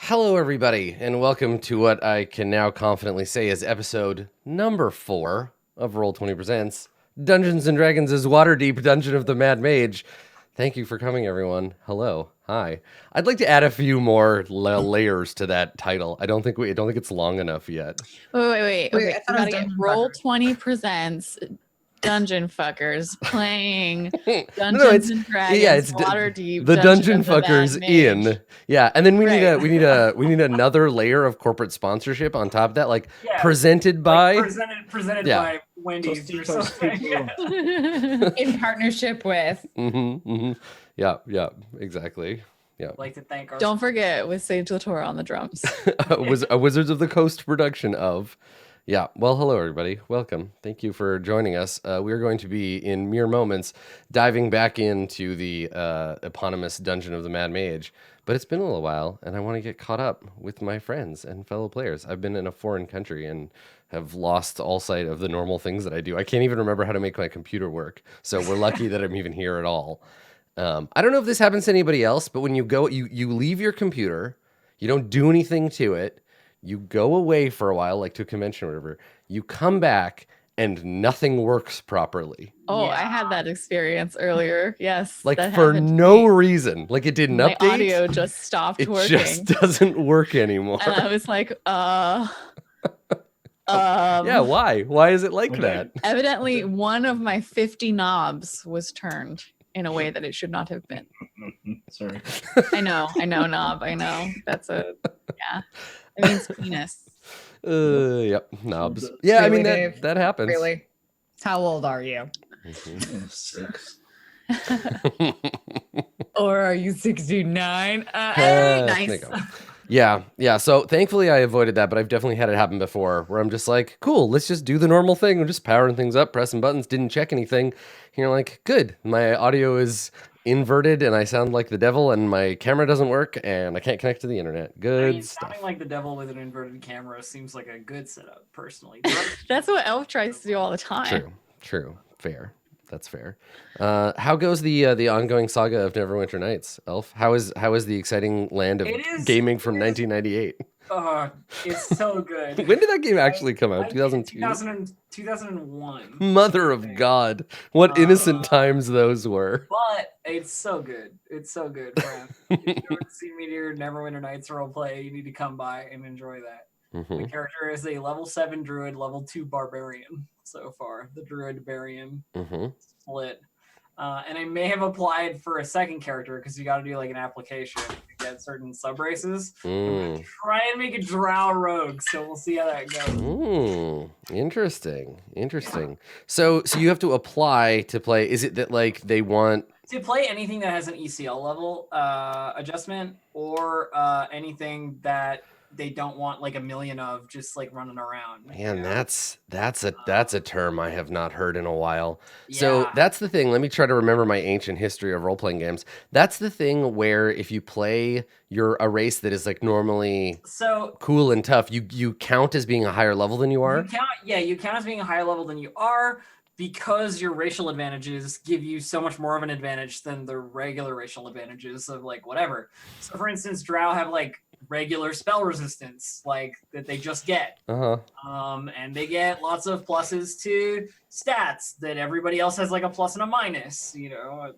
Hello, everybody, and welcome to what I can now confidently say is episode number 4 of Roll20 Presents Dungeons & Dragons' Waterdeep Dungeon of the Mad Mage. Thank you for coming, everyone. Hello. Hi. I'd like to add a few more layers to that title. I don't think it's long enough yet. Wait. I Okay, thought we it was gotta get Dungeon Roll20 Presents Dungeon Fuckers playing it's Dungeons and Dragons it's Waterdeep. the Dungeon of the Mad Fuckers Mage. in. Yeah, and then we Right. need another layer of corporate sponsorship on top of that, like Yeah, presented by presented Yeah. by Wendy's or Toasty, something. toasty. In partnership with. Yeah, exactly. Yeah. I'd like to thank our Don't forget with Sage Latour on the drums. A Wizards of the Coast production of. Yeah, well, hello, everybody. Welcome. Thank you for joining us. We're going to be, in mere moments, diving back into the eponymous Dungeon of the Mad Mage. But it's been a little while, and I want to get caught up with my friends and fellow players. I've been in a foreign country and have lost all sight of the normal things that I do. I can't even remember how to make my computer work, so we're lucky that I'm even here at all. I don't know if this happens to anybody else, but when you go, you leave your computer, you don't do anything to it, you go away for a while, like to a convention or whatever, you come back and nothing works properly. Oh, Yeah. I had that experience earlier. Yes. Like that for happened to no me. reason. Like it didn't My update. audio just stopped It working. just doesn't work anymore. And I was like, Yeah, why? Why is it like that? Evidently, one of my 50 knobs was turned in a way that it should not have been. Sorry. I know, knob. I know. That's it means penis. Yep, knobs. Yeah, I Really, mean Dave? that happens. Really? How old are you? 6. Or are you 69? There Nice. you go. Yeah. So thankfully I avoided that, but I've definitely had it happen before where I'm just like, cool, let's just do the normal thing. I'm just powering things up, pressing buttons, didn't check anything. And you're like, good, my audio is inverted and I sound like the devil and my camera doesn't work and I can't connect to the internet. Good stuff. Sounding like the devil with an inverted camera seems like a good setup, personally. That's what Elf tries to do all the time. True. Fair. That's fair. How goes the ongoing saga of Neverwinter Nights, Elf? How is the exciting land of gaming from 1998? It's so good. When did that game actually come out? 2002? 2001. Mother of God. What innocent times those were. But it's so good. It's so good, friend. If you haven't seen me do Neverwinter Nights roleplay, you need to come by and enjoy that. The character is a level 7 druid, level 2 barbarian so far. The druid barbarian split. And I may have applied for a second character because you got to do like an application to get certain sub races. Try and make a drow rogue, so we'll see how that goes. Interesting. So you have to apply to play. Is it that like they want to play anything that has an ECL level adjustment or anything that they don't want like a million of just like running around? Man, that's a term I have not heard in a while. Yeah. So that's the thing. Let me try to remember my ancient history of role-playing games. That's the thing where if you play a race that is like normally cool and tough, you count as being a higher level than you are. You count as being a higher level than you are because your racial advantages give you so much more of an advantage than the regular racial advantages of like whatever. So for instance, drow have like regular spell resistance like that they just get, and they get lots of pluses to stats that everybody else has like a plus and a minus, that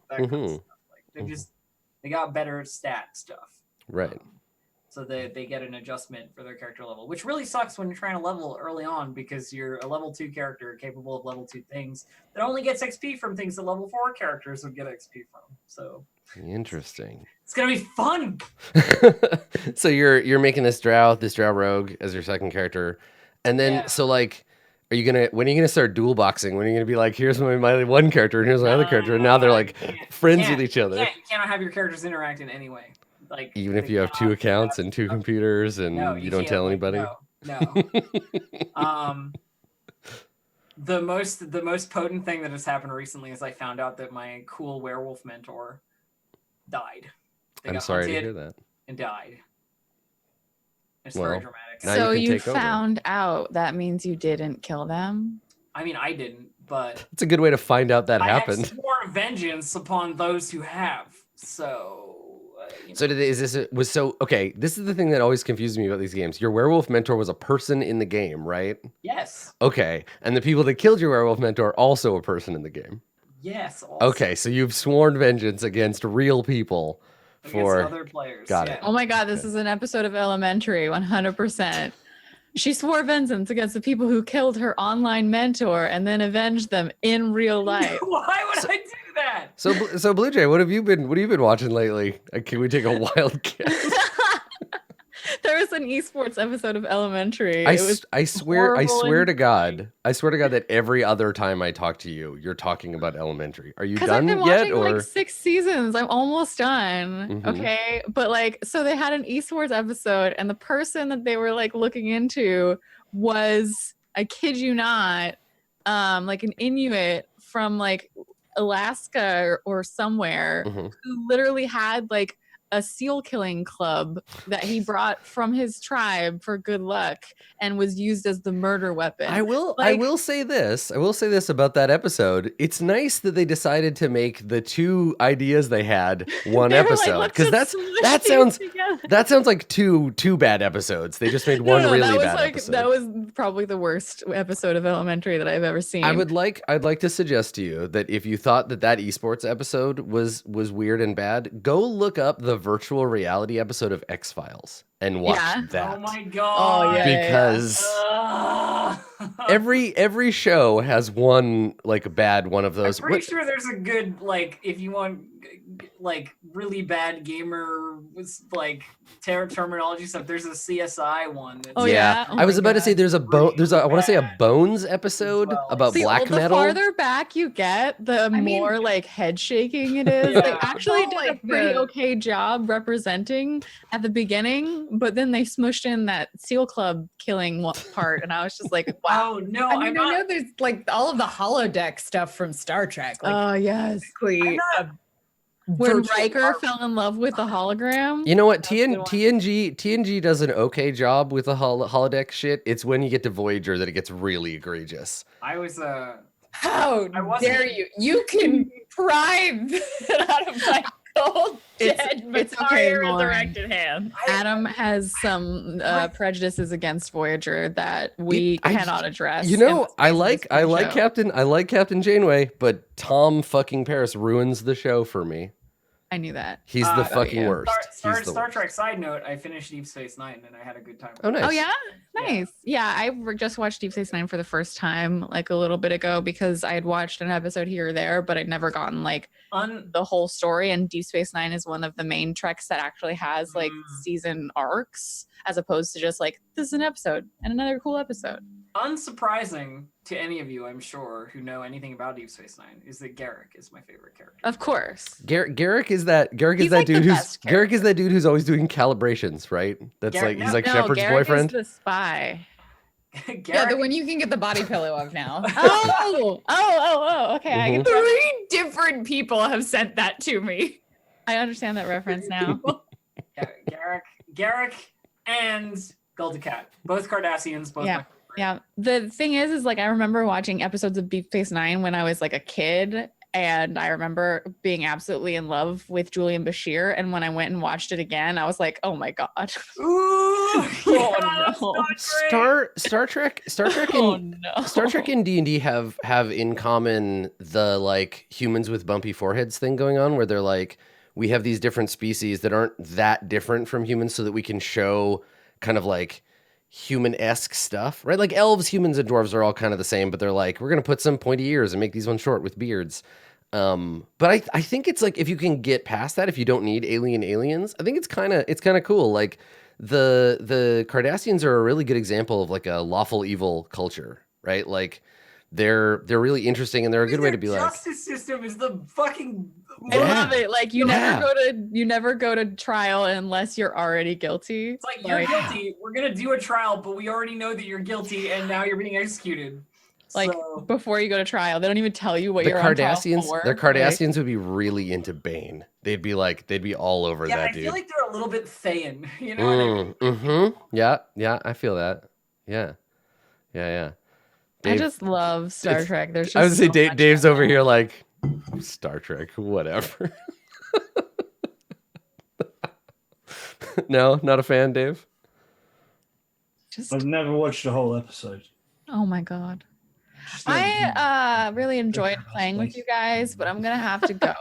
kind of stuff. Like they got better stat stuff, right? So they get an adjustment for their character level, which really sucks when you're trying to level early on because you're a level 2 character capable of level 2 things that only gets XP from things that level 4 characters would get XP from. So interesting. It's gonna be fun. So you're making this drow rogue as your second character, and then so like, when are you gonna start dual boxing? When are you gonna be like, here's my one character and here's my other character, and now they're like friends with each other? You cannot have your characters interact in any way. Like even if you have 2 accounts and 2 computers and you don't tell anybody. No. The most potent thing that has happened recently is I found out that my cool werewolf mentor died. I'm sorry to hear that. And died. It's very dramatic. So you found out, that means you didn't kill them? I mean, I didn't, but it's a good way to find out that happened. I have sworn vengeance upon those who have. So So okay? This is the thing that always confuses me about these games. Your werewolf mentor was a person in the game, right? Yes. Okay, and the people that killed your werewolf mentor also a person in the game. Yes. Also. Okay, so you've sworn vengeance against real people for other players. Got yeah. it. Oh my God, this is an episode of Elementary, 100%. She swore vengeance against the people who killed her online mentor and then avenged them in real life. Why would I do that? So Blue Jay, what have you been watching lately? Can we take a wild guess? There was an esports episode of Elementary. I It was swear horrible to God that every other time I talk to you, you're talking about Elementary. Are you because I've done been yet? watching Or like 6 seasons. I'm almost done. Mhm. Okay. But like, so they had an esports episode, and the person that they were like looking into was, I kid you not, like an Inuit from like Alaska or somewhere Mhm. who literally had like a seal killing club that he brought from his tribe for good luck and was used as the murder weapon. I Like- will say this. I will say this about that episode. It's nice that they decided to make the two ideas they had one They were like, episode, "Let's because just smush that these sounds together." that sounds like two bad episodes. They just made one No, really that was bad like episode. that was probably the worst episode of Elementary that I've ever seen. I'd like to suggest to you that if you thought that esports episode was weird and bad, go look up the virtual reality episode of X-Files and watch Yeah. that. Oh my god. Oh, yeah. Because Ugh. every show has one like bad one of those. I'm pretty sure there's a good, like, if you want like really bad gamer was like terminology stuff, there's a CSI one. That's Oh, yeah? Oh I was my about to God. say there's a I want to say a bad Bones episode well. about See, black the metal. farther back you get, the mean- more like head shaking it is. Yeah. They actually Well, did like a pretty the- okay job representing at the beginning, but then they smushed in that SEAL Club killing part, and I was just like, wow. Oh no, I I'm mean, I not. know there's like all of the holodeck stuff from Star Trek. Like, Oh yes. basically, When virtual Riker art- fell in love with the hologram. You know what? That's a good one. TNG does an okay job with the holodeck shit. It's when you get to Voyager that it gets really egregious. I was How I wasn't- dare you? You can pry that out of my cold, dead, It's Matari okay, Lauren. resurrected hand. Adam has some prejudices against Voyager that we I- cannot address. You in know, the I space of like this show. Captain Janeway, but Tom fucking Paris ruins the show for me. I knew that. He's the Oh, fucking yeah. worst. He's the Star worst. Trek side note. I finished Deep Space Nine and I had a good time. Oh, nice. Oh yeah, Yeah. nice. Yeah, I just watched Deep Space Nine for the first time like a little bit ago because I had watched an episode here or there, but I'd never gotten like the whole story. And Deep Space Nine is one of the main treks that actually has like season arcs, as opposed to just like this is an episode and another cool episode. Unsurprising to any of you, I'm sure, who know anything about Deep Space Nine, is that Garrick is my favorite character. Of course. Garrick is that He's like the dude who's best Garrick is that dude who's always doing calibrations, right? That's Garrick- like he's no, like No, Shepard's Garrick boyfriend. is the spy. Garrick, Yeah, the one you can get the body pillow of now. Oh, okay. I Mhm. can. 3 different people have sent that to me. I understand that reference now. Garrick, and Gulda Cat, both Cardassians, both. Yeah. my favorite. Yeah. The thing is like I remember watching episodes of Deep Space Nine when I was like a kid. And I remember being absolutely in love with Julian Bashir. And when I went and watched it again, I was like, oh my God. Ooh, Oh, yes, no. Star Trek Oh and no. Star Trek and D&D have in common the like humans with bumpy foreheads thing going on, where they're like, we have these different species that aren't that different from humans so that we can show kind of like human-esque stuff, right? Like elves, humans, and dwarves are all kind of the same, but they're like, we're going to put some pointy ears and make these ones short with beards. But I think it's like, if you can get past that, if you don't need aliens, I think it's kind of cool. Like the Cardassians are a really good example of like a lawful evil culture, right? Like they're really interesting, and they're a good way to be like, justice system is the fucking. I Yeah. love it. Like you never go to trial unless you're already guilty. It's like you're guilty. We're gonna do a trial, but we already know that you're guilty, and now you're being executed. Like So- before you go to trial, they don't even tell you what the you're on trial Cardassians. for. The Cardassians would be really into Bane. They'd be all over yeah, that I dude. feel like they're a little bit Thayan. You know what I mean? Mm-hmm. Yeah, I feel that. Yeah. I Dave- just love Star it's- Trek. There's just I was gonna say so much Dave's in over it. here like Star Trek, whatever. No, not a fan, Dave. Just I've never watched the whole episode. oh my god. Just never been. I really enjoyed House playing with place. you guys, but I'm gonna have to go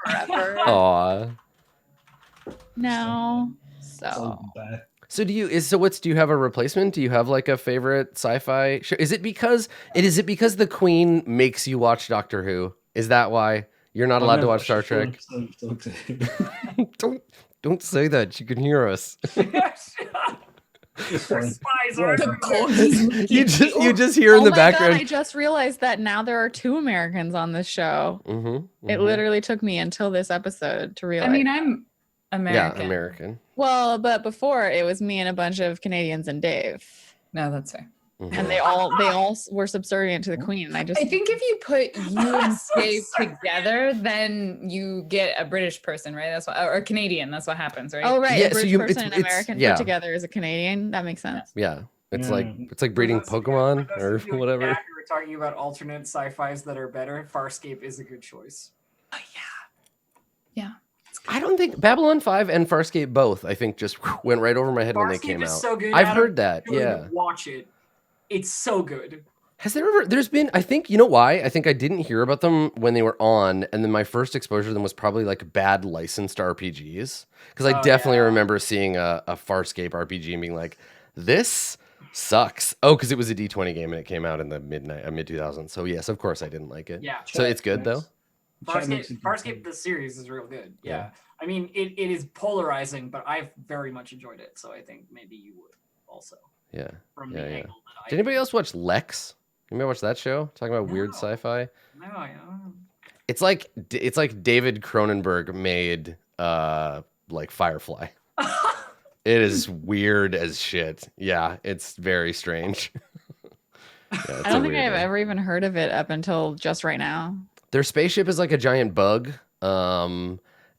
forever Aw. now. Oh, So bad. So do you have a replacement? Do you have like a favorite sci-fi show? Is it because the Queen makes you watch Doctor Who? Is that why you're not I've allowed to never watch watched Star a full Trek? episode of Doctor Who. Don't say that. She can hear us. It's Our fine. spies Yeah. are The everywhere. You just hear in oh the my god, background. I just realized that now there are 2 Americans on this show. It literally took me until this episode to I realize. mean, I'm American. Yeah, American. well, but before it was me and a bunch of Canadians and Dave. No, that's fair. Mhm. And they all were subservient to the Queen. And I just I think if you put you and Dave together, then you get a British person, right? That's what, or Canadian. That's what happens, right? oh right, Yeah, a so British you- person it's- and it's- American yeah. put together as a Canadian. That makes sense. Yeah, it's Yeah. like breeding For those of you- Pokemon for those or of you in whatever. chat who are talking about alternate sci-fis that are better. Farscape is a good choice. Oh, yeah. I don't think Babylon 5 and Farscape both, I think, just went right over my head when they Farscape came is out. so good. I've Adam, heard that. you Yeah. watch it. It's so good. There's been, I think, you know why? I think I didn't hear about them when they were on, and then my first exposure to them was probably like bad licensed RPGs. Because I Oh, definitely yeah. remember seeing a Farscape RPG and being like, this sucks. Oh, because it was a D20 game and it came out in the mid 2000s. So yes, of course I didn't like it. Yeah. So it's good though. Chat makes Farscape, it Farscape, the series is real good. Yeah. Yeah. I mean, it is polarizing, but I've very much enjoyed it. So I think maybe you would also Yeah. from Yeah, the yeah. angle that I. Did anybody else watch Lex? Anybody watch that show? Talking about weird No. sci-fi. No, I don't. It's like David Cronenberg made like Firefly. It is weird as shit. Yeah, it's very strange. Yeah, it's I a don't think weird I've one. ever even heard of it up until just right now. Their spaceship is like a giant bug,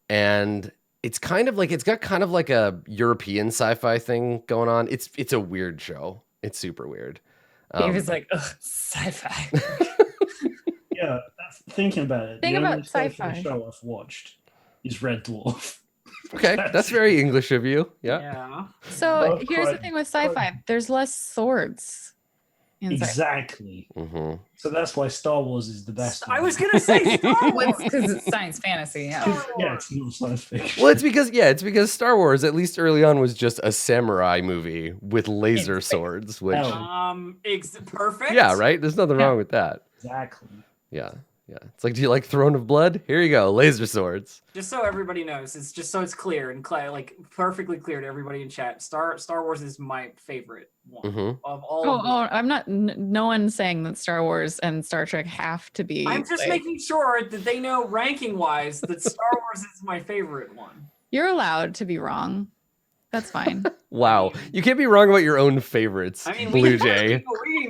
and it's got kind of like a European sci-fi thing going on. It's a weird show. It's super weird. Dave is like, ugh, sci-fi. Yeah, thinking about it. Think the about only sci-fi sci-fi. show I've watched is Red Dwarf. Okay, that's very English of you. Yeah. Yeah. So Well, here's the quite- thing with sci-fi: there's less swords. In sci-fi. Exactly. hmm So that's why Star Wars is the best. I one. was gonna say Star Wars. Because it's science fantasy. Yeah. Yeah, it's not science fiction. Well, it's because Star Wars, at least early on, was just a samurai movie with laser swords. Which, Hell. Perfect. yeah, right. There's nothing wrong with that. Exactly. Yeah, yeah. It's like, do you like Throne of Blood? Here you go, laser swords. Just so everybody knows, it's just so it's clear and like perfectly clear to everybody in chat. Star Wars is my favorite one hmm of all. Oh, of them. I'm not. No one's saying that Star Wars and Star Trek have to be. I'm just like- making sure that they know ranking wise that Star Wars is my favorite one. You're allowed to be wrong. That's fine. Wow, you can't be wrong about your own favorites, I mean, Blue Jay.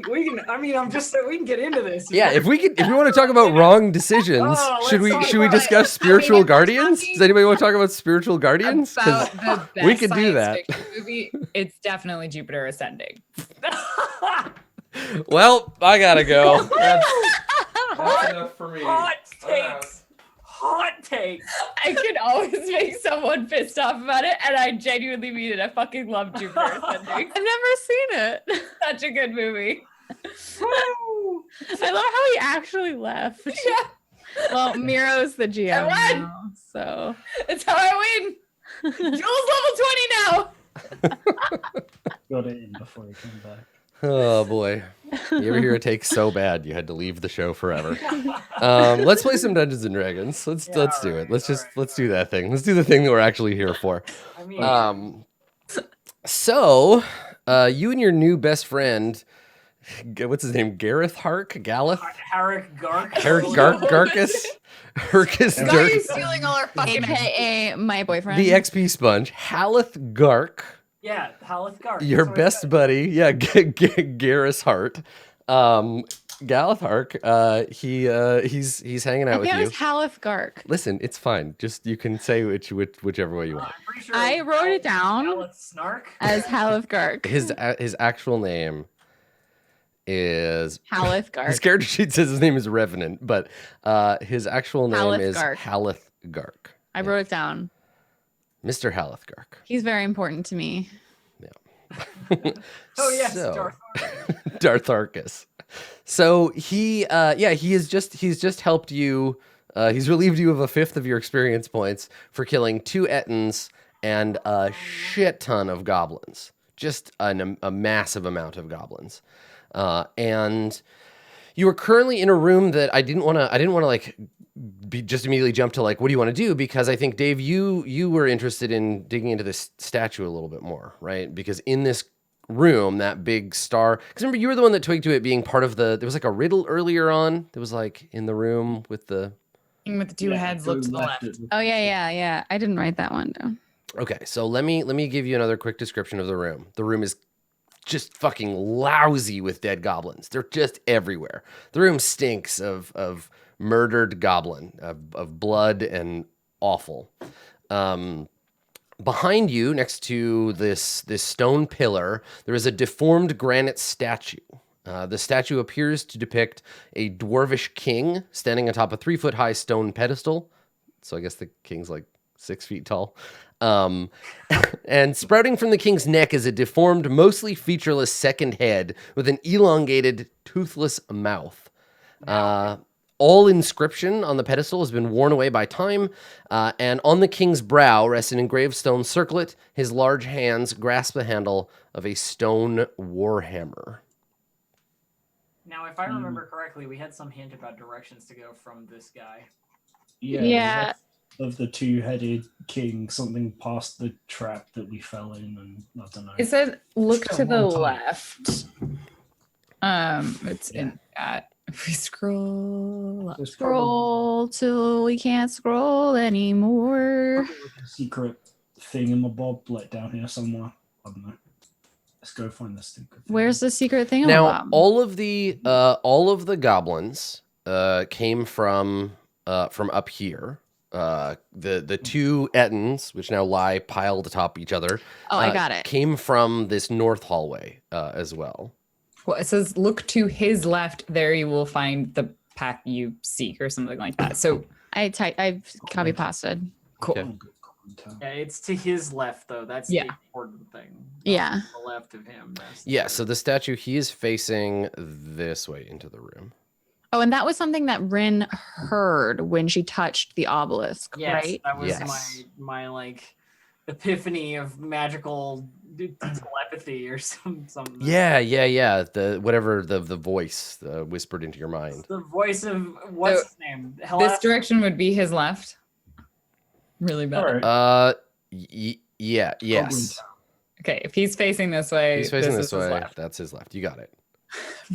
we can. I mean, I'm just. We can get into this. Yeah, if we want to talk about wrong decisions, Oh, should we let's talk should we about it. discuss spiritual I mean, if we're guardians? talking Does anybody want to talk about spiritual guardians? 'Cause About the we best could do science that. fiction movie, it's definitely Jupiter Ascending. well, I gotta go. That's enough for me. Hot takes. Hot takes. I can always make someone pissed off about it, and I genuinely mean it. I fucking love Jupiter Ascending. I've never seen it. Such a good movie. Woo! I love how he actually left. Yeah, Well, Miro's the GM I won. now, so that's how I win. Jules level 20 now. Got it in before he came back. Oh boy, you ever hear a take so bad you had to leave the show forever? Let's play some Dungeons and Dragons. Let's do alright, it. Let's alright. do that thing. Let's do the thing that we're actually here for. I mean, So, you and your new best friend, what's his name? Gareth Hark? Galeth? Harrick Gark. Garkus? Herkus Why are Dirk? you stealing all our fucking AKA my boyfriend. The XP Sponge. Haleth Gark, Yeah, Haleth Gark. your that's what I best said. buddy. Yeah, Garrus Hart. Galeth Hark, he's hanging I out with think it you. was Haleth Gark. Listen, it's fine. Just you can say whichever way you want. I'm pretty sure I it's wrote it down Haleth Snark. as Haleth Gark. His actual name is Haleth his Gark. character sheet says his name is Revenant, but his actual name Haleth is Gark. Haleth Gark. I wrote it down. Mr. Halithgark. He's very important to me. Oh yes, So- Darth. Darth Arcus. So he's just helped you. He's relieved you of a fifth of your experience points for killing 2 Ettins and a shit ton of goblins. Just a massive amount of goblins. And you are currently in a room that I didn't want to like just immediately jump to like, what do you want to do? Because I think, Dave, you were interested in digging into this statue a little bit more, right? Because in this room, that big star, because remember, you were the one that twigged to it being part of there was like a riddle earlier on that was like in the room with the... Thing with the 2 heads, look to the left. Oh yeah. I didn't write that one down. Okay, so let me give you another quick description of the room. The room is just fucking lousy with dead goblins. They're just everywhere. The room stinks of murdered goblin, of blood and awful. Behind you, next to this stone pillar, there is a deformed granite statue. The statue appears to depict a dwarvish king standing atop a 3-foot-high stone pedestal. So I guess the king's like 6 feet tall. And sprouting from the king's neck is a deformed, mostly featureless second head with an elongated, toothless mouth. All inscription on the pedestal has been worn away by time, and on the king's brow rests an engraved stone circlet. His large hands grasp the handle of a stone warhammer. Now, if I remember correctly, we had some hint about directions to go from this guy. Yeah. Of the 2-headed king, something past the trap that we fell in, and I don't know. It says look It's to got the one time. left. It's in if we scroll up. There's Scroll till we can't scroll anymore. probably a secret thing in my bob, like down here somewhere. I don't know. Let's go find this thing. Where's the secret thing? Now, all of the goblins came from up here. The 2 Ettins, which now lie piled atop each other. Oh, I got it. Came from this north hallway as well. Well, it says look to his left. There you will find the path you seek, or something like that. So I copy pasted. cool. Okay. Yeah, it's to his left though. That's Yeah. the important thing. Yeah. To the left of him. That's Yeah, so the statue, he is facing this way into the room. Oh, and that was something that Rin heard when she touched the obelisk, yes, right? that was Yes. my like epiphany of magical telepathy or something. Yeah. The whatever the voice whispered into your mind. The voice of what's So, his name? This direction would be his left. Really bad. Alright. Yes. Okay, if he's facing this way, He's facing this is his way. left. That's his left. You got it.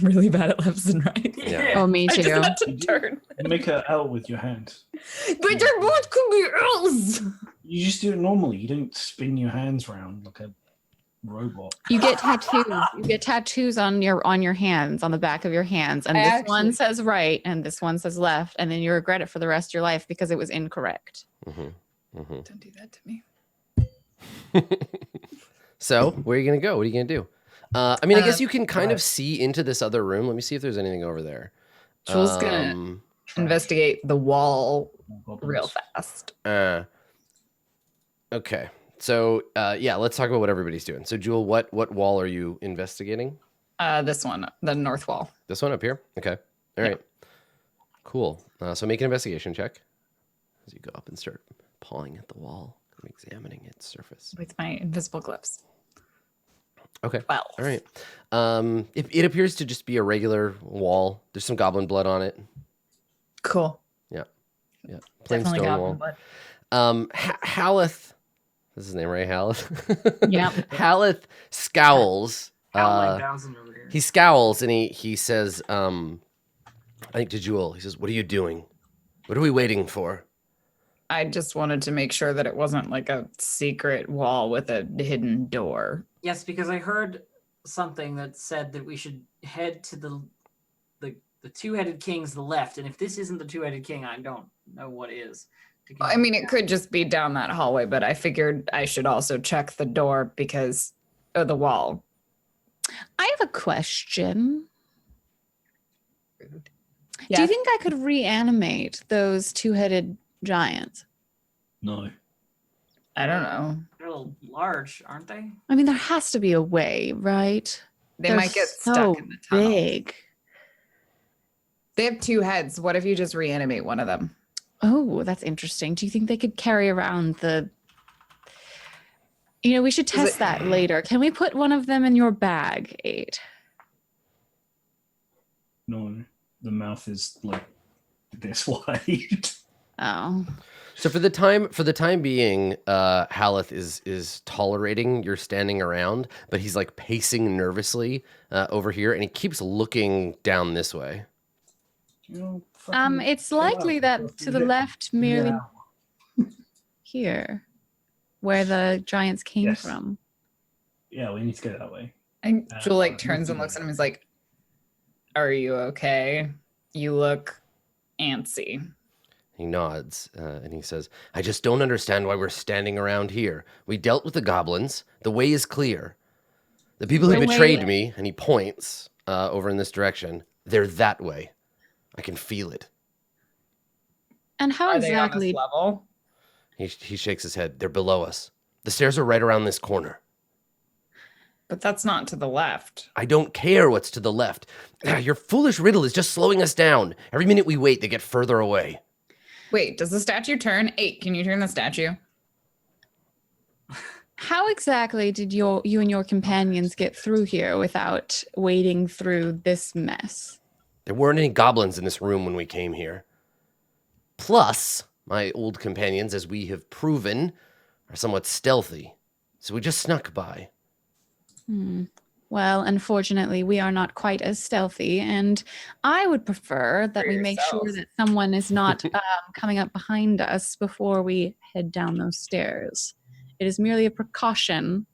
Really bad at lefts and rights. Yeah. Oh, me I too. just had to turn. Make an L with your hand. But they're both could be L's. You just do it normally. You don't spin your hands around like a robot. You get tattoos. You get tattoos on your hands, on the back of your hands, and I this actually- one says right, and this one says left, and then you regret it for the rest of your life because it was incorrect. Don't do that to me. So where are you gonna go? What are you gonna do? I mean, I guess you can kind of see into this other room. Let me see if there's anything over there. Jules gonna investigate the wall Goblins. real fast. Okay. So yeah, let's talk about what everybody's doing. So Jewel, what wall are you investigating? This one, the north wall. This one up here? Okay. All right. Cool. So make an investigation check as you go up and start pawing at the wall and examining its surface. With my invisible gloves. Okay. Well, All right. It appears to just be a regular wall. There's some goblin blood on it. cool. Yeah. Plain Definitely stone got wall. one, but Haleth. This is his name, right? Haleth. Yep. Haleth scowls. Howling Thousand over here. He scowls and he says, I think to Jewel, he says, "What are you doing? What are we waiting for?" I just wanted to make sure that it wasn't like a secret wall with a hidden door. Yes, because I heard something that said that we should head to the 2-headed king's the left, and if this isn't the 2-headed king, I don't know what is. I mean, it could just be down that hallway, but I figured I should also check the door because of the wall. I have a question. Do Yeah. you think I could reanimate those 2-headed giants? No. I don't know. They're a little large, aren't they? I mean, there has to be a way, right? They They're might get so stuck in the tunnel. big. They have 2 heads. What if you just reanimate one of them? Oh, that's interesting. Do you think they could carry around the... we should test that later. Can we put one of them in your bag, 8? No, the mouth is like this wide. Oh. So for the time being, Haleth is tolerating your standing around, but he's like pacing nervously over here, and he keeps looking down this way. It's likely that to the left, merely here, where the giants came from. Yeah, we need to go that way. And Jewel like turns and looks at him. He's like, "Are you okay? You look antsy." He nods and he says, "I just don't understand why we're standing around here. We dealt with the goblins. The way is clear. The people who betrayed me," and he points over in this direction, "they're that way. I can feel it." And how Are they on exactly? this level? He shakes his head. "They're below us. The stairs are right around this corner." But that's not to the left. "I don't care what's to the left. Your foolish riddle is just slowing us down. Every minute we wait, they get further away." Wait, does the statue turn? 8, can you turn the statue? How exactly did you and your companions get through here without wading through this mess? There weren't any goblins in this room when we came here. Plus, my old companions, as we have proven, are somewhat stealthy. So we just snuck by. Well, unfortunately, we are not quite as stealthy, and I would prefer that we make sure that someone is not coming up behind us before we head down those stairs. It is merely a precaution.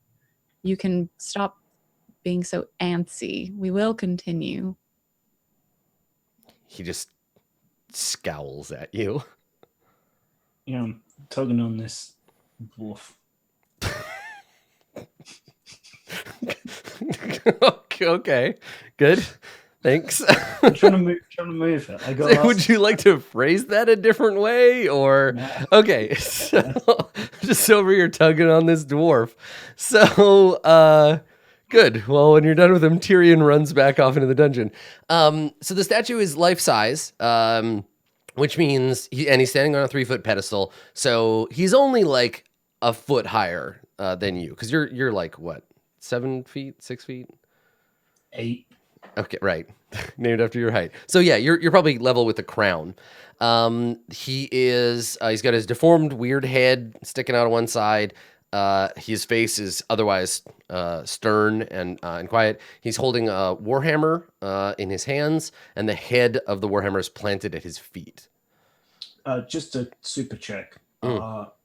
You can stop being so antsy. We will continue. He just scowls at you. Yeah, I'm tugging on this dwarf. Okay, good. Thanks. I'm trying to move it. I got. Would you like to phrase that a different way, or Nah. okay? So just over here tugging on this dwarf. So good. Well, when you're done with him, Tyrion runs back off into the dungeon. So the statue is life size, which means he's standing on a 3-foot pedestal. So he's only like a foot higher than you, because you're like what, 7 feet, 6 feet? 8. Okay, right. Named after your height. So yeah, you're probably level with the crown. He is he's got his deformed weird head sticking out on one side. His face is otherwise stern and quiet. He's holding a warhammer in his hands, and the head of the warhammer is planted at his feet. Just a super check.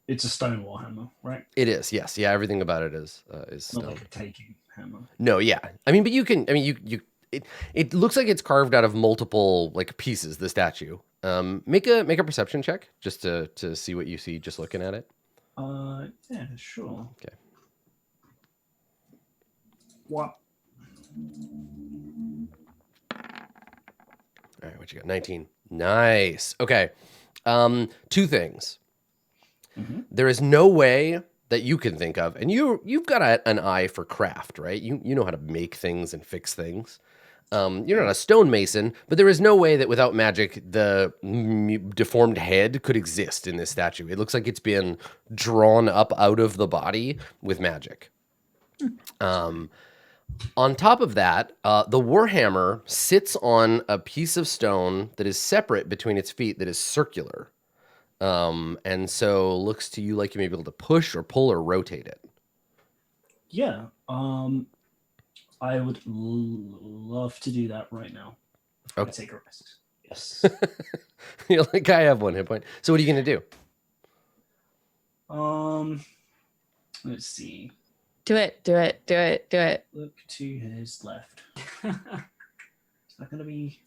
It's a stone warhammer, right? It is, yes. Yeah, everything about it is stone. Not like a taking hammer. No, yeah. I mean, but you can. I mean, it looks like it's carved out of multiple like pieces. The statue. Make a perception check just to see what you see just looking at it. Yeah, sure. Okay. What? All right, what you got? 19. Nice. Okay. 2 things. Mm-hmm. There is no way that you can think of, and you've got an eye for craft, right? You know how to make things and fix things. You're not a stonemason, but there is no way that without magic, the deformed head could exist in this statue. It looks like it's been drawn up out of the body with magic. On top of that, the warhammer sits on a piece of stone that is separate between its feet that is circular. And so looks to you like you may be able to push or pull or rotate it. Yeah. I would love to do that right now. Okay. Take a rest. Yes. You're like, I have 1 hit point. So what are you going to do? Let's see. Do it. Look to his left. Is that going to be...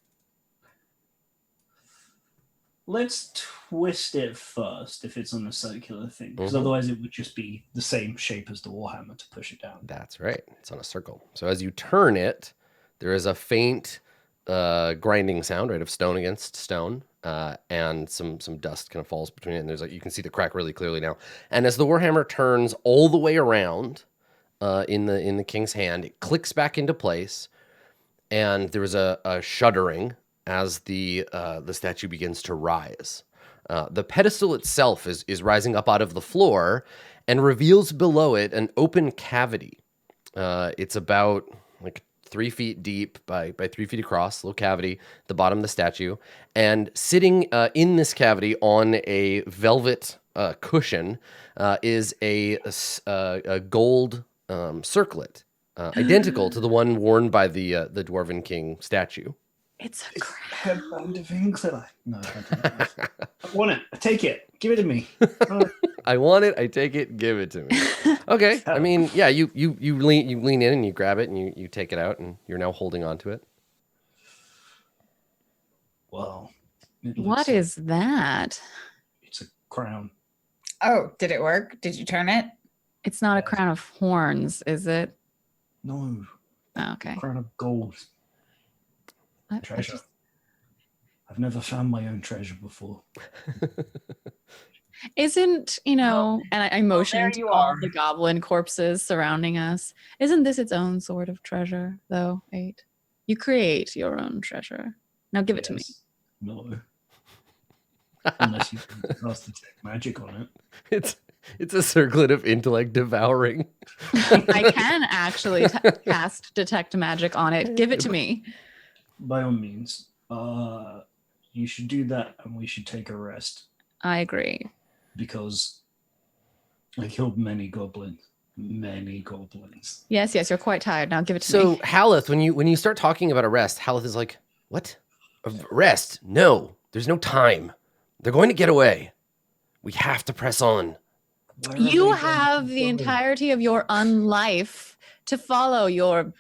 Let's twist it first if it's on the circular thing, because otherwise it would just be the same shape as the warhammer to push it down. That's right. It's on a circle. So as you turn it, there is a faint grinding sound, right, of stone against stone. and some dust kind of falls between it, and there's like you can see the crack really clearly now. And as the warhammer turns all the way around in the king's hand, it clicks back into place, and there was a shuddering as the statue begins to rise. The pedestal itself is rising up out of the floor and reveals below it an open cavity. It's about like 3 feet deep by 3 feet across, little cavity at the bottom of the statue. And sitting in this cavity on a velvet cushion is a gold circlet, identical to the one worn by the Dwarven King statue. It's a crown. Headband of Inkler. No, I want it. I take it. Give it to me. I want it. I take it. Give it to me. Okay. I mean, yeah. You lean in and you grab it and you take it out and you're now holding on to it. Well, What is that? It's a crown. Oh, did it work? Did you turn it? It's not a crown of horns, is it? No. Oh, okay. Crown of gold. Treasure. I've never found my own treasure before. Isn't, and I motioned you to all are. the goblin corpses surrounding us. Isn't this its own sort of treasure, though, 8? You create your own treasure. Now give it to me. No. Unless you can cast detect magic on it. It's a circlet of intellect devouring. I can actually cast detect magic on it. Give it to me. By all means. You should do that and we should take a rest. I agree. Because I killed many goblins. Many goblins. Yes, you're quite tired. Now give it to So me. Haleth, when you start talking about a rest, Haleth is like, "What? A rest? No, there's no time. They're going to get away. We have to press on." Where are You they have going? the entirety of your unlife to follow your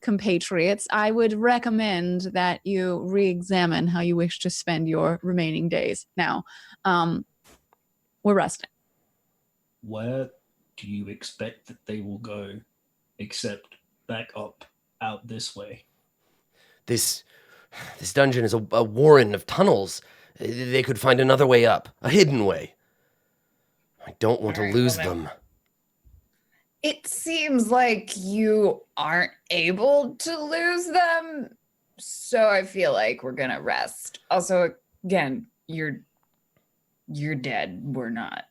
compatriots. I would recommend that you re-examine how you wish to spend your remaining days. Now, we're resting. Where do you expect that they will go except back up out this way? This dungeon is a warren of tunnels. They could find another way up, a hidden way. I don't want to Alright, lose well then. them. It seems like you aren't able to lose them. So I feel like we're going to rest. Also, again, you're dead. We're not.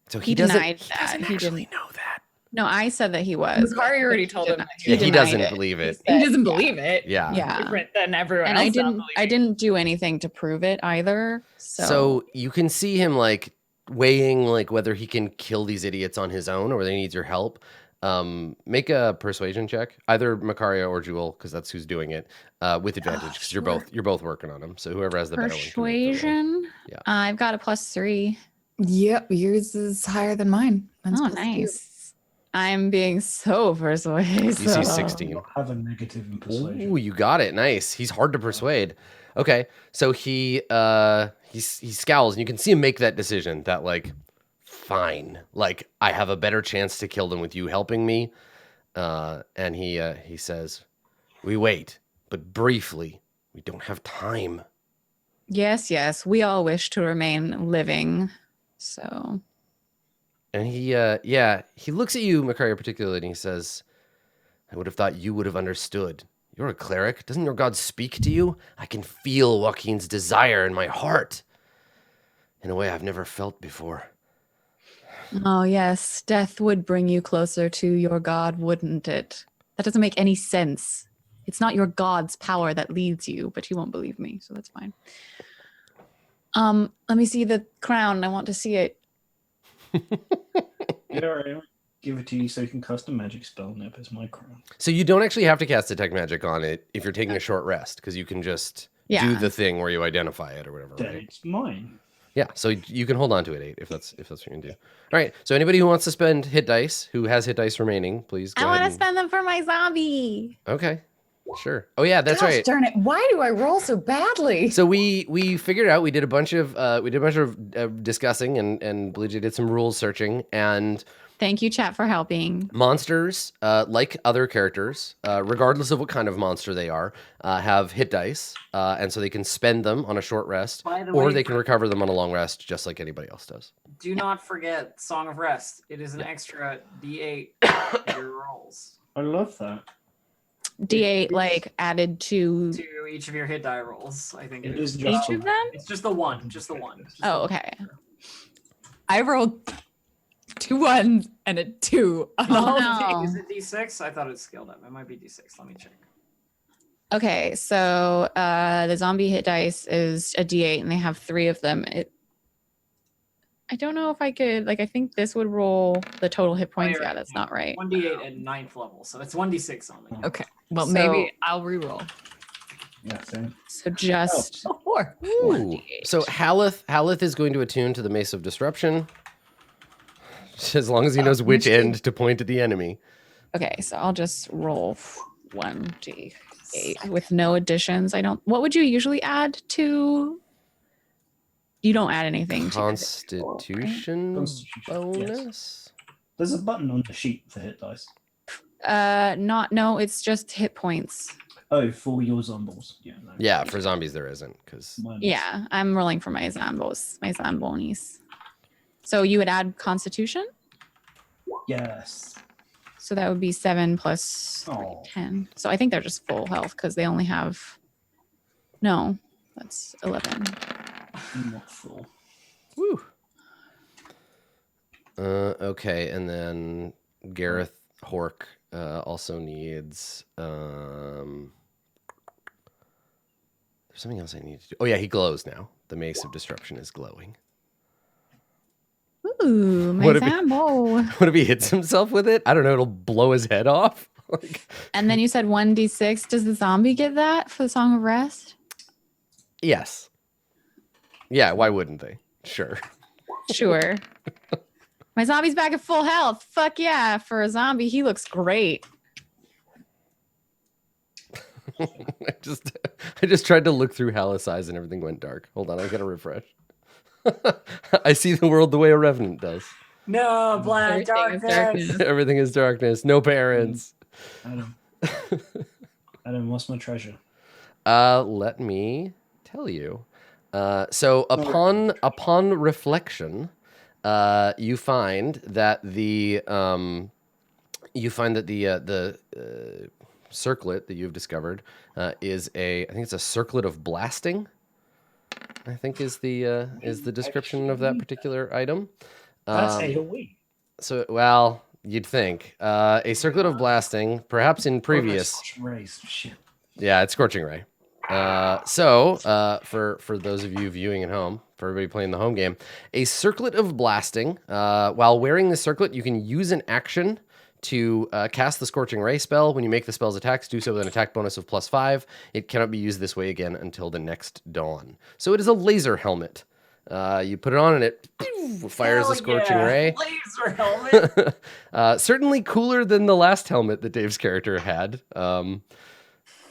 So He doesn't, denied that. doesn't He actually didn't. know that. No, I said that he was. Makari already told him that Yeah, he denied doesn't it. believe it. He doesn't believe it. Yeah. Yeah. Different than everyone And else. I didn't do anything to prove it either. So you can see him like weighing like whether he can kill these idiots on his own or whether he needs your help. Make a persuasion check, either Makaria or Jewel, because that's who's doing it, with advantage because you're both working on them. So whoever has the better one. can make the roll. persuasion. Yeah. I've got a +3. Yep, yours is higher than mine. Mine's Oh, +2. nice. I'm being so persuasive. DC 16. I have a negative in persuasion. Ooh, you got it. Nice. He's hard to persuade. Okay, so he scowls, and you can see him make that decision that like, fine, like I have a better chance to kill them with you helping me. And he says, "We wait, but briefly. We don't have time." Yes. We all wish to remain living. So And he looks at you, Makaria, particularly, and he says, "I would have thought you would have understood. You're a cleric. Doesn't your god speak to you? I can feel Joaquin's desire in my heart in a way I've never felt before." oh yes, death would bring you closer to your god, wouldn't it? That doesn't make any sense. It's not your god's power that leads you, but you won't believe me, so that's fine. Let me see the crown. I want to see it. Yeah, all right. I'll give it to you so you can cast a magic spell. Nip is my crown. So you don't actually have to cast detect magic on it if you're taking a short rest, because you can just do Yeah. the thing where you identify it or whatever, Then right? it's mine. Yeah, so you can hold on to it, 8, if that's what you're gonna do. All right. So anybody who wants to spend hit dice, who has hit dice remaining, please go I want ahead to spend them for my zombie. Okay, sure. Oh yeah, that's Gosh right. darn it! Why do I roll so badly? So we figured out we did a bunch of discussing and Blue Jay did some rules searching, and Thank you, chat, for helping. Monsters, like other characters, regardless of what kind of monster they are, have hit dice, and so they can spend them on a short rest, By the or way, they can recover them on a long rest, just like anybody else does. Do not forget Song of Rest. It is an extra D8 in your rolls. I love that. D8 like added to each of your hit die rolls. I think It it is is. just each of them. It's just the one. Just the one. Just Oh, the one. okay. I rolled 2 1s and a 2 on Oh, all no. of these. Is it D6? I thought it's scaled up. It might be D6. Let me check. Okay, so the zombie hit dice is a D8, and they have 3 of them. I don't know if I could. Like, I think this would roll the total hit points. you're Yeah, right. that's not right. 1d8 at 9th level, so it's 1d6 only. Okay. Well, So- maybe I'll re-roll. Yeah, same. So just Oh, 4. Ooh. 1d8. So Haleth is going to attune to the Mace of Disruption, as long as he knows which end to point at the enemy. Okay, so I'll just roll 1d8 with no additions. I don't. What would you usually add to? You don't add anything. to your hit roll, right? Constitution Constitution, yes. bonus. There's a button on the sheet for hit dice. No, it's just hit points. Oh, for your zombies. Yeah. No. Yeah, for zombies there isn't, because Mine is- Yeah, I'm rolling for my zambonis. So you would add Constitution. Yes. So that would be 7 plus 3, Oh. 10. So I think they're just full health because they only have. No, that's 11. Not full. woo. Okay, and then Gareth Hork also needs. There's something else I need to do. Oh yeah, he glows now. The Mace of Disruption is glowing. Ooh, my What if he- Zambo. What if he hits himself with it? I don't know. It'll blow his head off. Like, And then you said 1d6. Does the zombie get that for the Song of Rest? yes. Yeah. Why wouldn't they? Sure. Sure. My zombie's back at full health. Fuck yeah. For a zombie, he looks great. I just tried to look through Haleth's eyes and everything went dark. Hold on, I gotta refresh. I see the world the way a revenant does. No, black Everything is darkness. darkness. Everything is darkness. No parents. Adam. Adam, what's my treasure? Let me tell you. So upon reflection, you find that the circlet that you've discovered is I think it's a circlet of blasting. I think is the description of that particular item. That's AoE. So, well, you'd think a circlet of blasting, perhaps in previous. Raise. Shit. Yeah, it's Scorching Ray. For those of you viewing at home, for everybody playing the home game, a circlet of blasting. While wearing the circlet, you can use an action to cast the Scorching Ray spell. When you make the spell's attacks, do so with an attack bonus of +5. It cannot be used this way again until the next dawn. So it is a laser helmet. You put it on and it fires a Scorching Ray. Laser helmet. Certainly cooler than the last helmet that Dave's character had.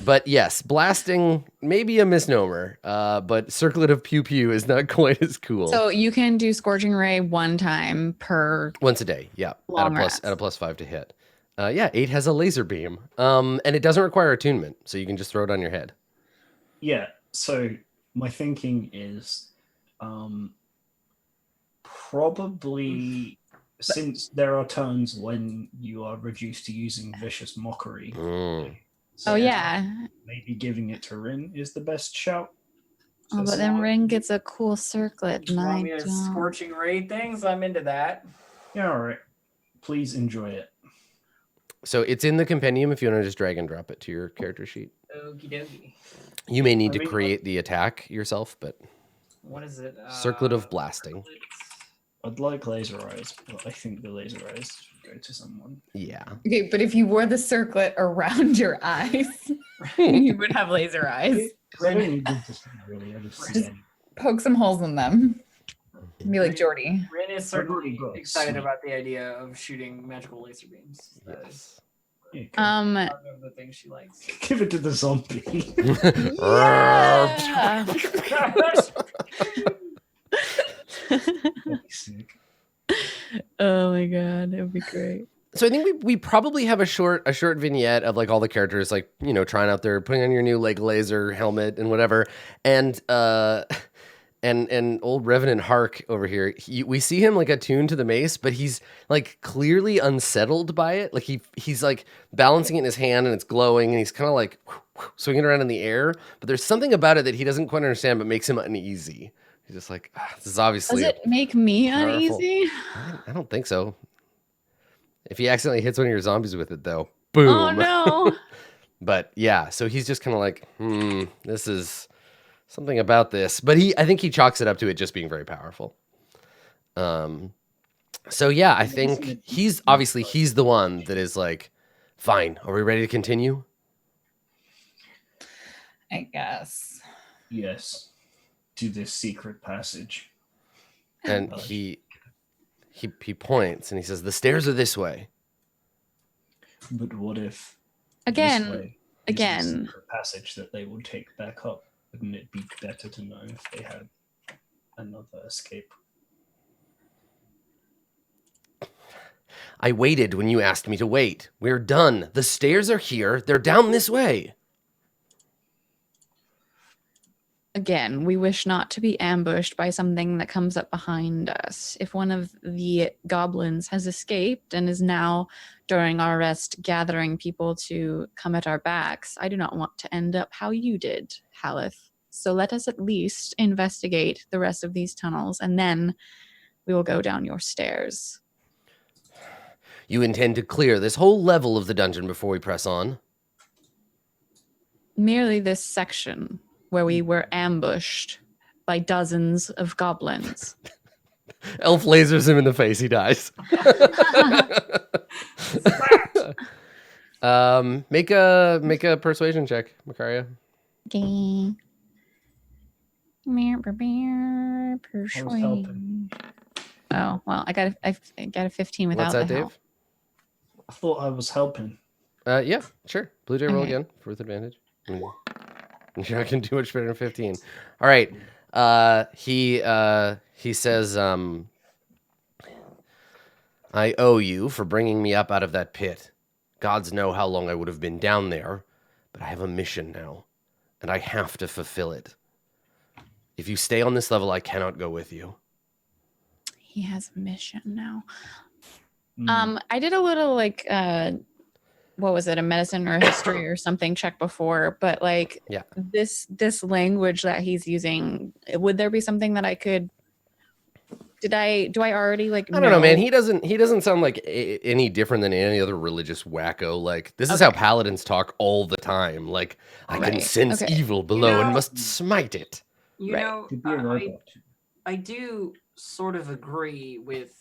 But yes, blasting may be a misnomer, but circlet of pew pew is not quite as cool. So you can do Scorching Ray one time per. Once a day, yeah, Long rest. at a +5 to hit. Yeah, 8 has a laser beam, and it doesn't require attunement, so you can just throw it on your head. Yeah. So my thinking is, probably since there are turns when you are reduced to using vicious mockery. So Oh yeah. maybe giving it to Rin is the best shout. Oh, but then Ring gets a cool circlet. And Want I me to don't. scorching ray things? I'm into that. Yeah, all right. Please enjoy it. So it's in the compendium if you want to just drag and drop it to your character sheet. Okie dokie. You may need to I mean, create the attack yourself, but What is it? Circlet of blasting. I'd like laser eyes, but I think the laser eyes should go to someone. yeah. Okay, but if you wore the circlet around your eyes, you would have laser eyes. I don't need them to see, really. I just see them. Poke some holes in them. Be like Jordy. Rin is I've already certainly got excited some. about the idea of shooting magical laser beams. That is Yeah, go. one of the things she likes. Give it to the zombie. Yeah. That'd be sick. Oh my god, it would be great. So I think we probably have a short vignette of like all the characters like, you know, trying out their putting on your new like laser helmet and whatever. And and old Revenant Hark over here, we see him like attuned to the mace, but he's like clearly unsettled by it. Like he's like balancing it in his hand and it's glowing and he's kind of like swinging around in the air. But there's something about it that he doesn't quite understand, but makes him uneasy. He's just like, this is obviously. Does it make me powerful. uneasy? I don't think so. If he accidentally hits one of your zombies with it, though, boom. Oh no. But yeah, so he's just kind of like, this is something about this. But I think he chalks it up to it just being very powerful. So yeah, I think he's the one that is like, fine. Are we ready to continue? I guess. Yes. To this secret passage. And he points and he says, the stairs are this way. But what if Again, this way is the secret passage that they will take back up? Wouldn't it be better to know if they had another escape? I waited when you asked me to wait. We're done. The stairs are here. They're down this way. Again, we wish not to be ambushed by something that comes up behind us. If one of the goblins has escaped and is now, during our rest, gathering people to come at our backs, I do not want to end up how you did, Haleth. So let us at least investigate the rest of these tunnels, and then we will go down your stairs. You intend to clear this whole level of the dungeon before we press on? Merely this section where we were ambushed by dozens of goblins. Elf lasers him in the face. He dies. Make a persuasion check, Makaria. Okay. helping. Oh well, I got a 15 without What's that, the Dave? help. I thought I was helping. Yeah, sure. Blue Jay roll Okay. again with advantage. You're not gonna do much better than 15. All right. He says, I owe you for bringing me up out of that pit. Gods know how long I would have been down there, but I have a mission now, and I have to fulfill it. If you stay on this level, I cannot go with you. He has a mission now. Mm. I did a little like what was it, a medicine or a history or something check before, but like Yeah. this language that he's using, would there be something that I could do I already like I don't know, man. He doesn't sound like any different than any other religious wacko. Like, this is how paladins talk all the time. Like, I can sense evil below and must smite it. You know, I do sort of agree with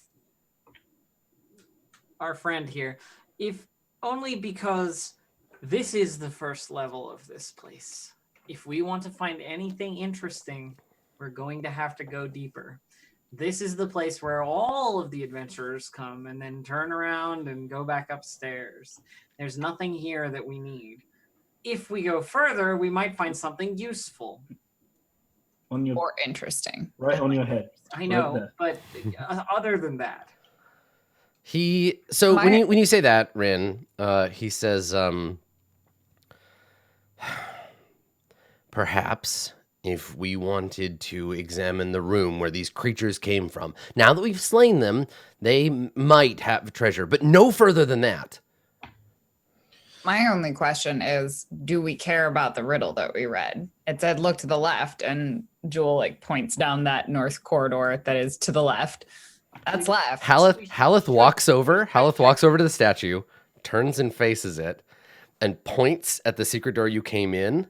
our friend here, if only because this is the first level of this place. If we want to find anything interesting, we're going to have to go deeper. This is the place where all of the adventurers come and then turn around and go back upstairs. There's nothing here that we need. If we go further, we might find something useful. Or interesting. Right on your head. I know, but other than that. When you say that, Rin, he says, perhaps if we wanted to examine the room where these creatures came from, now that we've slain them, they might have treasure, but no further than that. My only question is, do we care about the riddle that we read? It said, look to the left, and Jewel like points down that north corridor that is to the left. That's left. Haleth walks over to the statue, turns and faces it, and points at the secret door you came in,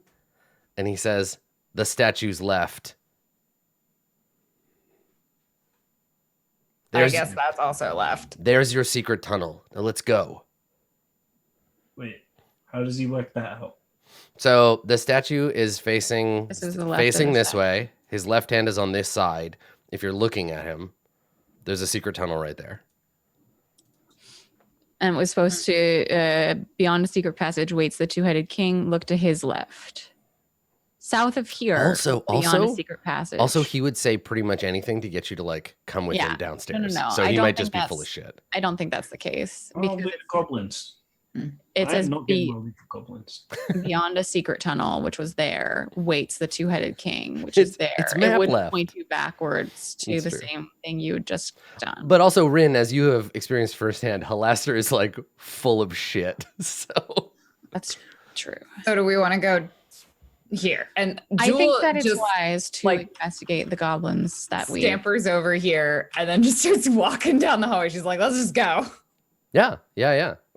and he says, the statue's left. I guess that's also left. There's your secret tunnel. Now let's go. Wait, how does he work that out? So the statue is facing this side. way. His left hand is on this side. If you're looking at him, there's a secret tunnel right there. And it was supposed to, beyond a secret passage waits the two-headed king, look to his left. south of here. Also, beyond a secret passage. Also, he would say pretty much anything to get you to like come with him downstairs. No. So he might just be full of shit. I don't think that's the case. Because with goblins. It says not getting well with goblins. beyond a secret tunnel, which was there, waits the two-headed king, which is there. It's map it would left. point you backwards to That's the true. same thing you had just done. But also, Rin, as you have experienced firsthand, Halaster is like full of shit. So That's true. So do we want to go here? And I think Jewel that it's just wise to like, investigate the goblins that we scampers over here and then just starts walking down the hallway. She's like, let's just go. yeah.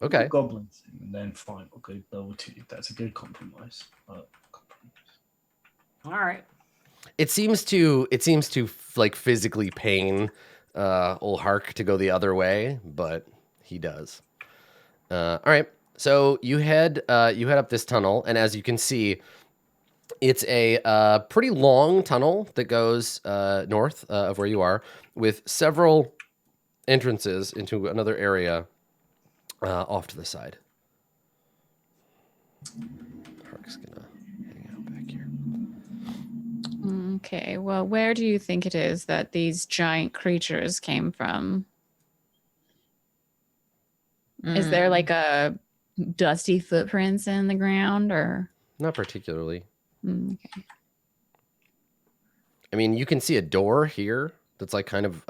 Okay. Goblins, and then fine. Okay, level 2. That's a good compromise. All right. It seems to like physically pain old Hark to go the other way, but he does. All right. So you head up this tunnel, and as you can see, it's a pretty long tunnel that goes north of where you are, with several entrances into another area off to the side. Hark's gonna hang out back here. Okay, well, where do you think it is that these giant creatures came from? Is there like a dusty footprints in the ground, or Not particularly. okay. I mean, you can see a door here that's like kind of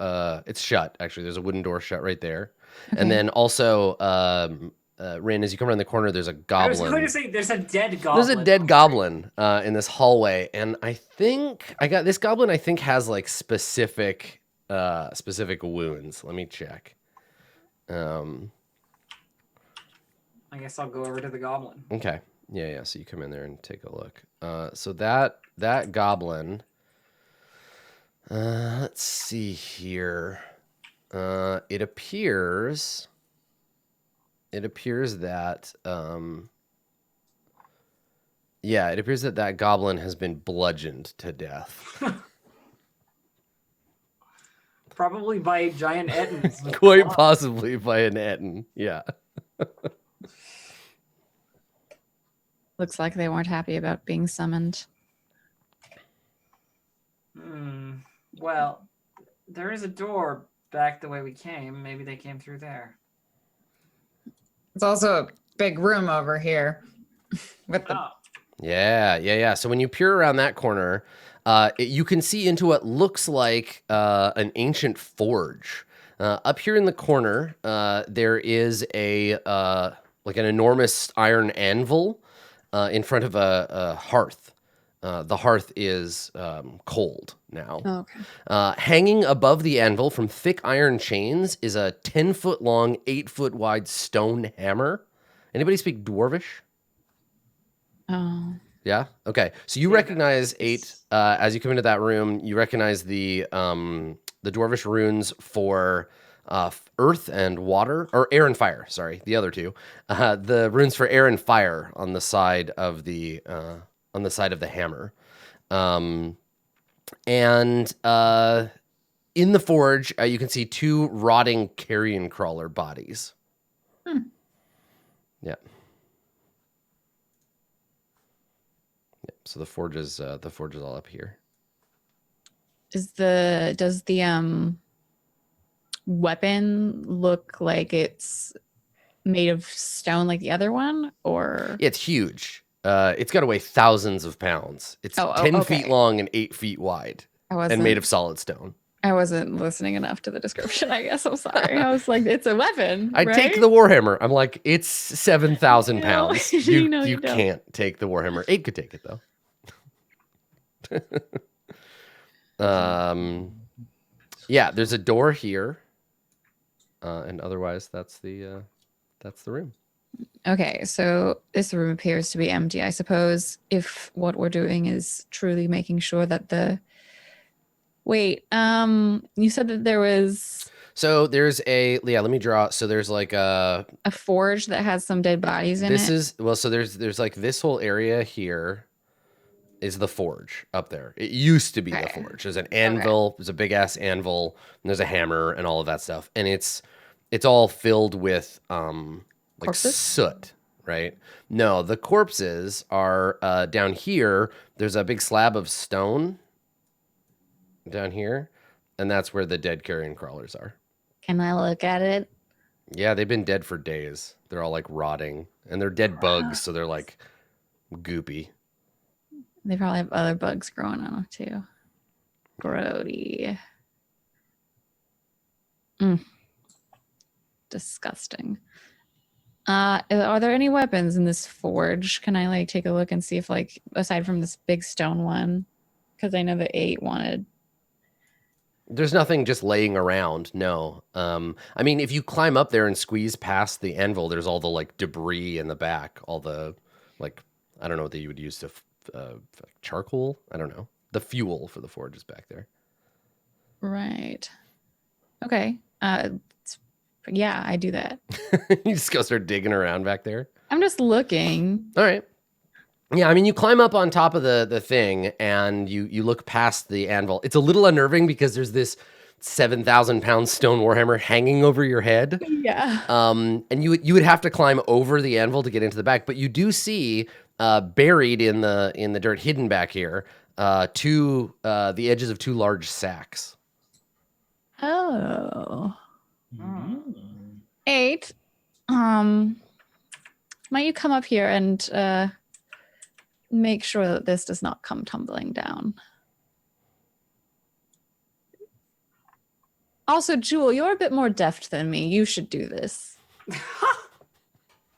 it's shut actually. There's a wooden door shut right there. Okay. And then also Rin, as you come around the corner, there's a goblin. I was going to say there's a dead goblin. There's a dead goblin in this hallway, and I think this goblin I think has like specific wounds. Let me check. I guess I'll go over to the goblin. Okay. Yeah. So you come in there and take a look. So that goblin. Let's see here. It appears that it appears that goblin has been bludgeoned to death. Probably by giant Ettins. Quite possibly by an Etten. Yeah. Looks like they weren't happy about being summoned. Well, there is a door back the way we came. Maybe they came through there. It's also a big room over here with the Yeah. So when you peer around that corner, you can see into what looks like an ancient forge. Up here in the corner, there is a like an enormous iron anvil in front of a hearth. The hearth is cold now. Oh, okay. Hanging above the anvil from thick iron chains is a 10-foot long, 8-foot wide stone hammer. Anybody speak Dwarvish? Oh. Yeah. Okay. So you recognize 8 as you come into that room. You recognize the Dwarvish runes for earth and water, or air and fire. Sorry, the other two. The runes for air and fire on the side of the hammer, and in the forge you can see 2 rotting carrion crawler bodies. Yeah. So the forge is all up here. Does the weapon look like it's made of stone like the other one, or It's huge. It's got to weigh thousands of pounds. It's 10 feet long and 8 feet wide, and made of solid stone. I wasn't listening enough to the description, I guess. I'm sorry. I was like, it's a weapon. I right? take the Warhammer. I'm like, it's 7,000 pounds. You you don't. can't take the Warhammer. 8 could take it though. Yeah, there's a door here, and otherwise that's the room. Okay, so this room appears to be empty. I suppose if what we're doing is truly making sure that Wait, you said that there was So there's let me draw. So there's like a forge that has some dead bodies in it. So there's like this whole area here is the forge up there. It used to be the forge. There's an anvil, there's a big ass anvil, and there's a hammer and all of that stuff. And it's all filled with like Corpses? soot. right? No, the corpses are down here. There's a big slab of stone down here, and that's where the dead carrion crawlers are. Can I look at it? Yeah, they've been dead for days. They're all like rotting, and they're dead bugs, so they're like goopy. They probably have other bugs growing on them too. Grody. Disgusting. Are there any weapons in this forge? Can I like take a look and see if like aside from this big stone one, because I know the 8 wanted. There's nothing just laying around. No. I mean, if you climb up there and squeeze past the anvil, there's all the like debris in the back, all the like, I don't know what you would use to charcoal. I don't know. The fuel for the forge is back there. Right. Okay. Yeah, I do that. You just go start digging around back there. I'm just looking. All right. Yeah, I mean, you climb up on top of the thing and you look past the anvil. It's a little unnerving because there's this 7,000-pound stone warhammer hanging over your head. Yeah. And you would have to climb over the anvil to get into the back, but you do see buried in the dirt, hidden back here, the edges of 2 large sacks. Oh. 8. Might you come up here and make sure that this does not come tumbling down? Also, Jewel, you're a bit more deft than me. You should do this.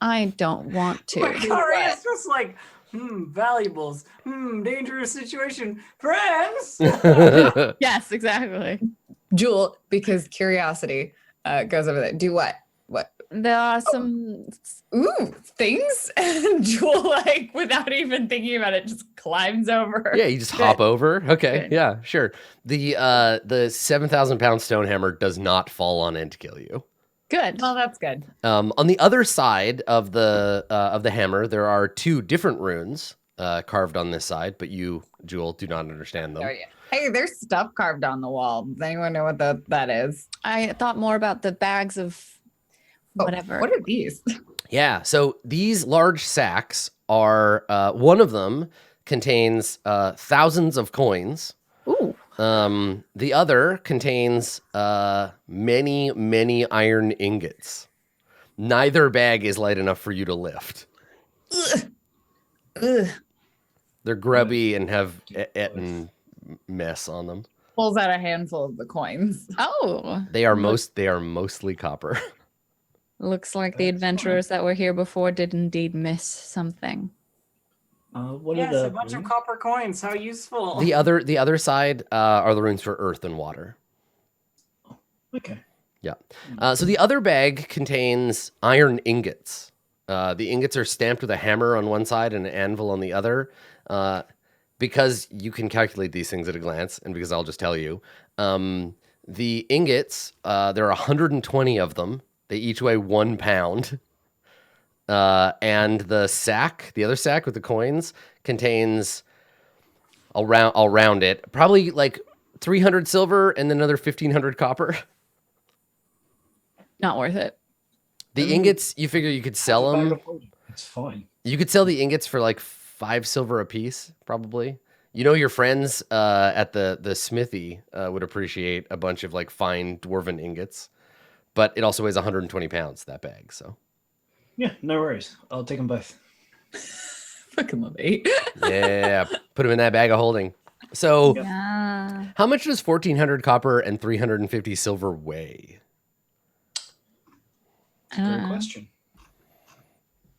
I don't want to. It's just like, valuables, dangerous situation, friends. Yes, exactly. Jewel, because curiosity goes over there. Do what? What? There are some Things? And Jewel, like, without even thinking about it, just climbs over. Yeah, you just hop over. Okay, Good. yeah, sure. The 7,000-pound stone hammer does not fall on end to kill you. Good. Well, that's good. On the other side of the hammer, there are 2 different runes carved on this side, but you, Jewel, do not understand them. Oh, yeah. Hey, there's stuff carved on the wall. Does anyone know what that is? I thought more about the bags of whatever. What are these? Yeah, so these large sacks are, one of them contains thousands of coins. Ooh. The other contains many, many iron ingots. Neither bag is light enough for you to lift. Ugh. They're grubby and have eaten mess on them. Pulls out a handful of the coins. Oh. They are mostly copper. Looks like the That's adventurers that were here before did indeed miss something. What Yes, are the a bunch of copper coins. How useful. The other side are the runes for earth and water. Okay. Yeah. So the other bag contains iron ingots. The ingots are stamped with a hammer on one side and an anvil on the other. Because you can calculate these things at a glance, and because I'll just tell you, the ingots, there are 120 of them. They each weigh 1 pound. And the other sack with the coins, contains, I'll round it, probably like 300 silver and then another 1,500 copper. Not worth it. The ingots, you figure you could sell them. It's fine. You could sell the ingots for like 5 silver a piece, probably. You know, your friends at the smithy would appreciate a bunch of like fine dwarven ingots, but it also weighs 120 pounds, that bag. So Yeah, no worries. I'll take them both. Fucking love 8. yeah, put them in that bag of holding. So Yeah. how much does 1,400 copper and 350 silver weigh? Great question.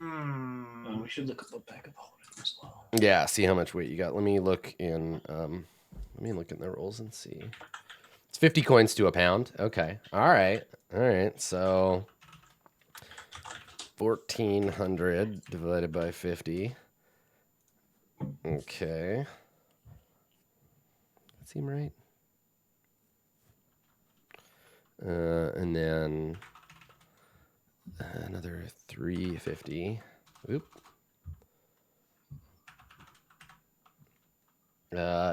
Hmm. We should look at the bag of holding as well. Yeah, see how much weight you got. Let me look in the rolls and see. It's 50 coins to a pound. Okay. All right. So 1,400 divided by 50. Okay. That seem right? And then another 350. Oop.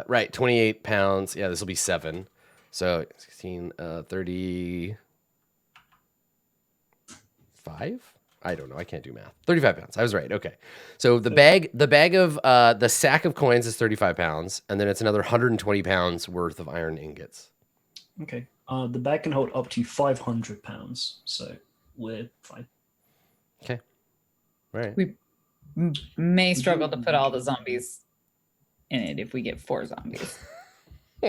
Right, 28 pounds. Yeah, this will be 7. So 16, 35? I don't know. I can't do math. 35 pounds. I was right. Okay. So the bag of the sack of coins is 35 pounds, and then it's another 120 pounds worth of iron ingots. Okay. The bag can hold up to 500 pounds, so we're fine. Okay. All right. We may struggle to put all the zombies in it if we get 4 zombies.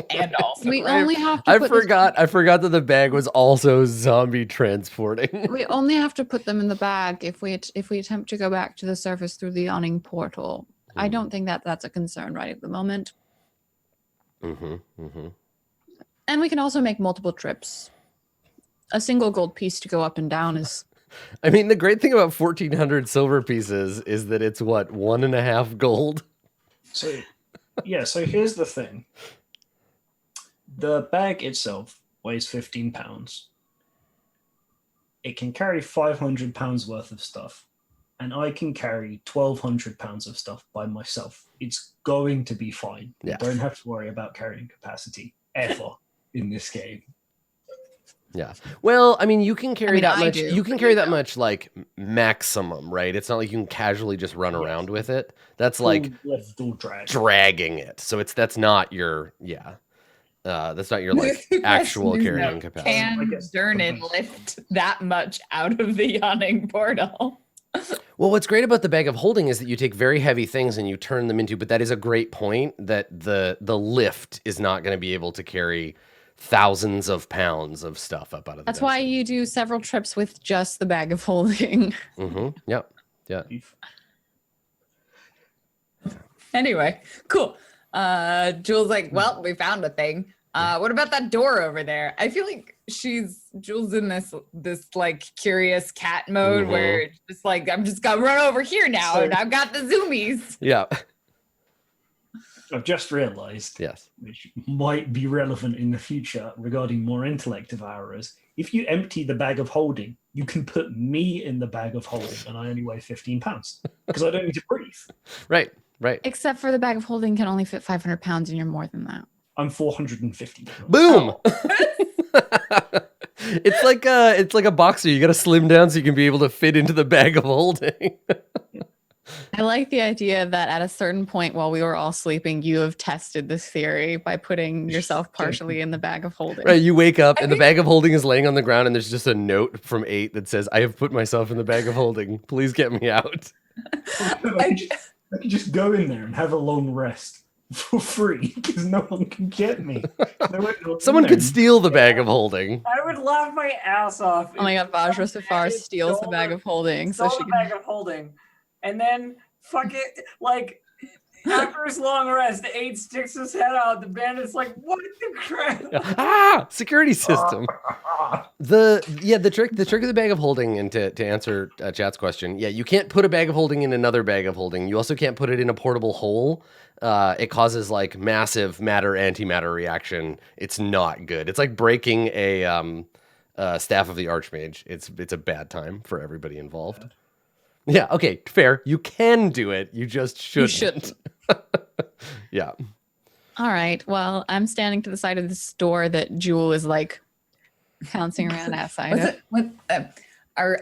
And also, We only have to. I forgot that the bag was also zombie transporting. We only have to put them in the bag if we attempt to go back to the surface through the awning portal. I don't think that's a concern right at the moment. And we can also make multiple trips. A single gold piece to go up and down is. I mean, the great thing about 1,400 silver pieces is that it's what, 1.5 gold. So, yeah. So here's the thing. The bag itself weighs 15 pounds. It can carry 500 pounds worth of stuff, and I can carry 1,200 pounds of stuff by myself. It's going to be fine. Yeah. You don't have to worry about carrying capacity ever in this game. Yeah. Well, I mean, you can carry that much. do, You can carry that much, like, maximum, right? It's not like you can casually just run around with it. That's like Lift or drag. dragging it. So that's not your that's not your like actual carrying capacity. Can Dernan lift that much out of the yawning portal? Well, what's great about the bag of holding is that you take very heavy things and you turn them into. But that is a great point. That the lift is not going to be able to carry thousands of pounds of stuff up out of the. That's why you do several trips with just the bag of holding. Yep. Yeah. Anyway, cool. Jules like, well, we found a thing. What about that door over there? I feel like Jules in this like curious cat mode where it's just like, I'm just gonna run over here now and I've got the zoomies. Yeah. I've just realized, yes, which might be relevant in the future regarding more intellect devourers. If you empty the bag of holding, you can put me in the bag of holding, and I only weigh 15 pounds because I don't need to breathe. Right. Except for the bag of holding can only fit 500 pounds, and you're more than that. I'm 450 pounds. Boom. It's like a boxer. You got to slim down so you can be able to fit into the bag of holding. I like the idea that at a certain point while we were all sleeping, you have tested this theory by putting yourself partially in the bag of holding. Right, you wake up and the bag of holding is laying on the ground and there's just a note from 8 that says, I have put myself in the bag of holding. Please get me out. I could just go in there and have a long rest for free because no one can get me. Someone could steal the bag of holding. I would laugh my ass off. Oh my god, Vajra Safar steals the bag of holding. So she bag of holding. And then, fuck it, like, after his long rest, 8 sticks his head out. The bandit's like, what the crap? Security system. The trick of the bag of holding, and to answer chat's question, you can't put a bag of holding in another bag of holding. You also can't put it in a portable hole. It causes like massive matter-antimatter reaction. It's not good. It's like breaking a staff of the Archmage. It's a bad time for everybody involved. Yeah, okay, fair. You can do it. You just shouldn't. You shouldn't. Yeah. All right. Well, I'm standing to the side of this door that Jewel is like bouncing around outside. I'm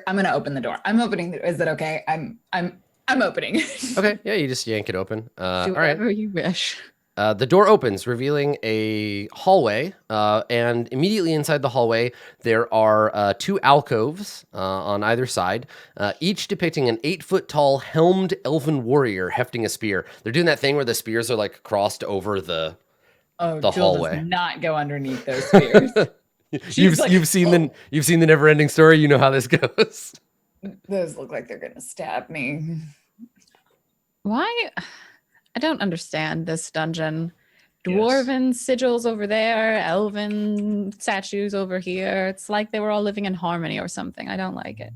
gonna open the door. I'm opening. Is that okay? I'm opening. Okay. Yeah, you just yank it open. Do all right. whatever you wish. The door opens, revealing a hallway, and immediately inside the hallway, there are 2 alcoves on either side, each depicting an 8-foot-tall helmed elven warrior hefting a spear. They're doing that thing where the spears are like crossed over the hallway. Does not go underneath those spears. You've seen the Never-Ending Story. You know how this goes. Those look like they're gonna stab me. Why? I don't understand this dungeon. Dwarven sigils over there, elven statues over here. It's like they were all living in harmony or something. I don't like it.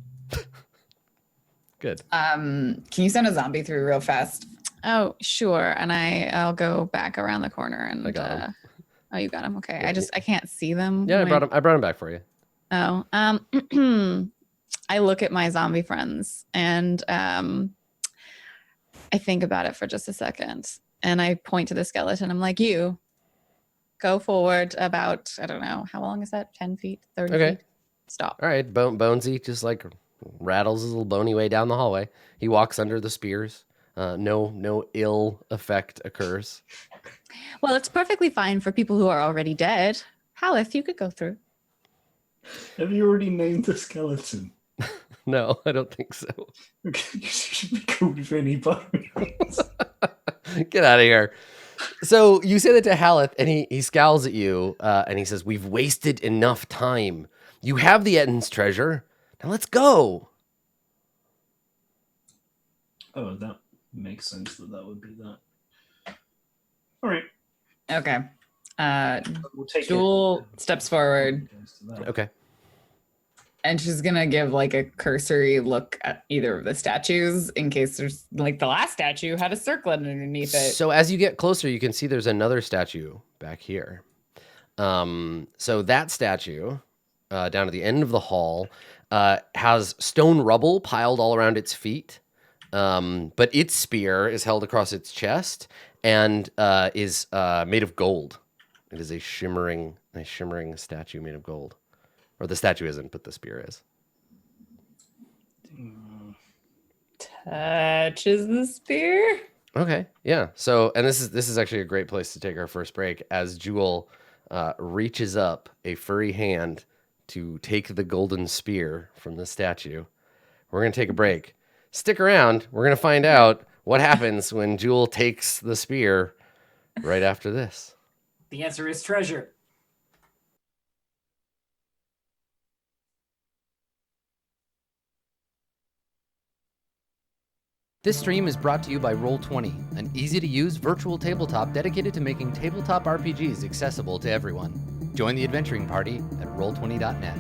Good. Can you send a zombie through real fast? Oh, sure. And I'll go back around the corner and I got him. Oh, you got him. Okay. I can't see them. Yeah, I brought him back for you. Oh. I look at my zombie friends and I think about it for just a second and I point to the skeleton. I'm like, you go forward about, I don't know, how long is that? 10 feet, 30 feet? Stop. All right, Bonesy, just like rattles his little bony way down the hallway. He walks under the spears. No ill effect occurs. Well, it's perfectly fine for people who are already dead. Haleth, you could go through. Have you already named the skeleton? No, I don't think so. Okay, you should be called Vinny Bones. Get out of here. So you say that to Haleth, and he scowls at you, and he says, "We've wasted enough time. You have the Ettin's treasure. Now let's go." Oh, that makes sense that would be that. All right. Okay. We'll take Jewel steps forward, Okay. and she's gonna give like a cursory look at either of the statues in case there's like the last statue had a circlet underneath it. So as you get closer, you can see there's another statue back here. So that statue, down at the end of the hall, has stone rubble piled all around its feet. But its spear is held across its chest and is made of gold. It is a shimmering statue made of gold. Or the statue isn't, but the spear is. Touches the spear. Okay, yeah. So, and this is actually a great place to take our first break as Jewel reaches up a furry hand to take the golden spear from the statue. We're going to take a break. Stick around. We're going to find out what happens when Jewel takes the spear right after this. The answer is treasure. This stream is brought to you by Roll20, an easy-to-use virtual tabletop dedicated to making tabletop RPGs accessible to everyone. Join the adventuring party at roll20.net.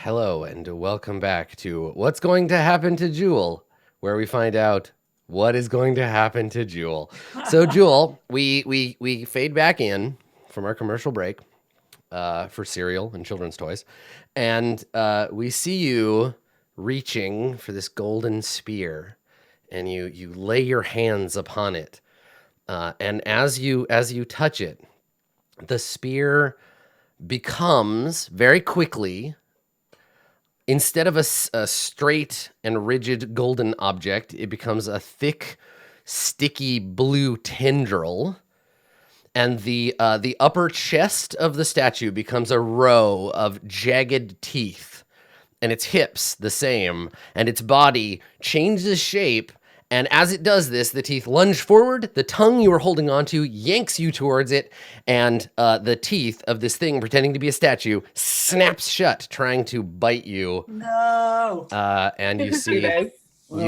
Hello and welcome back to What's Going to Happen to Jewel, where we find out what is going to happen to Jewel. So Jewel, we fade back in from our commercial break for cereal and children's toys, and we see you reaching for this golden spear, and you lay your hands upon it, and as you touch it, the spear becomes very quickly, instead of a straight and rigid golden object, it becomes a thick, sticky blue tendril. And the upper chest of the statue becomes a row of jagged teeth. And its hips the same. And its body changes shape. And as it does this, the teeth lunge forward, the tongue you are holding onto yanks you towards it, and the teeth of this thing pretending to be a statue snaps shut, trying to bite you. No. And you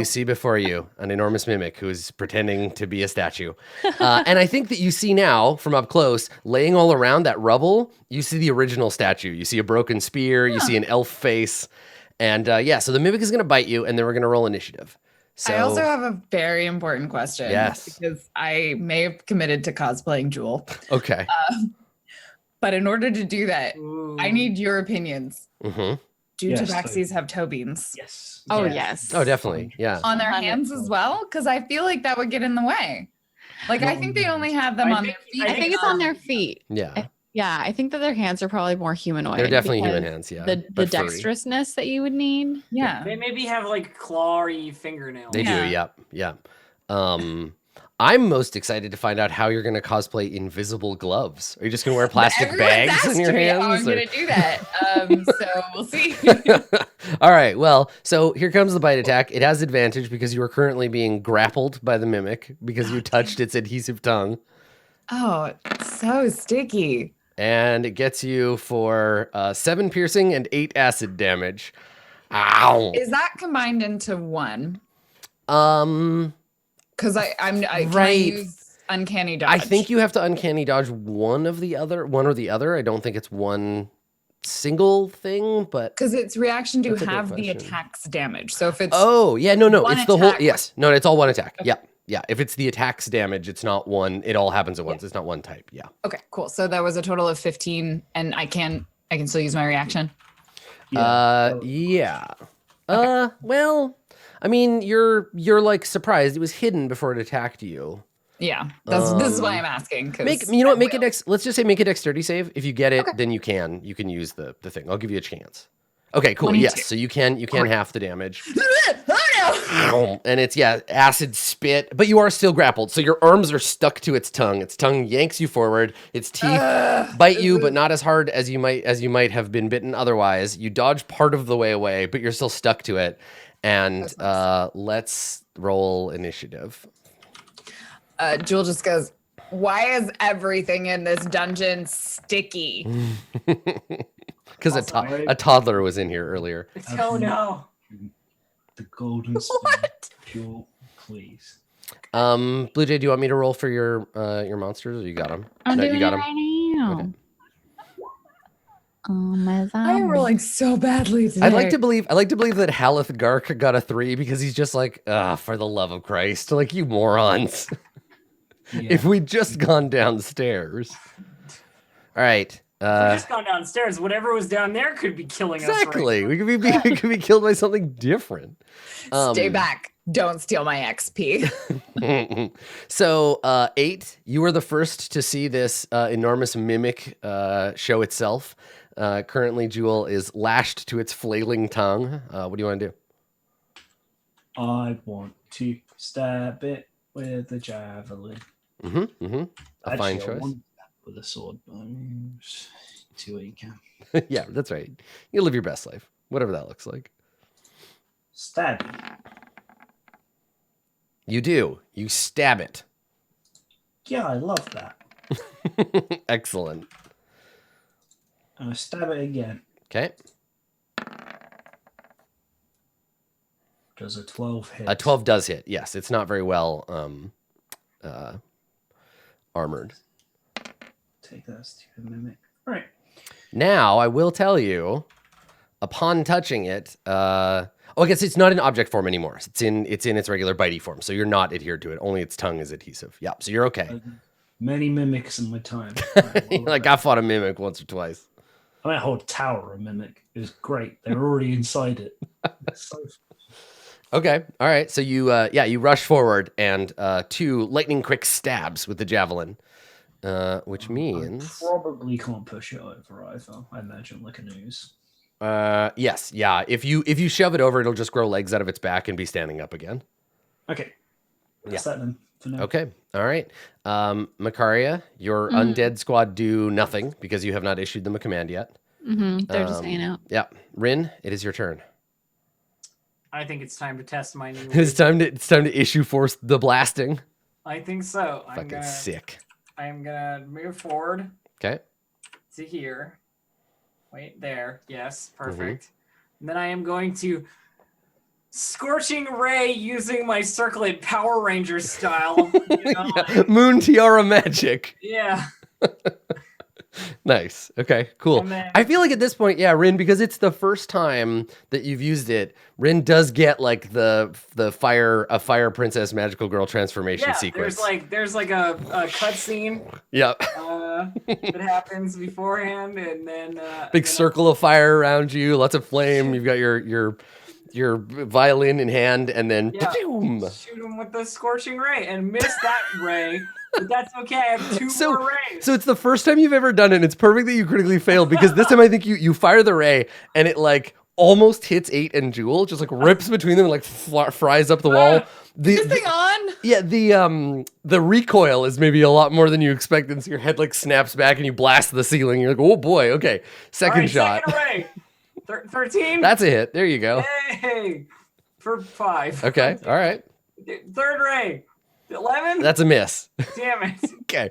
see before you an enormous mimic who's pretending to be a statue. And I think that you see now, from up close, laying all around that rubble, you see the original statue. You see a broken spear, you see an elf face. And so the mimic is going to bite you, and then we're going to roll initiative. So, I also have a very important question. Yes. Because I may have committed to cosplaying Jewel. Okay. But in order to do that, Ooh. I need your opinions. Mm-hmm. Do Yes, tabaxis have toe beans? Yes. Oh, yes. Oh, definitely. Yeah. On their hands as well? Because I feel like that would get in the way. Like, I think they only have them on their feet. I think it's on their feet. Yeah. Yeah, I think that their hands are probably more humanoid. They're definitely because human hands, yeah. The but furry. dexterousness that you would need. Yeah. They maybe have like clawy fingernails. They Yeah. do, yep. I'm most excited to find out how you're going to cosplay invisible gloves. Are you just going to wear plastic Everyone's bags in asked your me hands? how I'm or- going to do that. So we'll see. All right. Well, so here comes the bite attack. It has advantage because you are currently being grappled by the mimic because you touched its adhesive tongue. Oh, it's so sticky. And it gets you for 7 piercing and 8 acid damage. Ow. Is that combined into one? Um, Because can I Right. use uncanny dodge? I think you have to uncanny dodge one or the other. I don't think it's one single thing, but because it's reaction to That's a good have the question. attack's damage. So if it's oh yeah, no, one it's the whole. attack. Yes, no, it's all one attack. Okay. Yeah. If it's the attack's damage, it's not one. It all happens at once. It's not one type. Yeah. okay, cool. So that was a total of 15, and I can still use my reaction. Yeah. Well, I mean, you're like surprised. It was hidden before it attacked you. Yeah, this is why I'm asking. Let's just say make a dexterity save. If you get it, then you can use the thing. I'll give you a chance. Okay, cool. 22. Yes, so you can half the damage. Oh And it's acid spit, but you are still grappled. So your arms are stuck to its tongue. Its tongue yanks you forward. Its teeth bite you, but not as hard as you might have been bitten otherwise. You dodge part of the way away, but you're still stuck to it. And let's roll initiative. no! Jewel just goes, "Why is everything in this dungeon sticky?" Because a toddler was in here earlier. Oh no. The golden spear. What? Jewel, please. Blue Jay, do you want me to roll for your monsters, or you got them? I'm doing you got it right now. Okay. My I'm zombie. rolling so badly today. I'd like to believe that Haleth Gark got a 3 because he's just like, for the love of Christ, like you morons. Yeah. If we'd just gone downstairs. All right. We just gone downstairs. Whatever was down there could be killing us. Exactly. Right We could be killed by something different. Stay back. Don't steal my XP. So 8, you were the first to see this enormous mimic show itself. Currently, Jewel is lashed to its flailing tongue. What do you want to do? I want to stab it with a javelin. A Actually, fine I choice. want to stab with a sword, but see what you can. Yeah, that's right. You live your best life, whatever that looks like. Stab it. You do. You stab it. Yeah, I love that. Excellent. And I stab it again. Okay. Does a 12 hit? A 12 does hit. Yes, it's not very well armored. Take that stupid mimic. All right. Now, I will tell you, upon touching it, I guess it's not in object form anymore. It's in its regular bitey form. So you're not adhered to it. Only its tongue is adhesive. Yeah. So you're okay. Many mimics in my time. Like I fought a mimic once or twice. I mean, a whole tower of mimic. It was great. They were already inside it. So Okay. All right. So you you rush forward and 2 lightning quick stabs with the javelin, which means I probably can't push it over either. I imagine like a noose. yes, yeah. If you shove it over, it'll just grow legs out of its back and be standing up again. Okay. That's that then for now. Okay. All right. Makaria, your undead squad do nothing because you have not issued them a command yet. They're just hanging out. Yeah. Rin, it is your turn. I think it's time to test my new. It's time to issue force the blasting. I think so. Fucking sick. I'm gonna move forward Okay. to here. Wait, there. Yes, perfect. And then I am going to Scorching Ray using my Circlet Power Ranger style. Moon Tiara magic. Yeah. Nice. Okay, cool. Then, I feel like at this point, yeah, Rin, because it's the first time that you've used it, Rin does get like the fire princess magical girl transformation sequence. There's like a cutscene. Yep. That happens beforehand, and then big circle of fire around you, lots of flame. You've got your violin in hand, and then boom. Shoot him with the Scorching Ray and miss that ray. But that's okay. I have 2 more rays. So it's the first time you've ever done it. And it's perfect that you critically failed because this time I think you fire the ray and it like almost hits 8 and Jewel, just like rips between them and like fries up the wall. This thing on? Yeah, the recoil is maybe a lot more than you expected. So your head like snaps back and you blast the ceiling. You're like, oh boy, okay. Second shot. Second ray. 13? That's a hit. There you go. Hey, for 5. Okay, all right. Third ray. 11? That's a miss. Damn it. Okay.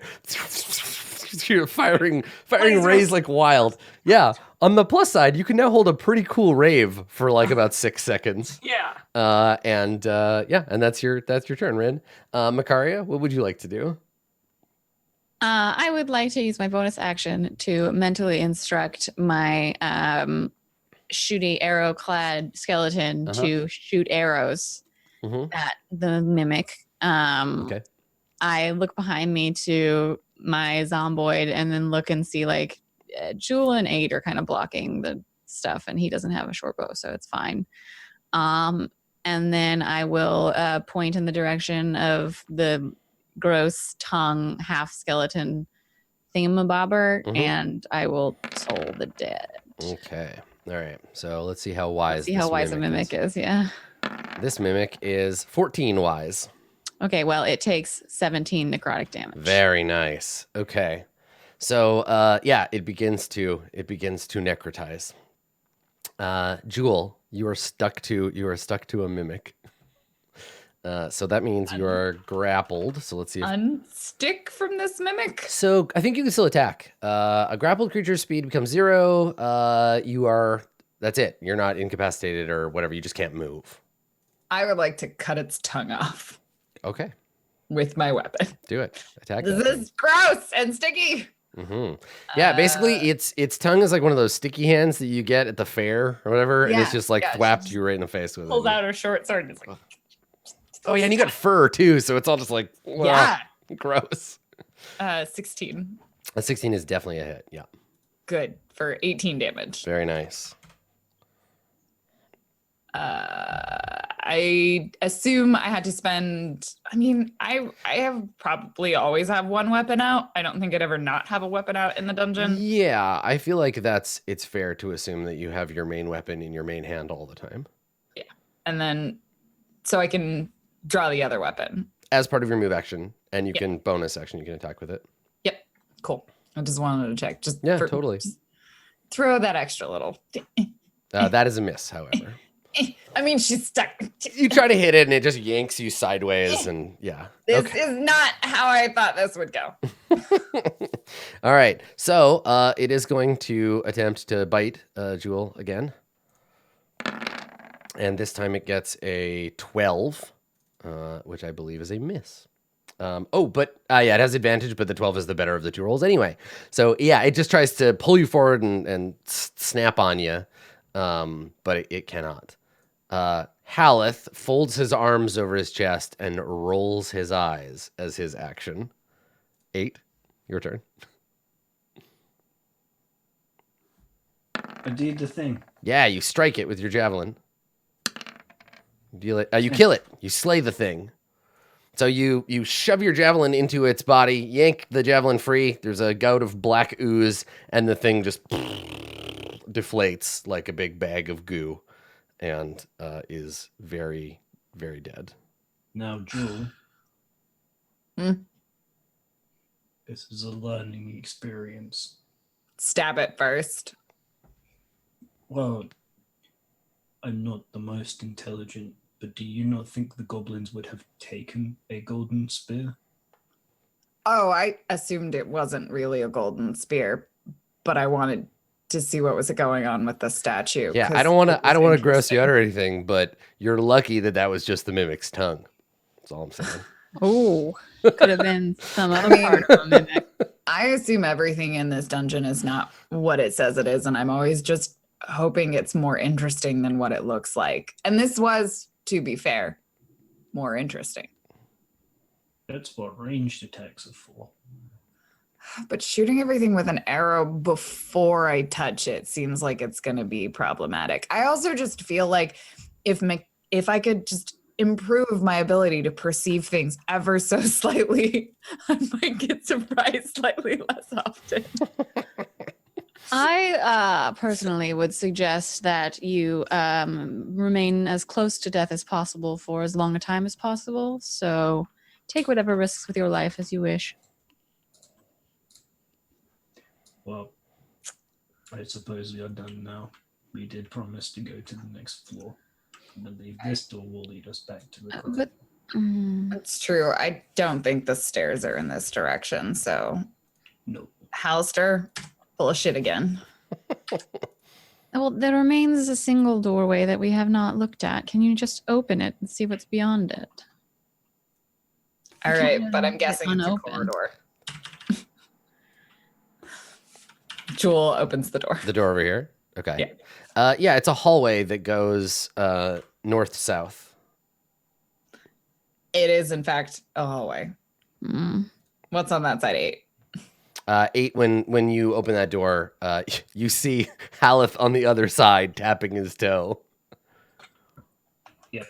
You're firing rays like wild. Yeah. On the plus side, you can now hold a pretty cool rave for like about 6 seconds. Yeah. And that's your turn, Rin. Makaria, what would you like to do? I would like to use my bonus action to mentally instruct my shooty arrow clad skeleton to shoot arrows at the mimic. Okay. I look behind me to my zomboid and then look and see like Jewel and 8 are kind of blocking the stuff, and he doesn't have a short bow, so it's fine. And then I will point in the direction of the gross tongue half skeleton thingamabobber, and I will toll the dead. Okay. All right. So let's see how wise. A mimic is. Yeah. This mimic is 14 wise. Okay, well, it takes 17 necrotic damage. Very nice. Okay. So, it begins to necrotize. Jewel, you are stuck to a mimic. So that means you are grappled. So let's see. Unstick from this mimic. So I think you can still attack. A grappled creature's speed becomes 0. That's it. You're not incapacitated or whatever. You just can't move. I would like to cut its tongue off. Okay. With my weapon. Do it. Attack. This is gross and sticky. Yeah, basically its tongue is like one of those sticky hands that you get at the fair or whatever, and it's just like thwapped you right in the face with it. Pulls out her short sword and it's like, oh yeah, and you got fur too, so it's all just like gross. 16. A 16 is definitely a hit. Yeah. Good for 18 damage. Very nice. I assume I had to spend. I mean, I have probably always have one weapon out. I don't think I'd ever not have a weapon out in the dungeon. Yeah, I feel like it's fair to assume that you have your main weapon in your main hand all the time. Yeah, and then so I can draw the other weapon as part of your move action, and you can bonus action. You can attack with it. Yep, cool. I just wanted to check. Totally. Just throw that extra little. That is a miss, however. I mean, she's stuck. You try to hit it and it just yanks you sideways, and This is not how I thought this would go. All right. So it is going to attempt to bite Jewel again. And this time it gets a 12, which I believe is a miss. It has advantage, but the 12 is the better of the 2 rolls anyway. So yeah, it just tries to pull you forward and snap on you. but it cannot. Haleth folds his arms over his chest and rolls his eyes as his action. 8, your turn. I did the thing. Yeah, you strike it with your javelin. You kill it. You slay the thing. So you shove your javelin into its body, yank the javelin free. There's a gout of black ooze, and the thing just deflates like a big bag of goo, and is very, very dead. Now, Jewel. Hmm? This is a learning experience. Stab it first. Well, I'm not the most intelligent, but do you not think the goblins would have taken a golden spear? Oh, I assumed it wasn't really a golden spear, but I wanted to see what was going on with the statue. Yeah, 'cause I don't want it to. I don't was want to gross you out interesting. or anything, but you're lucky that was just the mimic's tongue. That's all I'm saying. Oh, could have been some other mean- part of a mimic. I assume everything in this dungeon is not what it says it is, and I'm always just hoping it's more interesting than what it looks like. And this was, to be fair, more interesting. That's what ranged attacks are for. But shooting everything with an arrow before I touch it seems like it's going to be problematic. I also just feel like if I could just improve my ability to perceive things ever so slightly, I might get surprised slightly less often. I personally would suggest that you remain as close to death as possible for as long a time as possible. So take whatever risks with your life as you wish. Well, I suppose we are done now. We did promise to go to the next floor. I believe this door will lead us back to the car. But That's true. I don't think the stairs are in this direction. So, No. Halster, full of shit again. well, there remains a single doorway that we have not looked at. Can you just open it and see what's beyond it? All You right, can't but I'm leave it guessing it's a unopened. corridor. Jewel opens the door. The door over here. Okay. Yeah, it's a hallway that goes north-south. It is, in fact, a hallway. Mm. What's on that side? 8. 8. When you open that door, you see Haleth on the other side tapping his toe. Yep.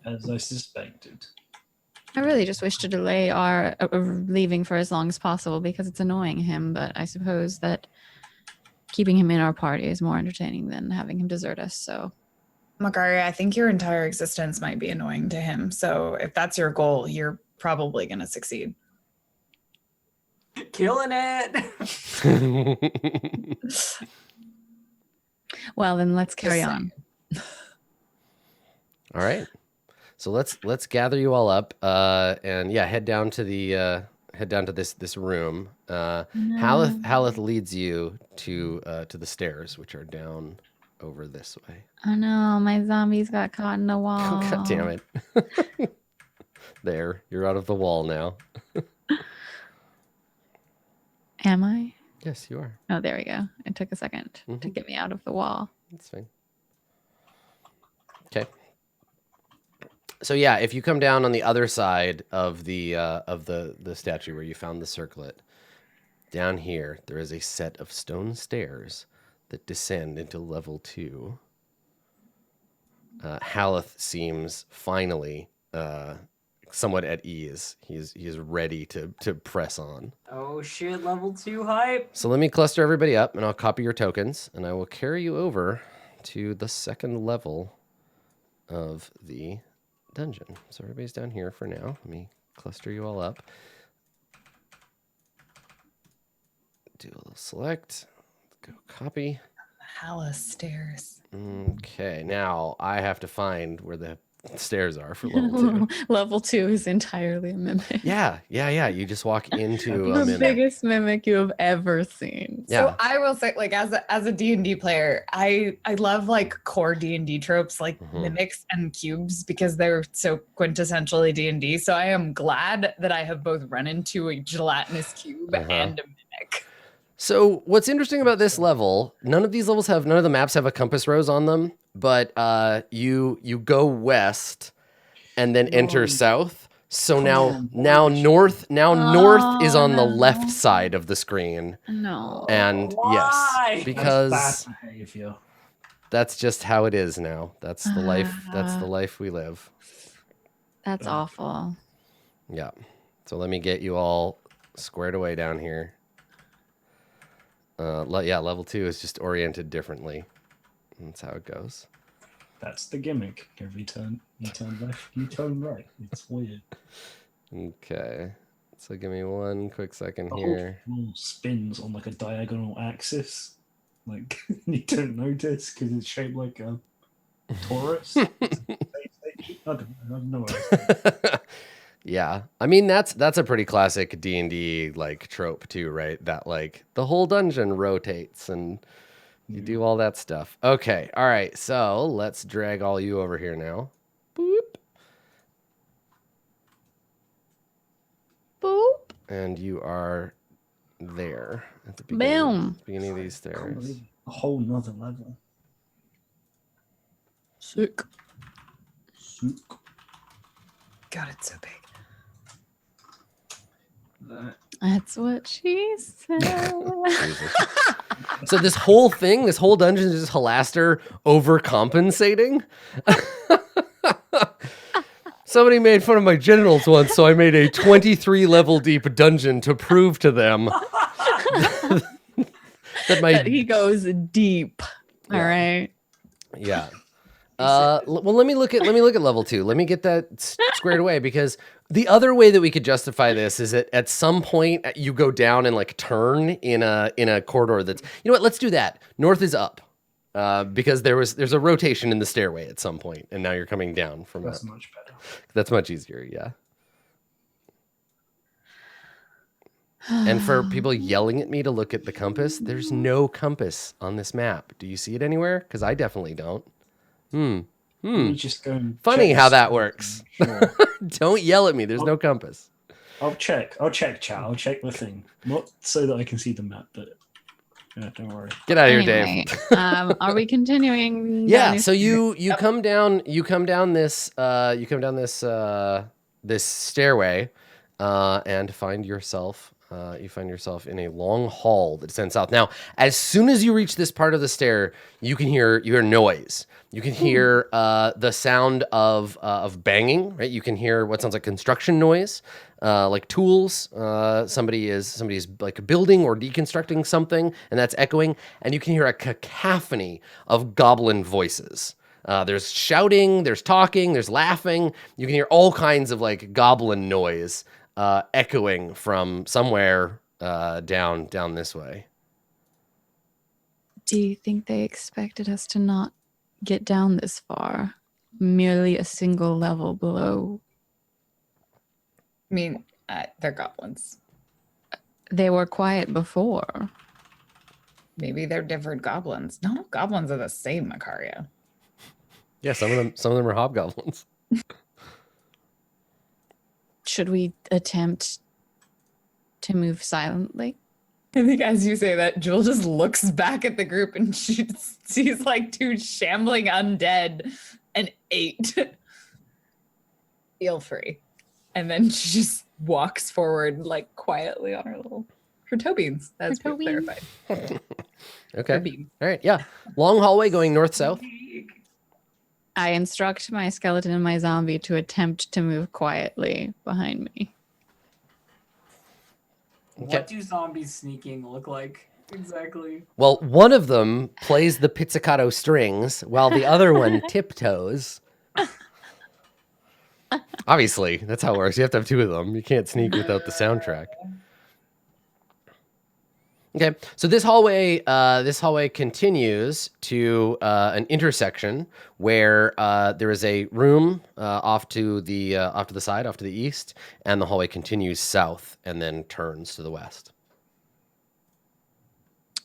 As I suspected. I really just wish to delay our leaving for as long as possible because it's annoying him, but I suppose that keeping him in our party is more entertaining than having him desert us, so. Makari, I think your entire existence might be annoying to him. So if that's your goal, you're probably going to succeed. Killing it. Well, then let's carry Just on. All right. So let's gather you all up and head down to this room. Haleth leads you to the stairs, which are down over this way. Oh no, my zombies got caught in the wall. God damn it. There, you're out of the wall now. Am I? Yes, you are. Oh, there we go. It took a second to get me out of the wall. That's fine. Okay. So yeah, if you come down on the other side of the statue where you found the circlet, down here there is a set of stone stairs that descend into level 2. Haleth seems finally somewhat at ease. He is ready to press on. Oh shit, level 2 hype. So let me cluster everybody up, and I'll copy your tokens, and I will carry you over to the second level of the dungeon. So everybody's down here for now. Let me cluster you all up. Do a little select. Go copy. Hallis stairs. Okay, now I have to find where the stairs are for level 2. Level 2 is entirely a mimic. Yeah. You just walk into a The mimic. biggest mimic you have ever seen. Yeah. So I will say, like, as a D&D player, I love like core D&D tropes like mimics and cubes because they're so quintessentially D&D. So I am glad that I have both run into a gelatinous cube and a mimic. So what's interesting about this level, none of the maps have a compass rose on them, but you go west and then enter south. So Come now on, north is on the no. left side of the screen. No. And Why? yes, because That's bad behavior. that's just how it is now. That's the life. That's the life we live. That's awful. Yeah. So let me get you all squared away down here. Level 2 is just oriented differently. That's how it goes. That's the gimmick. Every turn, you turn left, you turn right. It's weird. Okay. So give me one quick second The here. whole floor spins on like a diagonal axis. Like you don't notice because it's shaped like a torus. I don't know. Yeah. I mean that's a pretty classic D&D like trope too, right? That like the whole dungeon rotates and you do all that stuff. Okay. All right. So, let's drag all you over here now. Boop. Boop. And you are there at the Boom. beginning of these stairs. A whole nother level. Sick. God, it's so big. That's what she said. So this whole dungeon is just Halaster overcompensating. Somebody made fun of my genitals once, so I made a 23 level deep dungeon to prove to them that he goes deep. Yeah. All right. Yeah. Well, let me look at level 2. Let me get that squared away, because the other way that we could justify this is that at some point you go down and like turn in a corridor that's, you know what? Let's do that. North is up, because there's a rotation in the stairway at some point, and now you're coming down from That's up. much better. That's much easier. Yeah. And for people yelling at me to look at the compass, there's no compass on this map. Do you see it anywhere? Because I definitely don't. You just go and Funny check how the that screen. works. Sure. Don't yell at me. There's no compass. I'll check, chat. I'll check the thing. Not so that I can see the map, but yeah, don't worry. Get out of here, Anyway, Dave. are we continuing? Yeah. down So this- you come down this stairway, and find yourself in a long hall that descends south. Now, as soon as you reach this part of the stair, you hear noise. You can hear the sound of banging. Right. You can hear what sounds like construction noise, like tools. Somebody's like building or deconstructing something, and that's echoing. And you can hear a cacophony of goblin voices. There's shouting, there's talking, there's laughing. You can hear all kinds of like goblin noise echoing from somewhere down this way. Do you think they expected us to not get down this far? Merely a single level below. I mean, they're goblins. They were quiet before. Maybe they're different goblins. Not all goblins are the same, Macaria. Yeah, some of them are hobgoblins. Should we attempt to move silently? I think as you say that, Jewel just looks back at the group and she sees like 2 shambling undead and 8. Feel free. And then she just walks forward like quietly on her toe beans. That's Her toe been beans. clarified. Okay. Her beans. All right. Yeah. Long hallway going north-south. I instruct my skeleton and my zombie to attempt to move quietly behind me. What do zombies sneaking look like exactly? Well, one of them plays the pizzicato strings while the other one tiptoes. Obviously, that's how it works. You have to have 2 of them. You can't sneak without the soundtrack. Okay, so this hallway continues to an intersection where there is a room off to the side, off to the east, and the hallway continues south and then turns to the west.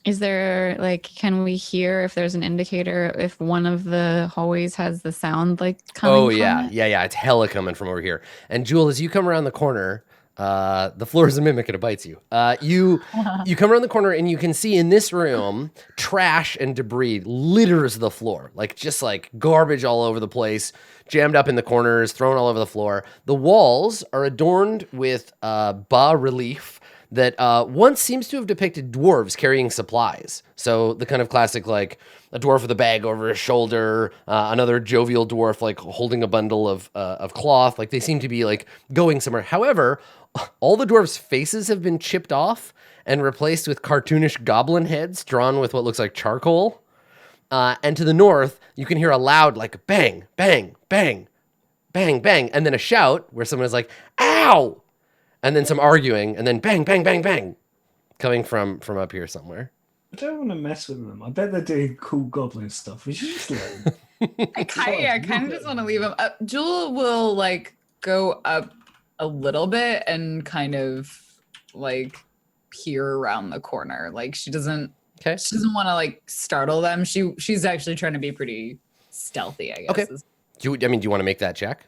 Is there can we hear if there's an indicator if one of the hallways has the sound coming? Oh from yeah, it? yeah. It's hella coming from over here. And Jewel, as you come around the corner, The floor is a mimic and it bites you. You come around the corner and you can see in this room trash and debris litters the floor, like just like garbage all over the place, jammed up in the corners, thrown all over the floor. The walls are adorned with bas relief that once seems to have depicted dwarves carrying supplies. So the kind of classic, like a dwarf with a bag over his shoulder, another jovial dwarf like holding a bundle of cloth. Like they seem to be like going somewhere. However, all the dwarves' faces have been chipped off and replaced with cartoonish goblin heads drawn with what looks like charcoal. And to the north, you can hear a loud like bang, bang, bang, bang, bang, and then a shout where someone is like, ow! And then some arguing, and then bang, bang, bang, bang, coming from up here somewhere. I don't want to mess with them. I bet they're doing cool goblin stuff. We should just let them. I kind of just want to leave him up. Jewel will like go up a little bit and kind of like peer around the corner. Like she doesn't want to like startle them. She's actually trying to be pretty stealthy, I guess. Okay. Do you want to make that check?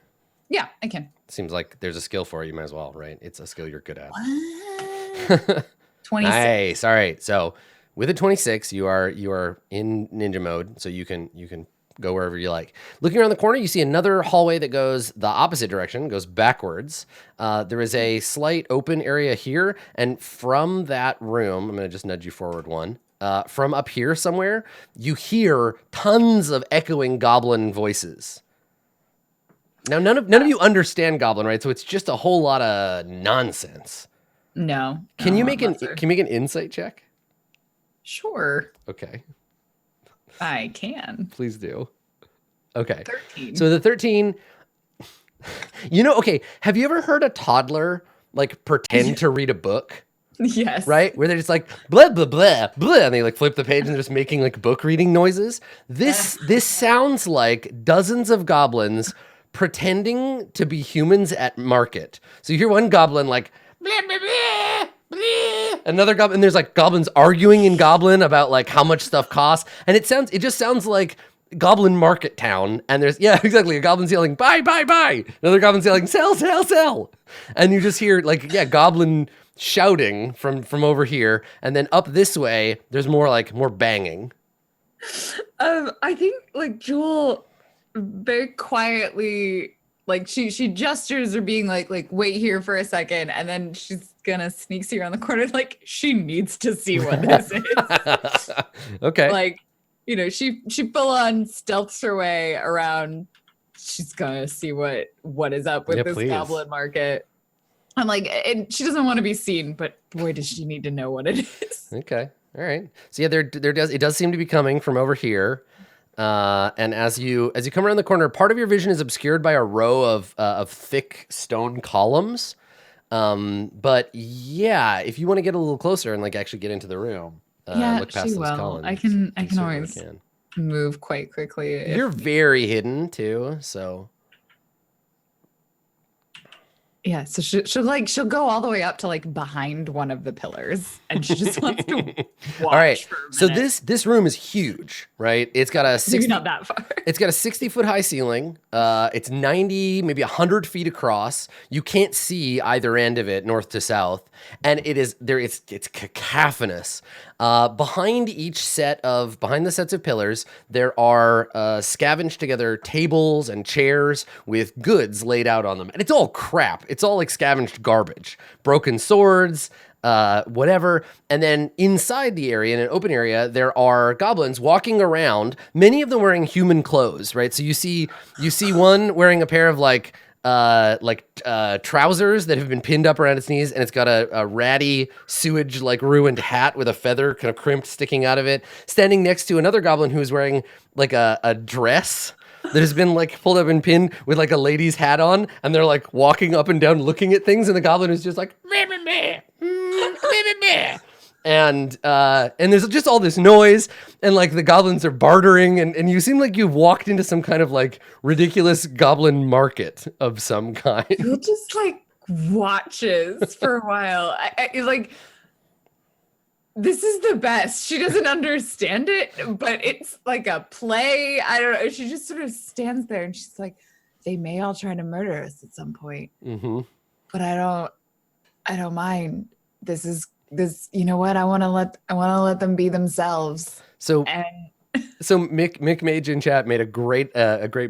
Yeah, I can. Seems like there's a skill for it. You might as well, right? It's a skill you're good at. What? 26. Nice. All right. So with a 26, you are in ninja mode, so you can go wherever you like. Looking around the corner, you see another hallway that goes the opposite direction, goes backwards. There is a slight open area here, and from that room, I'm going to just nudge you forward one. From up here somewhere, you hear tons of echoing goblin voices. Now, none of you understand goblin, right? So it's just a whole lot of nonsense. No. Can you make an insight check? Sure. Okay. I can. Please do. Okay. 13. So the 13, okay, have you ever heard a toddler like pretend to read a book? Yes. Right? Where they're just like blah blah blah blah, and they like flip the page and they're just making like book reading noises. This sounds like dozens of goblins pretending to be humans at market. So you hear one goblin like blah blah blah blah, another goblin, and there's like goblins arguing in goblin about like how much stuff costs, and it just sounds like goblin market town. And there's exactly, a goblin's yelling buy buy buy, another goblin's yelling sell sell sell, and you just hear like goblin shouting from over here, and then up this way there's more banging. I think like Jewel very quietly, like she gestures or being like wait here for a second, and then she's gonna sneak see around the corner, like she needs to see what this is. Okay. Like, she full on stealths her way around. She's gonna see what is up with this goblin market. I'm like, and she doesn't want to be seen, but boy, does she need to know what it is. Okay. All right. So yeah, it does seem to be coming from over here. And as you come around the corner, part of your vision is obscured by a row of thick stone columns. But yeah, if you want to get a little closer and like actually get into the room, look past those columns. I can always move quite quickly. You're very hidden too, so. Yeah, so she'll go all the way up to like behind one of the pillars, and she just wants to watch. All right, for a so minute. this room is huge, right? It's got a 60, not that far. It's got a 60-foot high ceiling. It's 90, maybe 100 feet across. You can't see either end of it, north to south, and it's cacophonous. Behind the sets of pillars, there are scavenged together tables and chairs with goods laid out on them, and it's all crap. It's all like scavenged garbage, broken swords, whatever. And then inside the area, in an open area, there are goblins walking around, many of them wearing human clothes, right? So you see one wearing a pair of trousers that have been pinned up around its knees, and it's got a ratty sewage ruined hat with a feather kind of crimped sticking out of it, standing next to another goblin who's wearing like a dress that has been pulled up and pinned with a lady's hat on, and they're walking up and down looking at things, and the goblin is just like meh, meh, meh, meh, meh. And there's just all this noise, and the goblins are bartering, and you seem like you've walked into some kind of ridiculous goblin market of some kind. Who just watches for a while. I this is the best. She doesn't understand it, but it's like a play. I don't know. She just sort of stands there and she's like, they may all try to murder us at some point. Mm-hmm. But I I don't mind. This. You know what? I want to let them be themselves. So And Mick Mage in chat made a great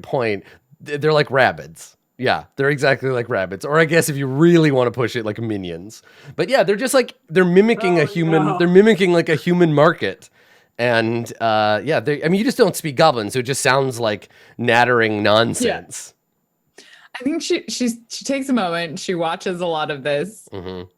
point. They're like rabbits. Yeah, they're exactly like rabbits. Or I guess if you really want to push it, like minions. But yeah, they're just like they're mimicking a human. no. They're mimicking like a human market. And yeah, I mean, you just don't speak goblin, so it just sounds like nattering nonsense. I think she takes a moment. She watches a lot of this. Mm-hmm.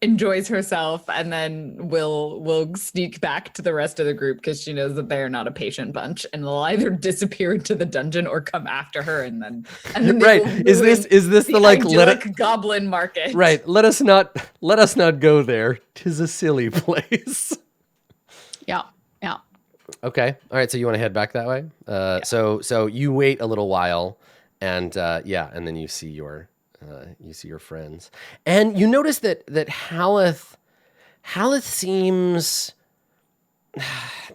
Enjoys herself, and then will sneak back to the rest of the group because she knows that they are not a patient bunch, and they'll either disappear into the dungeon or come after her, and then they Right. will Is ruin this the like idyllic goblin market? Right. Let us not go there. 'Tis a silly place. Yeah. Okay. All right. So you want to head back that way? So you wait a little while, and and then you see your friends, and you notice that Haleth seems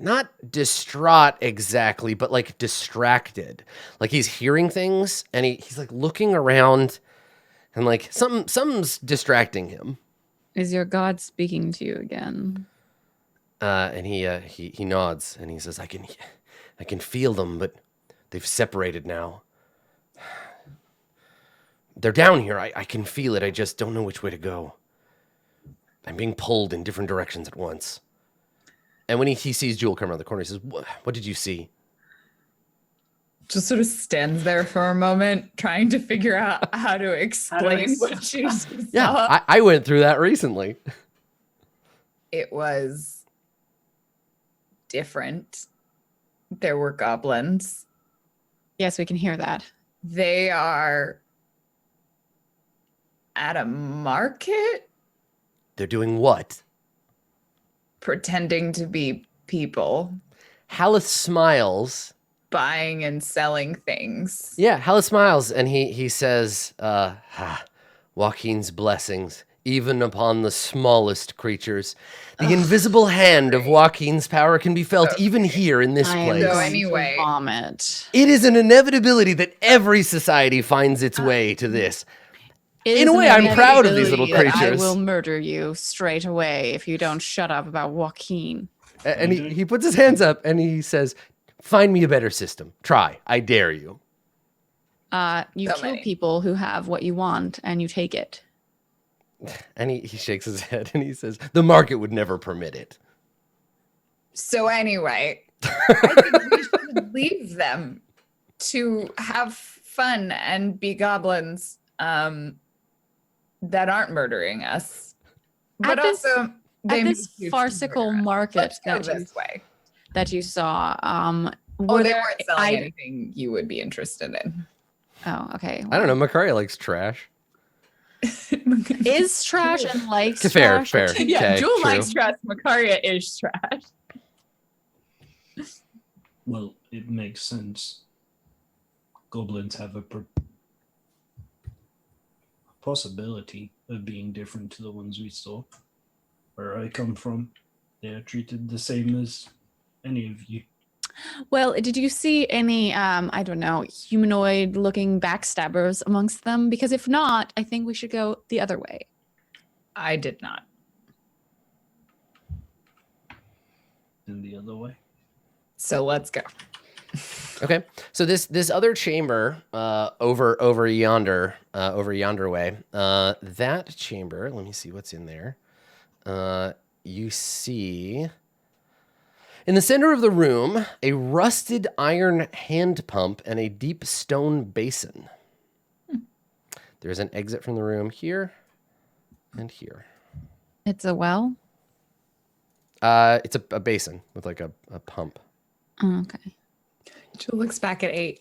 not distraught exactly, but like distracted. Like he's hearing things, and he's like looking around, and like something's distracting him. Is your god speaking to you again? And he nods and he says, I can feel them, but they've separated now. They're down here. I can feel it. I just don't know which way to go. I'm being pulled in different directions at once. And when he sees Jewel come around the corner, he says, what did you see? Just sort of stands there for a moment, trying to figure out how to explain what she saw. Yeah, I went through that recently. It was different. There were goblins. Yes, we can hear that. They are at a market They're doing what? pretending to be people, Haleth smiles. buying and selling things. Yeah, Haleth smiles and he says, Joaquin's blessings, even upon the smallest creatures. The invisible hand of Joaquin's power can be felt even here in this I am place. So going anyway- to vomit. It is an inevitability that every society finds its way to this. It In is a way, an I'm proud of these little inevitability that creatures. I will murder you straight away if you don't shut up about Joaquin. And he puts his hands up and he says, find me a better system. Try. I dare you. You So kill many. people who have what you want and you take it. And he shakes his head and he says, the market would never permit it. So anyway, I think we should leave them to have fun and be goblins that aren't murdering us. But At this- also, they At may this choose to farcical murder us. market Let's go that you, this way. that you saw, Oh, were they there weren't selling I- anything you would be interested in. Oh, okay. I don't know. Makaria likes trash. Is trash and likes Fair, trash? fair. Yeah, Okay, Jewel true. likes trash. Makaria is trash. Well, it makes sense. Goblins have a possibility of being different to the ones we saw. Where I come from, they are treated the same as any of you. Well, did you see any, I don't know, humanoid-looking backstabbers amongst them? Because if not, I think we should go the other way. I did not. In the other way. So let's go. Okay, so this other chamber over yonder way, that chamber. Let me see what's in there. You see in the center of the room a rusted iron hand pump and a deep stone basin. There's an exit from the room here and here. It's a well? It's a basin with like a pump. Oh, okay. Jewel looks back at 8.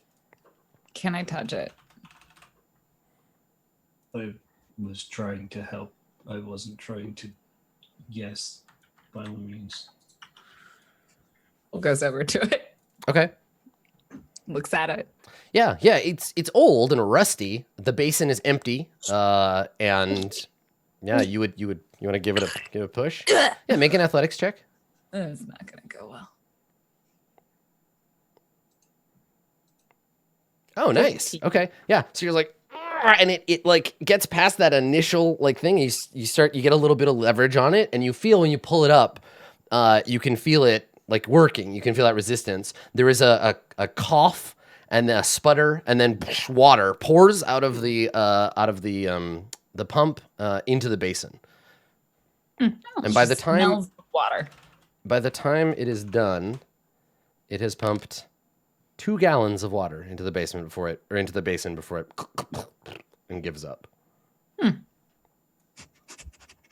Can I touch it? I was trying to help. I wasn't trying to guess, by all means. Will goes over to it, Okay. looks at it. Yeah, it's old and rusty. The basin is empty. And yeah, you want to give it a push? Yeah, make an athletics check. It's not gonna go well. Oh, nice. Okay. Yeah. So you're like, and it like gets past that initial like thing. You get a little bit of leverage on it, and you feel when you pull it up, you can feel it like working. You can feel that resistance. There is a cough and a sputter, and then water pours out of the pump into the basin. And by the time water. By the time it is done, it has pumped 2 gallons of water into the basin before it and gives up.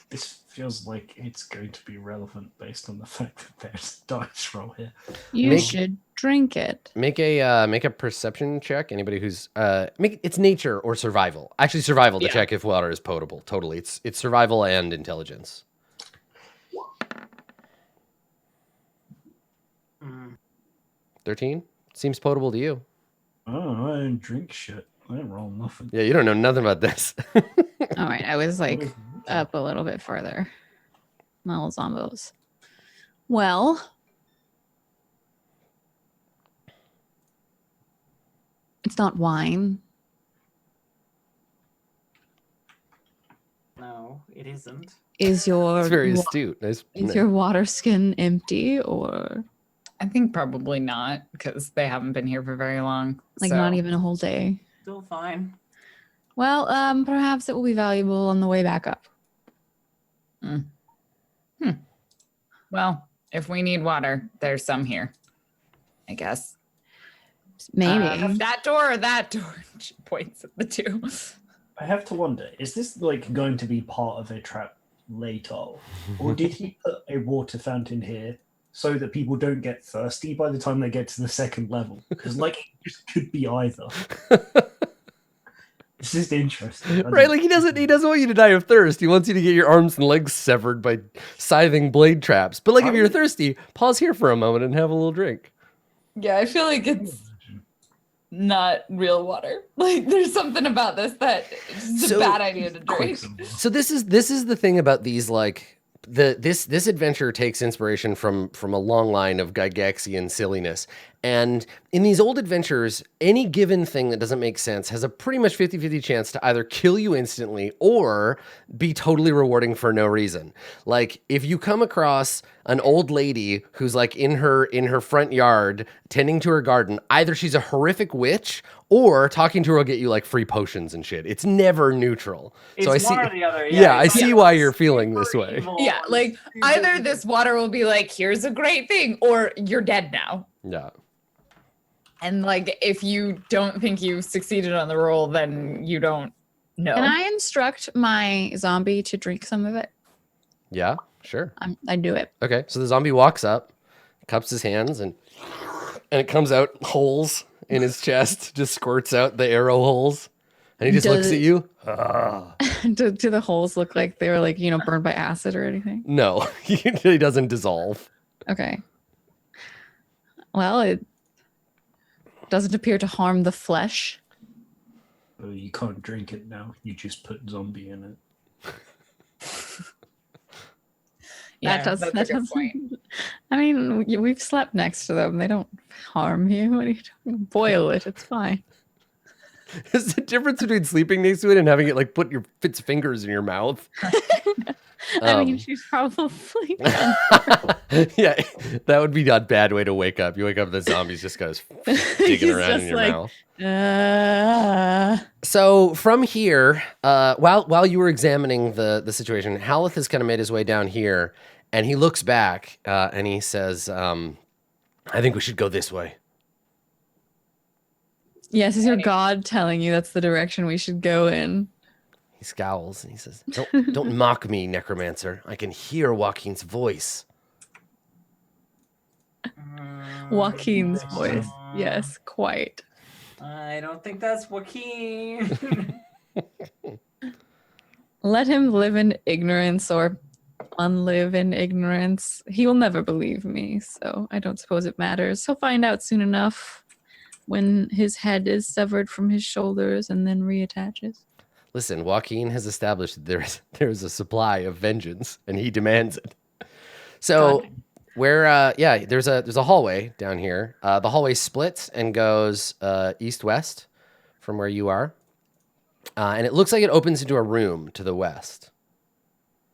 This feels like it's going to be relevant based on the fact that there's a dice roll here. You should drink it. Make a perception check. Anybody who's it's nature or survival. Actually, survival to check if water is potable. Totally, it's survival and intelligence. 13 seems potable to you. Oh, I don't drink shit. I don't roll nothing. Yeah, you don't know nothing about this. All right, I was like up a little bit further. Little zombos. Well, it's not wine. No, it isn't. Is your It's very astute. Nice. Is your water skin empty or I think probably not, because they haven't been here for very long. like not even a whole day? Still fine. Well, perhaps it will be valuable on the way back up. Well, if we need water, there's some here, I guess. Maybe. That door or that door? She points at the two. I have to wonder, is this like going to be part of a trap later? Or did he put a water fountain here so that people don't get thirsty by the time they get to the second level? Because like it just could be either. This is interesting. Right, like he doesn't want you to die of thirst. He wants you to get your arms and legs severed by scything blade traps. But like if you're thirsty, pause here for a moment and have a little drink. Yeah, I feel like it's not real water. Like there's something about this that it's a bad idea to drink. So this is the thing about these like this adventure takes inspiration from a long line of Gygaxian silliness. And in these old adventures, any given thing that doesn't make sense has a pretty much 50-50 chance to either kill you instantly or be totally rewarding for no reason. Like if you come across an old lady who's like in her front yard tending to her garden, either she's a horrific witch or talking to her will get you like free potions and shit. It's never neutral. It's so I one see or the other. Yeah, I see why you're feeling this way. Evil. Yeah, like either this water will be like, here's a great thing, or you're dead now. Yeah. And like, if you don't think you succeeded on the roll, then you don't know. Can I instruct my zombie to drink some of it? Yeah, sure. I do it. Okay, so the zombie walks up, cups his hands, and it comes out holes in his chest, just squirts out the arrow holes, and he just looks at you. Do the holes look like they were like, burned by acid or anything? No, he doesn't dissolve. Okay. Well, it doesn't appear to harm the flesh. Oh, you can't drink it now. You just put zombie in it. Yeah, That's a a good point. I mean, we've slept next to them. They don't harm you. What are you talking? Boil it. It's fine. There's a difference between sleeping next to it and having it like put its fingers in your mouth. I mean, she's probably. Yeah, that would be a bad way to wake up. You wake up, the zombie's just goes digging around in your mouth. So from here, while you were examining the situation, Haleth has kind of made his way down here, and he looks back and he says, "I think we should go this way." Yes, is your god telling you that's the direction we should go in? He scowls and he says, "Don't mock me, necromancer. I can hear Joaquin's voice." Joaquin's voice. Yes, quite. I don't think that's Joaquin. Let him live in ignorance or unlive in ignorance. He will never believe me, so I don't suppose it matters. He'll find out soon enough when his head is severed from his shoulders and then reattaches. Listen, Joaquin has established that there's a supply of vengeance, and he demands it. So, there's a hallway down here. The hallway splits and goes east-west from where you are. And it looks like it opens into a room to the west.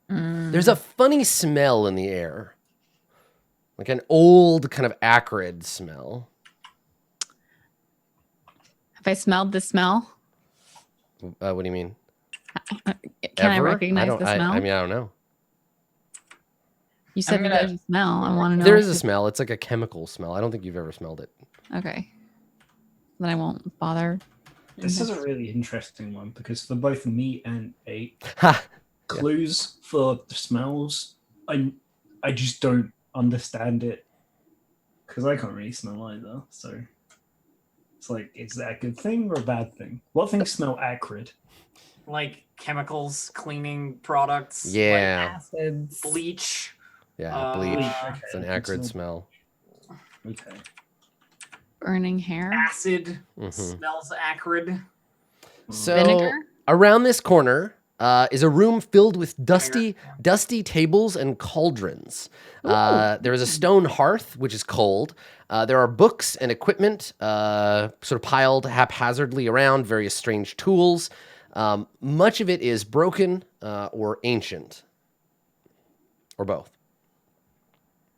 Mm. There's a funny smell in the air. Like an old kind of acrid smell. Have I smelled the smell? What do you mean? Can I Ever? recognize the smell? I mean, I don't know. You said I'm that gonna- there's a smell. I want to know. There if is a it's- smell. It's like a chemical smell. I don't think you've ever smelled it. Okay. Then I won't bother. This is a really interesting one because for both me and A, Ha! clues for the smells, I just don't understand it because I can't really smell either. So it's like, is that a good thing or a bad thing? What things smell acrid? Like chemicals, cleaning products. Yeah. Acids. Like bleach. Yeah, bleach. Okay, It's an good acrid to know. smell. Okay. Burning hair. Acid Mhm. smells acrid. So Vinegar? around this corner is a room filled with dusty tables and cauldrons. There is a stone hearth, which is cold. There are books and equipment sort of piled haphazardly around, various strange tools. Much of it is broken or ancient, or both.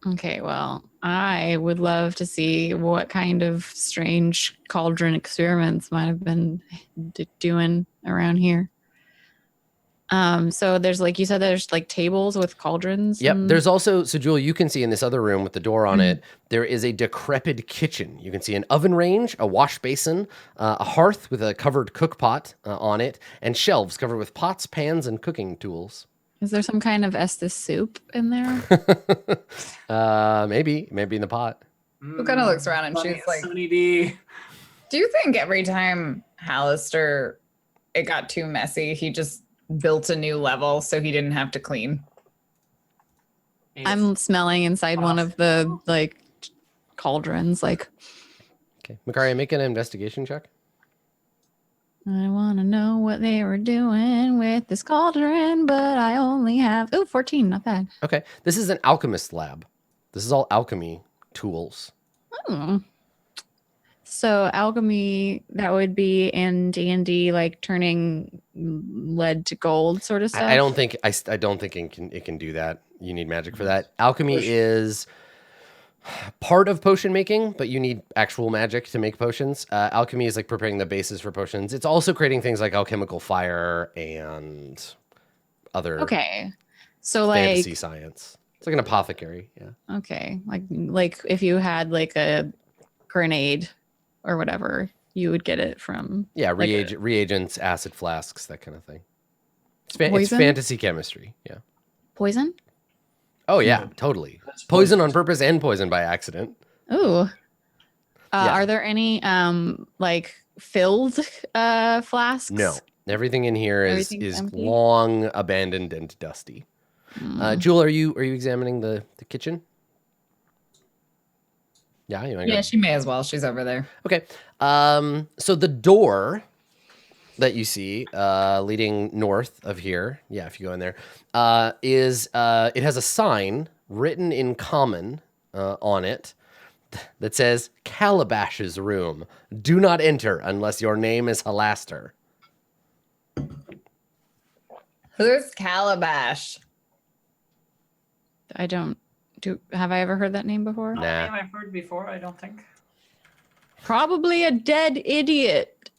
Okay, well, I would love to see what kind of strange cauldron experiments might have been doing around here. So there's like you said, there's like tables with cauldrons. Yep. and- There's also, so Jewel, you can see in this other room with the door on Mhm. it, there is a decrepit kitchen. You can see an oven range, a wash basin, a hearth with a covered cook pot on it, and shelves covered with pots, pans, and cooking tools. Is there some kind of Estes soup in there? Maybe in the pot. Who kind of looks around and she's like, Sunny D. do you think every time Hallister it got too messy, he just built a new level so he didn't have to clean? I'm smelling inside one of the like cauldrons. Like, Okay. Makaria, make an investigation check. I want to know what they were doing with this cauldron, but I only have 14. Not bad. Okay. This is an alchemist lab. This is all alchemy tools. Oh. So alchemy, that would be in D&D, like turning lead to gold sort of stuff. I don't think it can do that. You need magic for that. Alchemy is part of potion making, but you need actual magic to make potions. Alchemy is like preparing the bases for potions. It's also creating things like alchemical fire and other Okay. So fantasy like, science. It's like an apothecary. Yeah. okay. Like if you had like a grenade or whatever, you would get it from Yeah. like Reagents, acid flasks, that kind of thing. It's Poison? fantasy chemistry. Yeah. poison. Oh yeah, No. totally. That's Poison on purpose and poison by accident. Ooh. Yeah. Are there any like filled flasks? No. Everything in here Everything's is empty? long abandoned and dusty. Mm. Jewel, are you examining the kitchen? Yeah, you want to Yeah, go? she may as well. She's over there. Okay. So the door that you see leading north of here, yeah, if you go in there, is it has a sign written in common on it that says Calabash's room. Do not enter unless your name is Halaster. Who's Calabash? I don't do. Have I ever heard that name before? Nah. Name I've heard before, I don't think. Probably a dead idiot.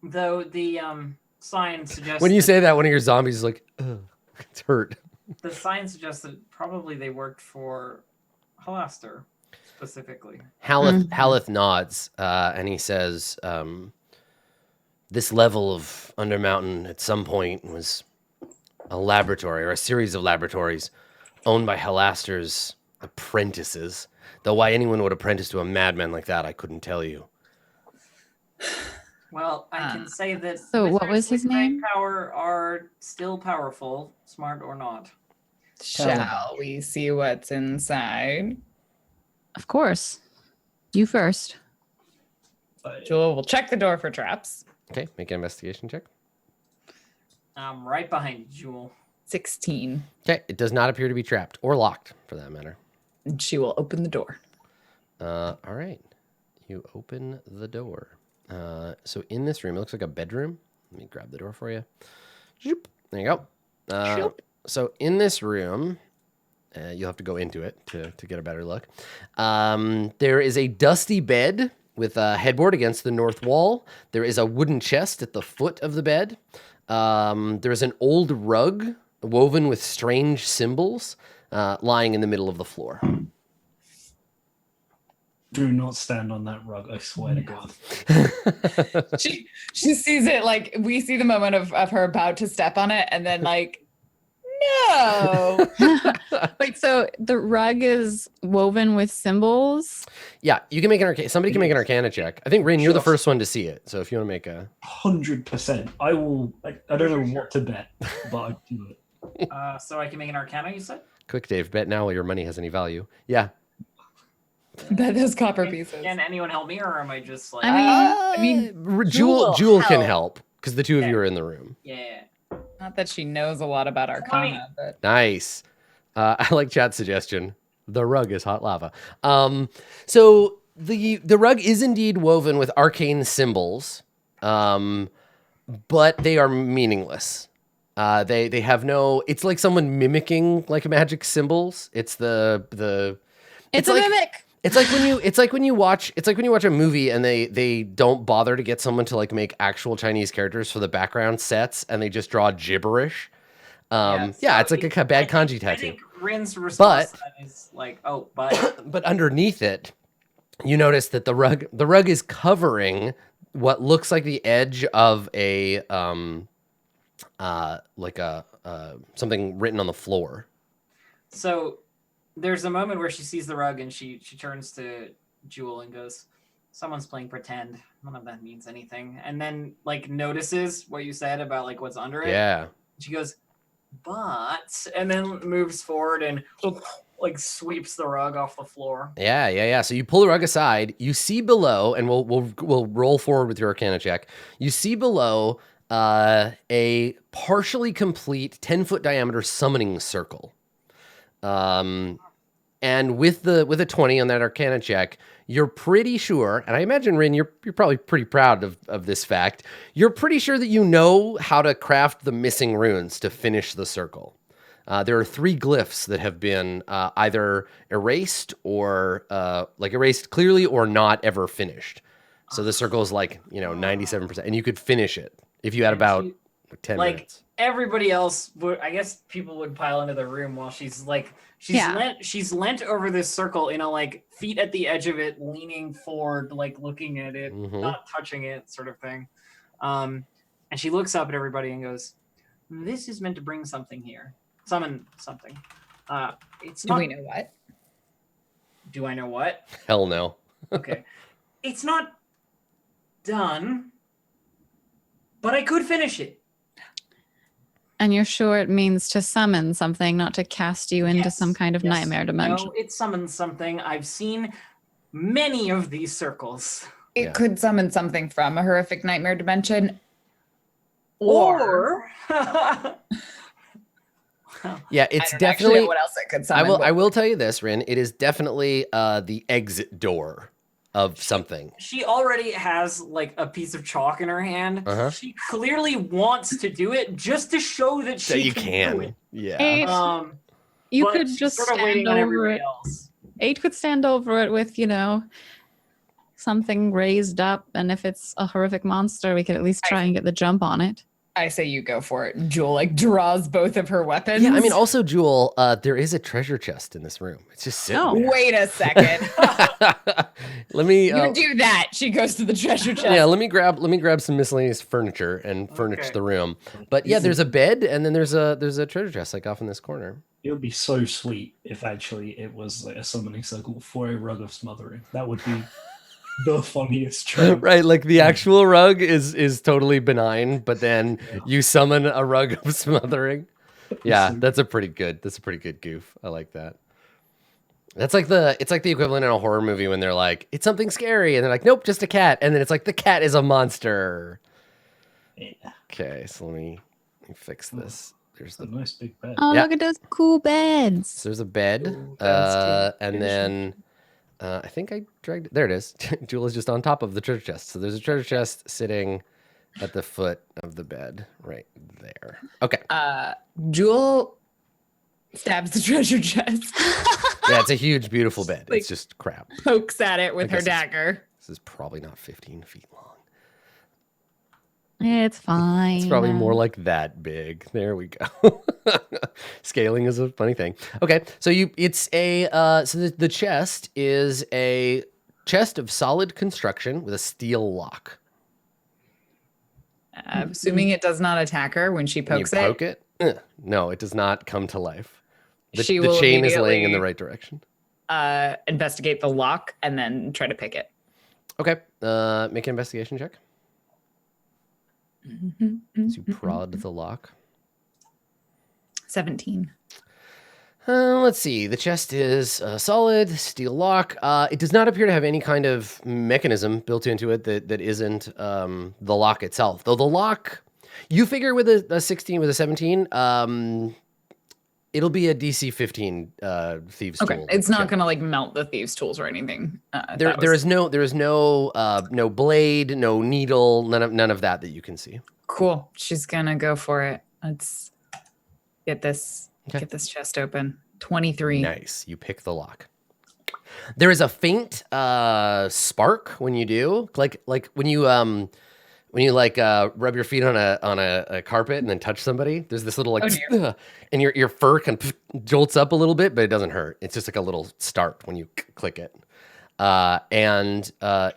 Though the sign suggests When you that- say that, one of your zombies is like, ugh, it's hurt. the sign suggests that probably they worked for Halaster specifically. Haleth nods, and he says, this level of Undermountain at some point was a laboratory or a series of laboratories owned by Halaster's apprentices. Though why anyone would apprentice to a madman like that, I couldn't tell you. Well, I can say that. So what wizards was his with great name? Power are still powerful, smart or not. Shall we see what's inside? Of course. You first. Jewel will check the door for traps. Okay, make an investigation check. I'm right behind you, Jewel. 16. Okay, it does not appear to be trapped or locked, for that matter. And she will open the door. All right, you open the door. So in this room, it looks like a bedroom. Let me grab the door for you. Zoop. There you go. So in this room, you'll have to go into it to get a better look. There is a dusty bed with a headboard against the north wall. There is a wooden chest at the foot of the bed. There is an old rug woven with strange symbols lying in the middle of the floor. Do not stand on that rug, I swear to God. She sees it like we see the moment of her about to step on it, and then like, no. Wait, so the rug is woven with symbols? Yeah, you can make an arcana. Somebody can make an arcana check. I think, Rin, you're the first one to see it. So if you want to make a... 100%. I will... I don't know what to bet, but I'll do it. So I can make an arcana, you said? Quick, Dave, bet now while your money has any value. Yeah. Bet those copper pieces. Can anyone help me, or am I just like... I mean, Jewel can help, because the two of you are in the room. Yeah. Not that she knows a lot about Arcana, but Nice. I like chat's suggestion. The rug is hot lava. So the rug is indeed woven with arcane symbols, but they are meaningless. They have no. It's like someone mimicking like magic symbols. It's the. it's a mimic. It's like when you watch a movie and they don't bother to get someone to like make actual Chinese characters for the background sets and they just draw gibberish. It's like a bad kanji tattoo. I think Rin's response to that is like, oh, but but underneath it, you notice that the rug is covering what looks like the edge of a something written on the floor. So there's a moment where she sees the rug and she turns to Jewel and goes, someone's playing pretend. None of that means anything. And then like notices what you said about like what's under it. Yeah. She goes, but, and then moves forward and like sweeps the rug off the floor. Yeah. So you pull the rug aside, you see below, and we'll roll forward with your Arcana check. You see below a partially complete 10-foot diameter summoning circle. And with a 20 on that Arcana check, you're pretty sure, and I imagine, Rin, you're probably pretty proud of this fact, you're pretty sure that you know how to craft the missing runes to finish the circle. There are 3 glyphs that have been either erased or erased clearly or not ever finished. So the circle is 97%, and you could finish it if you had about 10 minutes. Everybody else would, I guess people would pile into the room while she's lent over this circle in a feet at the edge of it, leaning forward, looking at it, not touching it, sort of thing. And she looks up at everybody and goes, "This is meant to bring something here. Summon something. It's not." Do we know what? Do I know what? Hell no. Okay. It's not done, but I could finish it. And you're sure it means to summon something, not to cast you into some kind of nightmare dimension? No, it summons something. I've seen many of these circles. It could summon something from a horrific nightmare dimension. Or yeah, it's I don't definitely know what else it could summon. I will tell you this, Rin. It is definitely the exit door of something. She already has a piece of chalk in her hand. She clearly wants to do it just to show that she can do it. Yeah. 8, you could just sort of stand over it. Else. 8 could stand over it with, something raised up, and if it's a horrific monster, we could at least try and get the jump on it. I say you go for it. Jewel draws both of her weapons. Yeah, I mean, also, Jewel, there is a treasure chest in this room. It's just sitting there. Wait a second. Let me. You do that. She goes to the treasure chest. Yeah, let me grab some miscellaneous furniture and furnish the room. But yeah, there's a bed, and then there's a treasure chest off in this corner. It would be so sweet if actually it was a summoning circle for a rug of smothering. That would be the funniest trick. Right, the actual rug is totally benign, but then you summon a rug of smothering. Yeah, that's a pretty good goof. I like that. It's like the equivalent in a horror movie when they're like, it's something scary, and they're like, nope, just a cat, and then it's like the cat is a monster. Yeah. Okay, so let me fix this. There's a nice big bed. Oh, look at those cool beds. So there's a bed, and then I think I dragged. There it is. Jewel is just on top of the treasure chest. So there's a treasure chest sitting at the foot of the bed, right there. Okay. Jewel stabs the treasure chest, Yeah, it's a huge, beautiful bed. Like- It's just crap. pokes at it with I her guess it's- dagger. This is probably not 15 feet long. It's fine. It's probably more like that big. There we go. Scaling is a funny thing. Okay, so the chest is a chest of solid construction with a steel lock. I'm assuming it does not attack her when she When you pokes poke it, no, it does not come to life. She The will chain is laying in the immediately- right direction. Investigate the lock and then try to pick it. Okay, make an investigation check. As you prod the lock. 17. Let's see. The chest is solid, steel lock. It does not appear to have any kind of mechanism built into it that isn't the lock itself. Though the lock, you figure with a 16, with a 17, it'll be a DC 15 thieves Okay, tool. it's not check. gonna like melt the thieves' tools or anything. There is no blade, no needle, none of that you can see. Cool. She's gonna go for it. Let's get this Okay. get this chest open. 23. Nice. You pick the lock. There is a faint spark when you do, like when you rub your feet on a carpet and then touch somebody. There's this little like, Oh, dear. and your fur kind of jolts up a little bit, but it doesn't hurt. It's just like a little start when you click it. And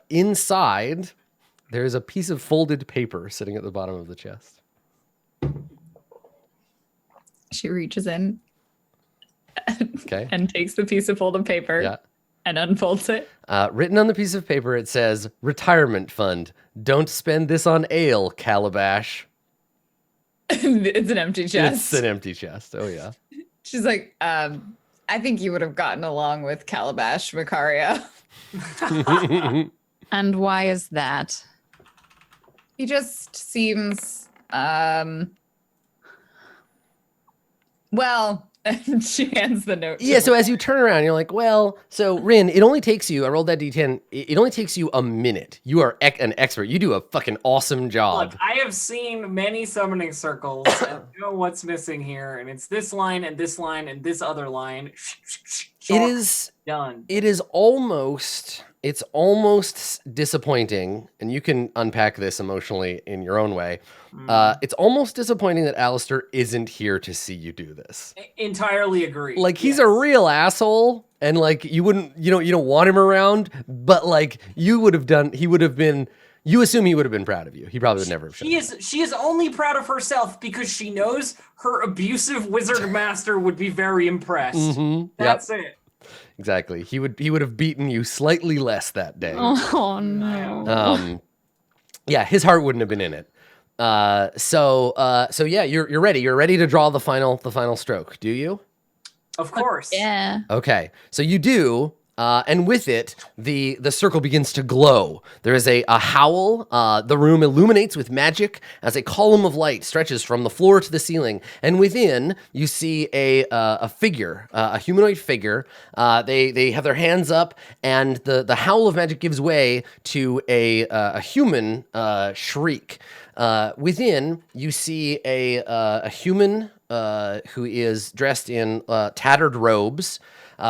inside, there's a piece of folded paper sitting at the bottom of the chest. She reaches in Okay. and takes the piece of folded paper Yeah. and unfolds it. Written on the piece of paper, it says, "Retirement fund. Don't spend this on ale, Calabash." It's an empty chest. It's an empty chest. Oh, yeah. She's like, I think you would have gotten along with Calabash, Macaria. And why is that? He just seems well, and she hands the note. Yeah, so as you turn around, you're like, well, so Rin, it only takes you, I rolled that D10, it only takes you a minute. You are an expert. You do a fucking awesome job. Look, I have seen many summoning circles and I know what's missing here, and it's this line and this line and this other line. It is done. It is almost disappointing, and you can unpack this emotionally in your own way. It's almost disappointing that Alistair isn't here to see you do this. Entirely agree. Like, he's Yes. a real asshole, and like you don't want him around, but like you assume he would have been proud of you. He probably would never have shown you. She is only proud of herself because she knows her abusive wizard master would be very impressed. Mhm. Yep, That's it. exactly. He would have beaten you slightly less that day. Oh no. Yeah, his heart wouldn't have been in it. So yeah, you're ready. You're ready to draw the final stroke. Do you? Of course. Yeah. Okay, so you do, and with it, the circle begins to glow. There is a howl. The room illuminates with magic as a column of light stretches from the floor to the ceiling, and within you see a figure, a humanoid figure. They have their hands up, and the howl of magic gives way to a human shriek. Within you see a human who is dressed in tattered robes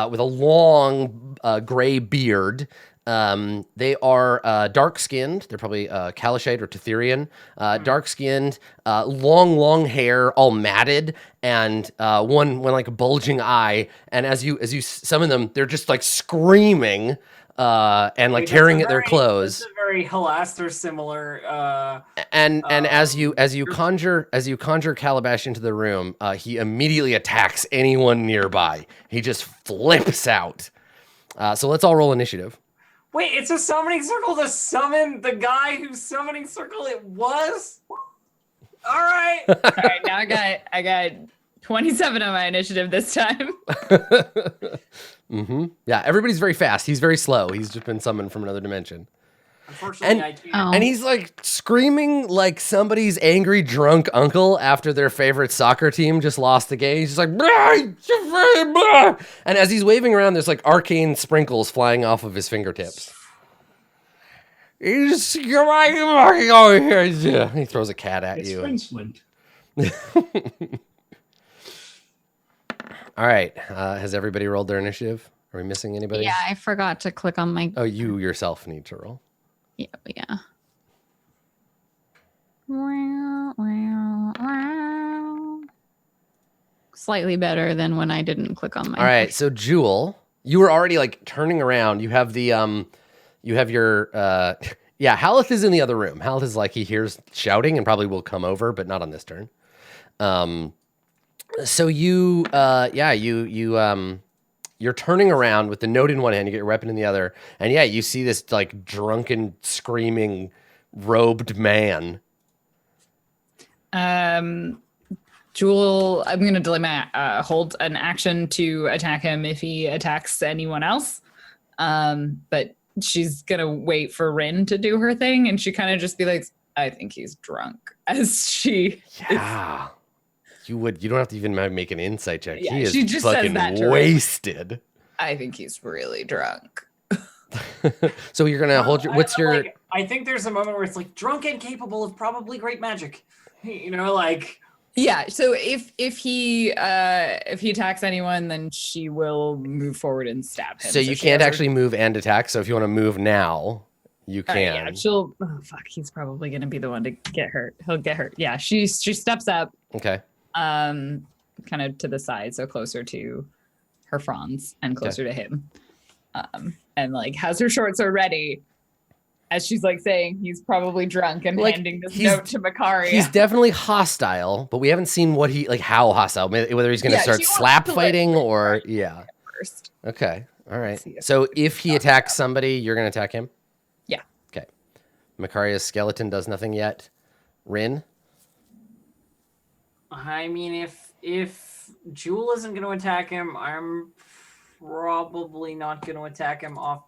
with a long gray beard. They are dark-skinned. They're probably Kalashite or Tetherian. Dark-skinned, long hair, all matted, and one like a bulging eye. And as you summon them, they're just like screaming and like Wait, tearing that's at their clothes. That's a very Halaster similar. And as you conjure Calabash into the room, he immediately attacks anyone nearby. He just flips out. So let's all roll initiative. Wait, it's a summoning circle to summon the guy whose summoning circle it was? All right. All right, now I got 27 on my initiative this time. Mm-hmm. Yeah, everybody's very fast. He's very slow. He's just been summoned from another dimension. Unfortunately, I can't. Oh. And he's like screaming like somebody's angry drunk uncle after their favorite soccer team just lost the game. He's just like, "Blah." And as he's waving around, there's like arcane sprinkles flying off of his fingertips. You just you're fucking over here. Yeah. He throws a cat at It's you. Rincewind. All right. Has everybody rolled their initiative? Are we missing anybody? Yeah, I forgot to click on my. Oh, you yourself need to roll. Yeah. Slightly better than when I didn't click on my. All right. So Jewel, you were already like turning around. You have the you have your yeah. Haleth is in the other room. Haleth is like he hears shouting and probably will come over, but not on this turn. So you you're turning around with the note in one hand, you get your weapon in the other, and yeah, you see this like drunken, screaming, robed man. Jewel, I'm going to delay my hold an action to attack him if he attacks anyone else. But she's going to wait for Rin to do her thing, and she kind of just be like, I think he's drunk. As she Yeah. You don't have to even make an insight check. Yeah, He is she just says fucking that to Rin. wasted. I think he's really drunk. So you're gonna hold your. What's your? Like, I think there's a moment where it's like drunk and capable of probably great magic. You know, like. Yeah, so if he attacks anyone, then she will move forward and stab him. So you can't actually move and attack. So if you want to move now, you can. Yeah, she'll. Oh fuck, he's probably gonna be the one to get hurt. He'll get hurt. Yeah, she steps up. Okay. Kind of to the side, so closer to her Franz and closer to him. And like has her short sword ready. As she's like saying, he's probably drunk and Like, handing this note to Makaria. He's definitely hostile, but we haven't seen what he like how hostile. Whether he's gonna start she wants slap to fighting let or Rin yeah. first. Okay. All right. See if So if he attacks somebody, you're gonna attack him. Yeah. Okay. Makaria's skeleton does nothing yet. Rin. I mean, if Jewel isn't going to attack him, I'm probably not going to attack him off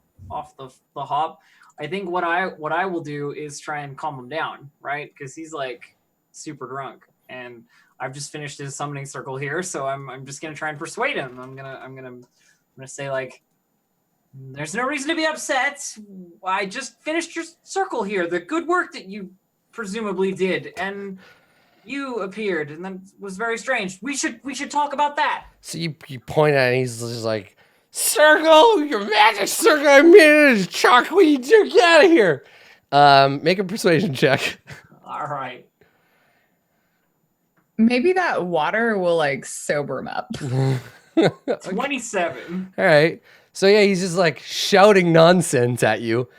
the hop. I think what I will do is try and calm him down, right? Because he's like super drunk, and I've just finished his summoning circle here, so I'm just going to try and persuade him. I'm gonna say like, there's no reason to be upset. I just finished your circle here. The good work that you presumably did, and you appeared, and then was very strange. We should talk about that. So you point at it, and he's just like, circle, your magic circle. I made it as chalk. What you do? Get out of here. Make a persuasion check. All right. Maybe that water will like sober him up. 27. All right. So yeah, he's just like shouting nonsense at you.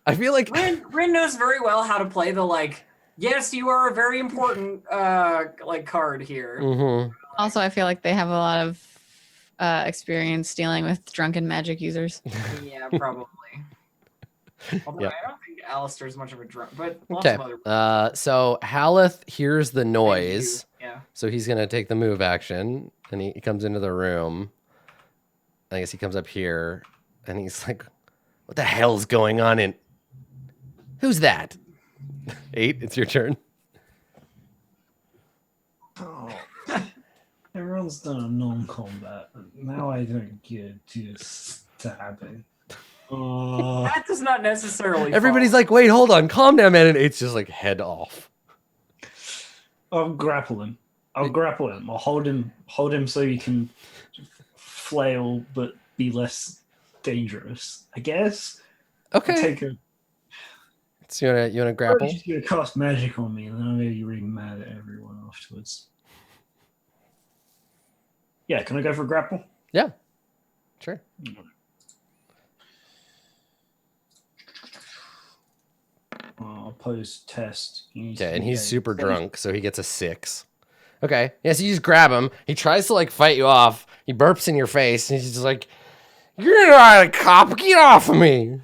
I feel like Rin knows very well how to play the like, yes, you are a very important like card here. Mhm. Also, I feel like they have a lot of experience dealing with drunken magic users. Yeah, probably. Although Yep. I don't think Alistair's much of a drunk, but lots Okay. of other. So Haleth hears the noise, Yeah. so he's gonna take the move action, and he comes into the room. I guess he comes up here, and he's like, "What the hell's going on?" And who's that? 8. It's your turn. Oh. Everyone's done a non-combat. Now I don't get to stabbing. That does not necessarily. Everybody's follow. like, "Wait, hold on, calm down, man." And 8's just like head off. I'll grapple him. I'll hold him so he can flail but be less dangerous, I guess. Okay. Take a So you wanna grapple? She's gonna cast magic on me, and then I'm gonna be really mad at everyone afterwards. Yeah, can I go for a grapple? Yeah. Sure. Opposed test. Okay, and he's super drunk, so he gets a 6. Okay. Yeah, so you just grab him. He tries to like fight you off. He burps in your face, and he's just like, "You're not a cop. Get off of me."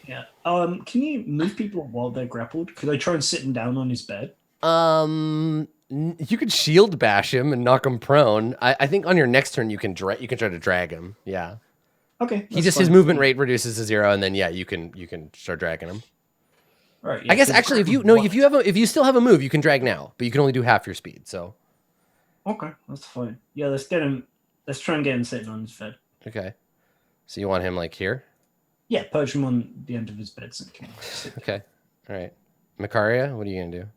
Yeah. Can you move people while they're grappled? Could I try and sit him down on his bed? You could shield bash him and knock him prone. I think on your next turn you can try to drag him. Yeah. Okay. His movement rate reduces to 0, and then yeah, you can start dragging him. All right. Yeah, I guess so actually, if you still have a move, you can drag now, but you can only do half your speed. So. Okay, that's fine. Yeah, let's get him. Let's try and get him sitting on his bed. Okay. So you want him like here? Yeah, perch him on the end of his bed so he can sit. Okay. All right. Makaria, what are you gonna do?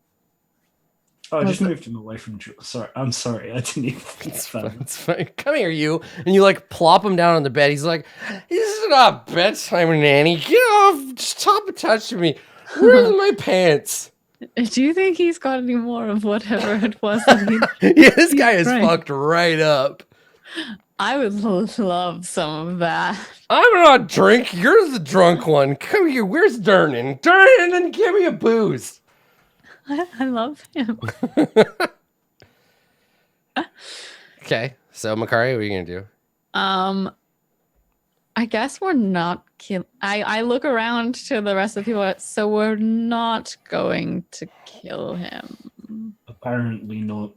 Oh, I just moved him away from Jules. Sorry, I'm sorry. I didn't even think It's about fine. that. It's fine. Come here, you. And you like plop him down on the bed. He's like, "This is not bedtime, nanny. Get off. Just stop touching me. Where's my pants?" Do you think he's got any more of whatever it was that he Yeah, this guy is drank? fucked right up. I would love some of that. I'm not drink. You're the drunk one. Come here. Where's Durnan? Durnan, give me a booze. I love him. Okay. So, Makari, what are you going to do? I guess we're not kill. I look around to the rest of the people. So we're not going to kill him. Apparently not.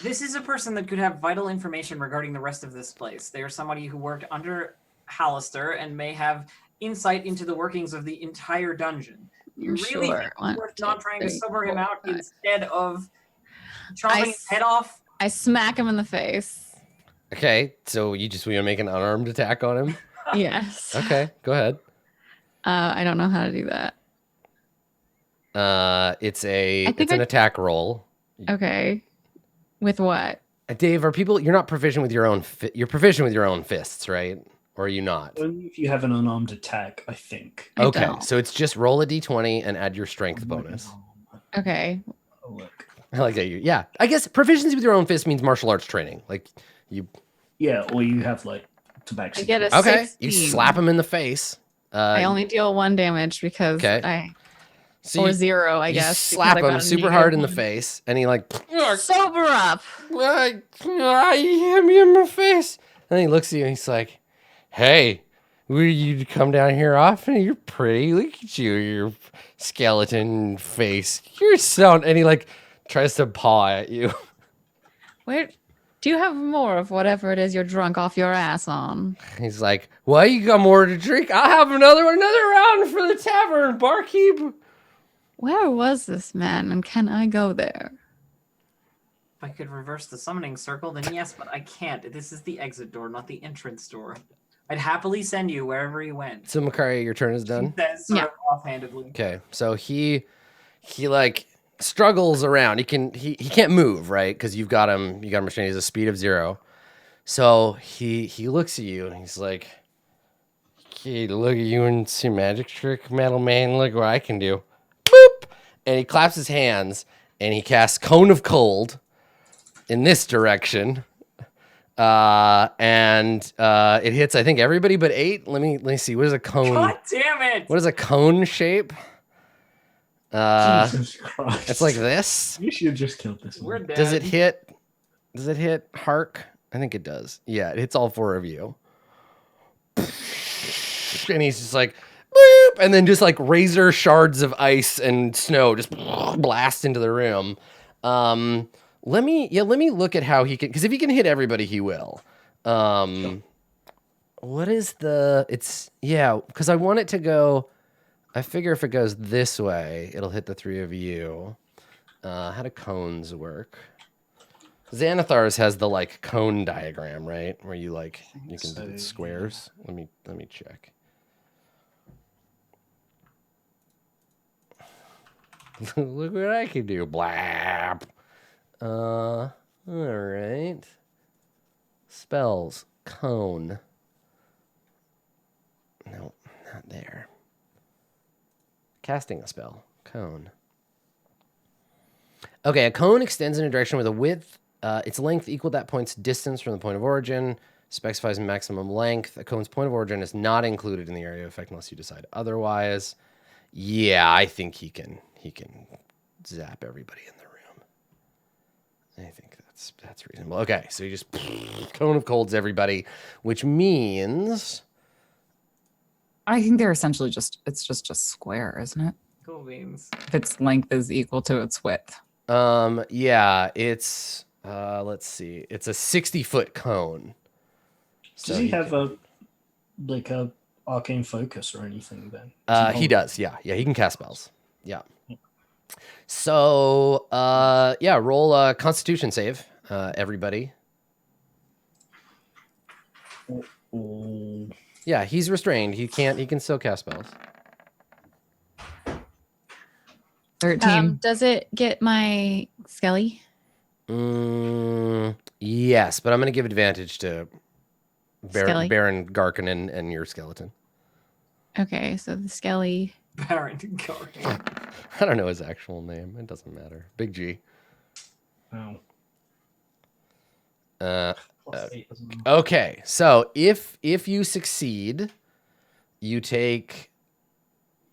This is a person that could have vital information regarding the rest of this place. They are somebody who worked under Hallister and may have insight into the workings of the entire dungeon. You really Sure. think One, it's worth two, not trying to three, sober him 4, out 5. instead of chopping his head off? I smack him in the face. Okay. So, you just want to make an unarmed attack on him? Yes. Okay. Go ahead. I don't know how to do that. It's think an attack roll. Okay. With what? Dave, you're not proficient with your own you're proficient with your own fists, right? Or are you not? Only if you have an unarmed attack, I think. I Okay, don't. so it's just roll a d20 and add your strength bonus. Okay. Oh, look. I like that. Yeah, I guess proficiency with your own fist means martial arts training. Like you. Yeah, or you have like tobacco. I get a Okay, 16. you slap him in the face. I only deal 1 damage because so or you, 0, I you guess. slap because I him got a super hard in the -1. face, and he like Sober up. You hit me in my face. And he looks at you and he's like, "Hey, will you come down here often? You're pretty. Look at you, your skeleton face. You're so..." And he like tries to paw at you. Where do you have more of whatever it is you're drunk off your ass on? He's like, "Well, you got more to drink? I'll have another round for the tavern, barkeep." Where was this man, and can I go there? If I could reverse the summoning circle, then yes, but I can't. This is the exit door, not the entrance door. I'd happily send you wherever he went. So, Makaria, your turn is done. That's sort of offhandedly. Okay, so he like struggles around. He can't move, right? Because you got him restrained. He's a speed of 0. So he looks at you and he's like, "Okay, look at you and see magic trick, metal man. Look what I can do." Boop! And he claps his hands and he casts Cone of Cold in this direction. And it hits, I think, everybody but 8. Let me see. What is a cone? God damn it! What is a cone shape? Jesus Christ. It's like this. You should have just killed this We're one. dead. Does it hit Hark? I think it does. Yeah, it hits all 4 of you. And he's just like, boop, and then just like razor shards of ice and snow just blast into the room. Let me look at how he can, because if he can hit everybody, he will. Sure. What is because I want it to go. I figure if it goes this way, it'll hit the 3 of you. How do cones work? Xanathar's has the like cone diagram, right? Where you can do the squares. Let me check. Look what I can do. Blap. All right. Spells. Cone. No, not there. Casting a spell. Cone. Okay, a cone extends in a direction with a width, its length equal that point's distance from the point of origin, specifies maximum length. A cone's point of origin is not included in the area of effect unless you decide otherwise. Yeah, I think he can zap everybody in the room. I think that's reasonable. Okay, so you just cone of colds everybody, which means I think they're essentially just a square, isn't it? Cool beans. If its length is equal to its width. Yeah, it's let's see. It's a 60-foot cone. Does he have a arcane focus or anything then? He does, yeah. Yeah, he can cast spells. Yeah. So, roll a constitution save, everybody. Oh. Yeah, he's restrained. He can still cast spells. 13. Does it get my skelly? Yes, but I'm going to give advantage to Skelly. Baron Garkanen and your skeleton. Okay, so the skelly. Baron Garkanen. I don't know his actual name. It doesn't matter. Big G. Oh. +8 okay, so if you succeed, you take...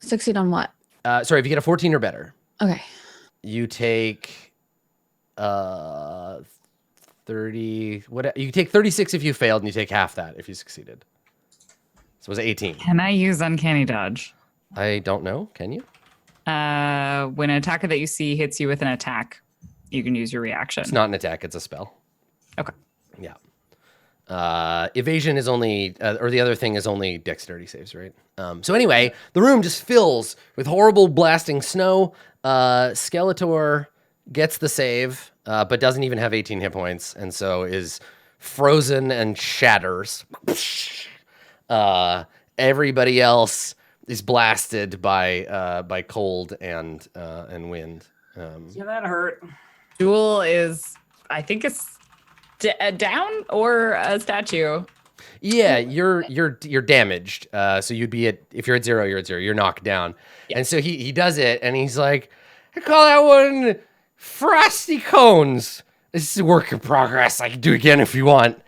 Succeed on what? Sorry, if you get a 14 or better. Okay. You take 30... What? You take 36 if you failed, and you take half that if you succeeded. So it was 18. Can I use Uncanny Dodge? I don't know. Can you? When an attacker that you see hits you with an attack, you can use your reaction. It's not an attack. It's a spell. Okay. Yeah. Evasion is only, or the other thing is only dexterity saves, right? So anyway, the room just fills with horrible blasting snow. Skeletor gets the save, but doesn't even have 18 hit points, and so is frozen and shatters. Everybody else is blasted by cold and wind. Yeah, that hurt. Jewel is, I think it's down or a statue. Yeah, you're damaged. So you'd be if you're at 0, you're at 0. You're knocked down. Yeah. And so he does it, and he's like, I call that one frosty cones. This is a work in progress. I can do it again if you want.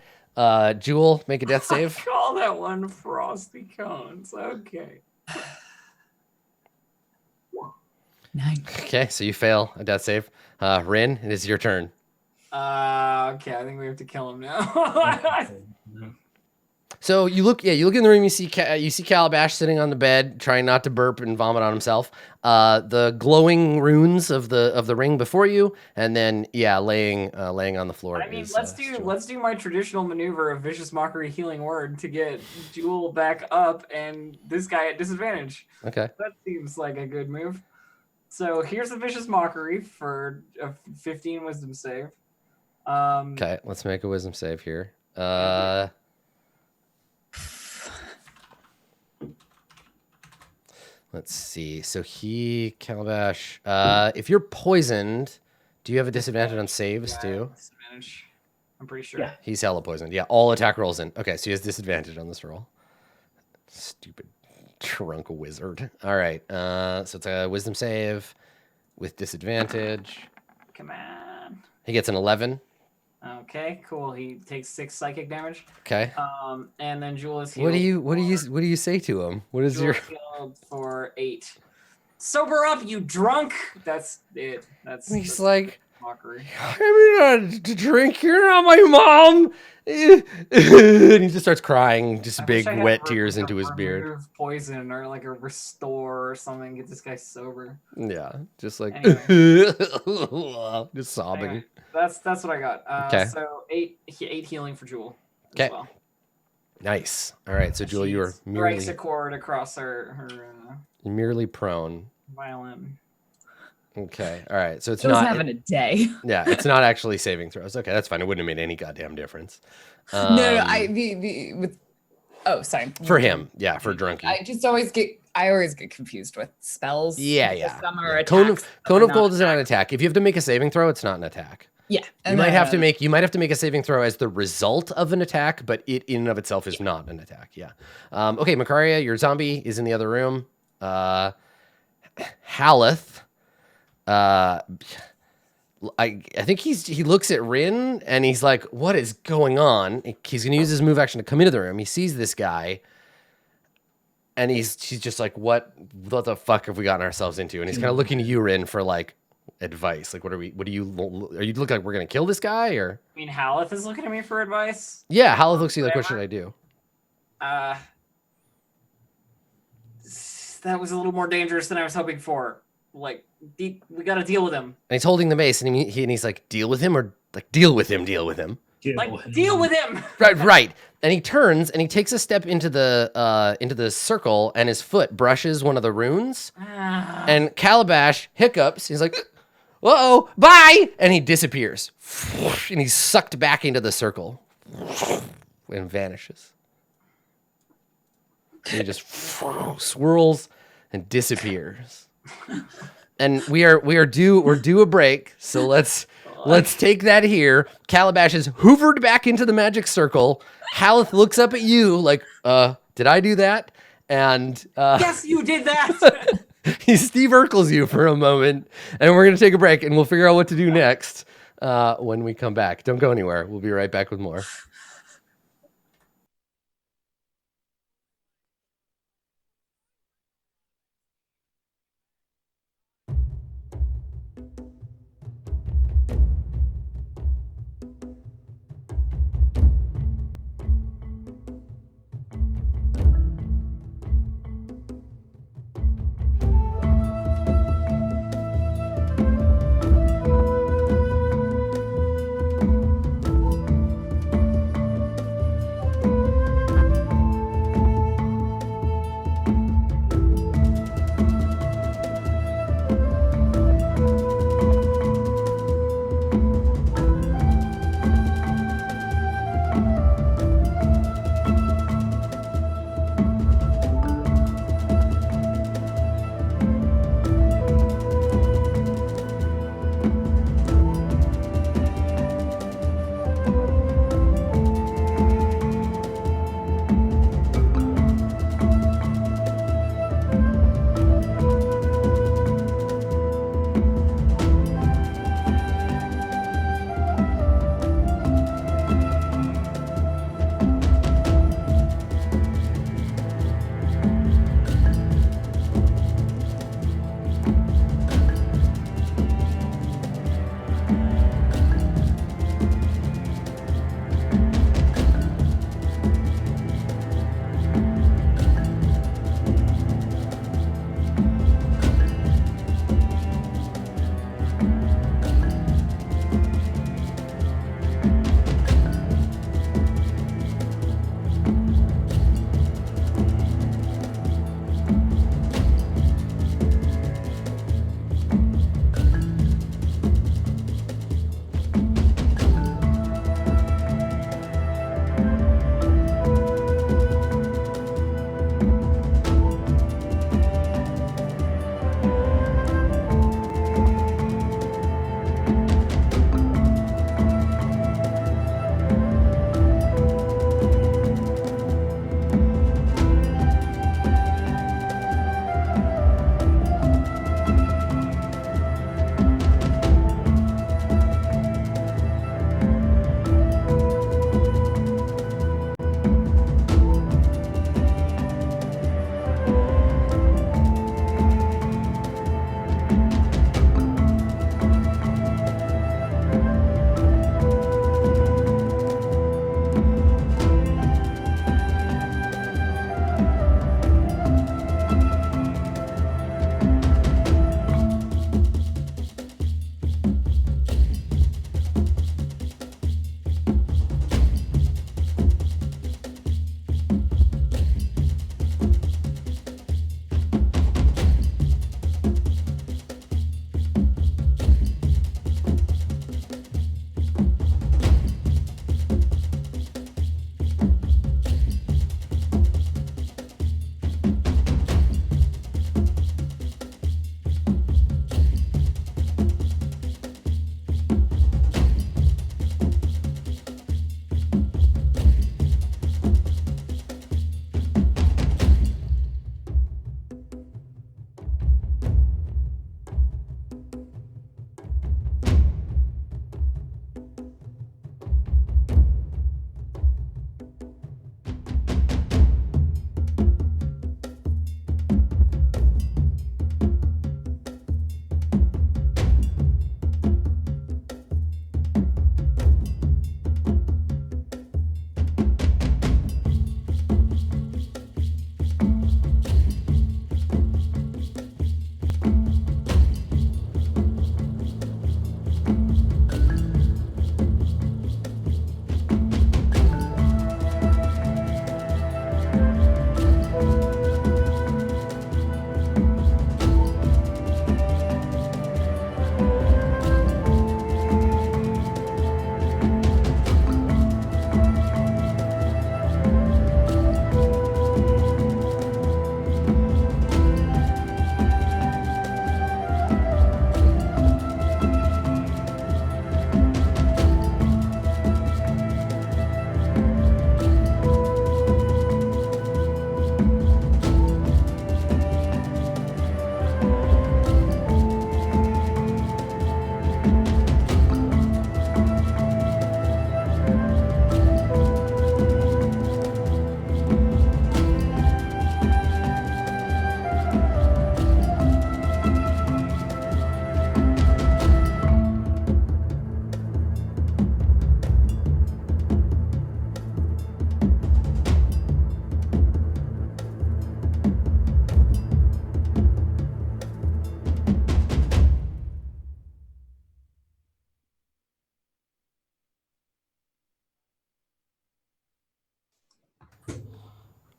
Jewel, make a death save. I call that one frosty cones. Okay. 9. Okay, so you fail a death save. Rin, it is your turn. Okay, I think we have to kill him now. So you look in the room. You see Calabash sitting on the bed, trying not to burp and vomit on himself. The glowing runes of the ring before you, and then laying on the floor. I mean, let's do my traditional maneuver of vicious mockery, healing word to get Jewel back up, and this guy at disadvantage. Okay, that seems like a good move. So here's the vicious mockery for a 15 wisdom save. Okay, let's make a wisdom save here. Let's see. So Calabash, if you're poisoned, do you have a disadvantage on saves too? Disadvantage. I'm pretty sure. Yeah. He's hella poisoned. Yeah, all attack rolls in. Okay, so he has disadvantage on this roll. Stupid trunk wizard. All right, so it's a wisdom save with disadvantage. Come on. He gets an 11. Okay, cool. He takes 6 psychic damage. Okay. And then Jewel is healed. What do you say to him? What is Jewel healed for 8. Sober up, you drunk! That's it. He's like, mockery. I'm not to drink. You're not my mom. And he just starts crying, just big wet tears into his beard. Poison or like a restore or something. Get this guy sober. Yeah, just like just sobbing. Anyway, that's what I got. Okay. So 8 healing for Jewel. Okay. Well. Nice. All right. So Jewel, you were strikes a chord across her merely prone. Violin. Okay. All right. So it's Jill's not having a day. Yeah, it's not actually saving throws. Okay, that's fine. It wouldn't have made any goddamn difference. No, sorry. For him, yeah, for Drunky. I always get confused with spells. Yeah. Some are attacks. Cone of Gold is not an attack. If you have to make a saving throw, it's not an attack. Yeah. You might have to make a saving throw as the result of an attack, but it in and of itself is not an attack. Yeah. Okay, Makaria, your zombie is in the other room. Haleth. I think he looks at Rin and he's like, what is going on? He's gonna use his move action to come into the room. He sees this guy and she's just like, what the fuck have we gotten ourselves into? And he's kind of looking to you, Rin, for like advice. Like, are you look like we're gonna kill this guy, or? I mean, Haleth is looking at me for advice. Yeah, Haleth looks at you like, what should I do? That was a little more dangerous than I was hoping for. Like, we got to deal with him. And he's holding the mace, and he's like, deal with him, or like deal with him. Deal with him. Right. And he turns and he takes a step into the circle, and his foot brushes one of the runes. And Calabash hiccups. He's like, "Uh-oh, bye!" And he disappears, and he's sucked back into the circle and vanishes. And he just swirls and disappears. And we're due a break, so let's take that here. Calabash is hoovered back into the magic circle. Haleth looks up at you like, did I do that? And yes, you did that. he Steve Urkels you for a moment, and we're gonna take a break, and we'll figure out what to do next when we come back. Don't go anywhere. We'll be right back with more.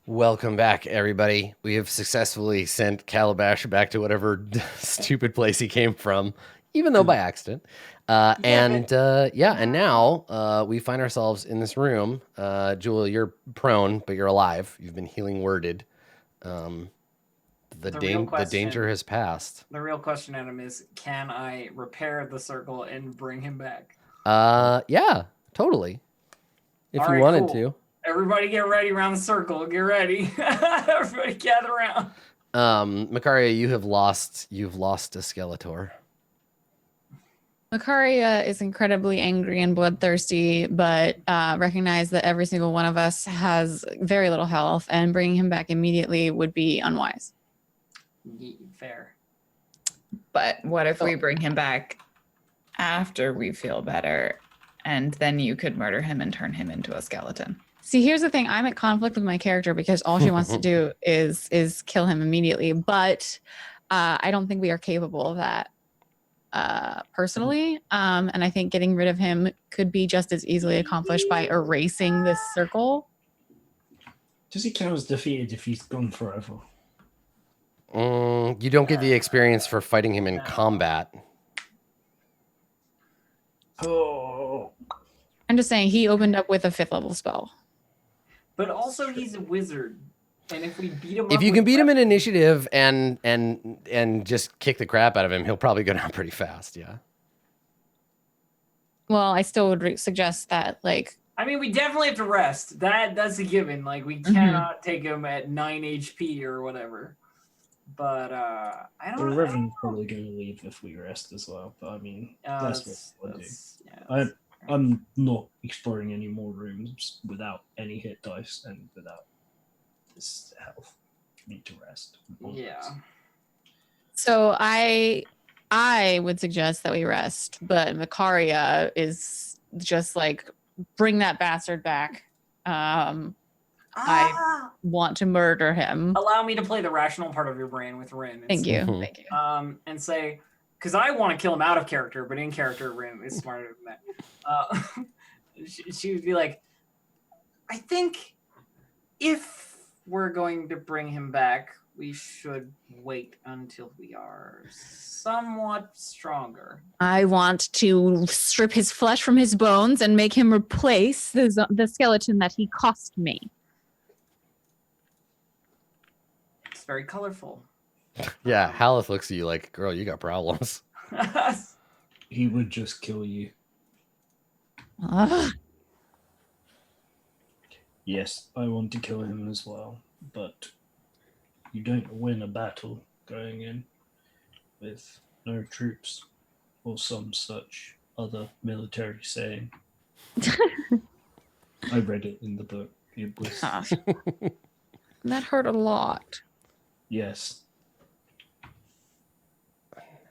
Welcome back, everybody. We have successfully sent Calabash back to whatever stupid place he came from, even though by accident. And now we find ourselves in this room. Jewel, you're prone, but you're alive. You've been healing worded. The danger has passed. The real question, Adam, is can I repair the circle and bring him back? Yeah, totally. If you wanted to. Everybody get ready around the circle. Get ready. Everybody gather around. Makaria, you've lost a Skeletor. Makaria is incredibly angry and bloodthirsty, but recognize that every single one of us has very little health, and bringing him back immediately would be unwise. Fair. But what if we bring him back after we feel better, and then you could murder him and turn him into a skeleton? See, here's the thing. I'm at conflict with my character because all she wants to do is kill him immediately. But I don't think we are capable of that personally. And I think getting rid of him could be just as easily accomplished by erasing this circle. Does he count as defeated if he's gone forever? You don't get the experience for fighting him in combat. Oh. I'm just saying he opened up with a 5th level spell. But also he's a wizard. And if we beat him if you can beat him in initiative and just kick the crap out of him, he'll probably go down pretty fast, yeah. Well, I still would suggest that, like... I mean, we definitely have to rest. That's a given. Like, we cannot take him at 9 HP or whatever. But, I don't know. The Reverend's probably going to leave if we rest as well. But, I mean, that's what we'll do. Yeah, I'm not exploring any more rooms without any hit dice and without this health. Need to rest. Yeah. So I would suggest that we rest, but Makaria is just like, bring that bastard back. I want to murder him. Allow me to play the rational part of your brain with Rin. Thank you. Thank you. And say, because I want to kill him out of character, but in character, Rin is smarter than that. She would be like, I think if we're going to bring him back, we should wait until we are somewhat stronger. I want to strip his flesh from his bones and make him replace the skeleton that he cost me. It's very colorful. Yeah, Haleth looks at you like, girl, you got problems. He would just kill you. Yes, I want to kill him as well, but you don't win a battle going in with no troops or some such other military saying. I read it in the book. It was... That hurt a lot. Yes.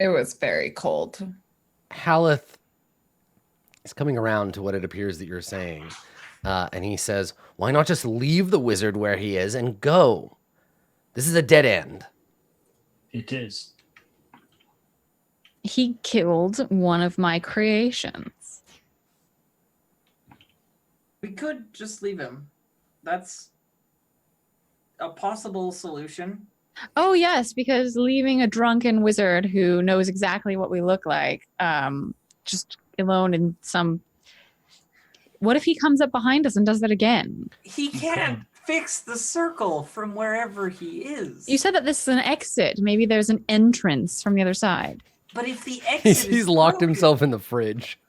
It was very cold. Haleth is coming around to what it appears that you're saying. And he says, why not just leave the wizard where he is and go? This is a dead end. It is. He killed one of my creations. We could just leave him. That's a possible solution. Oh, yes, because leaving a drunken wizard who knows exactly what we look like, just alone in some... What if he comes up behind us and does that again? He can't fix the circle from wherever he is. You said that this is an exit. Maybe there's an entrance from the other side. But if the exit He's locked himself in the fridge.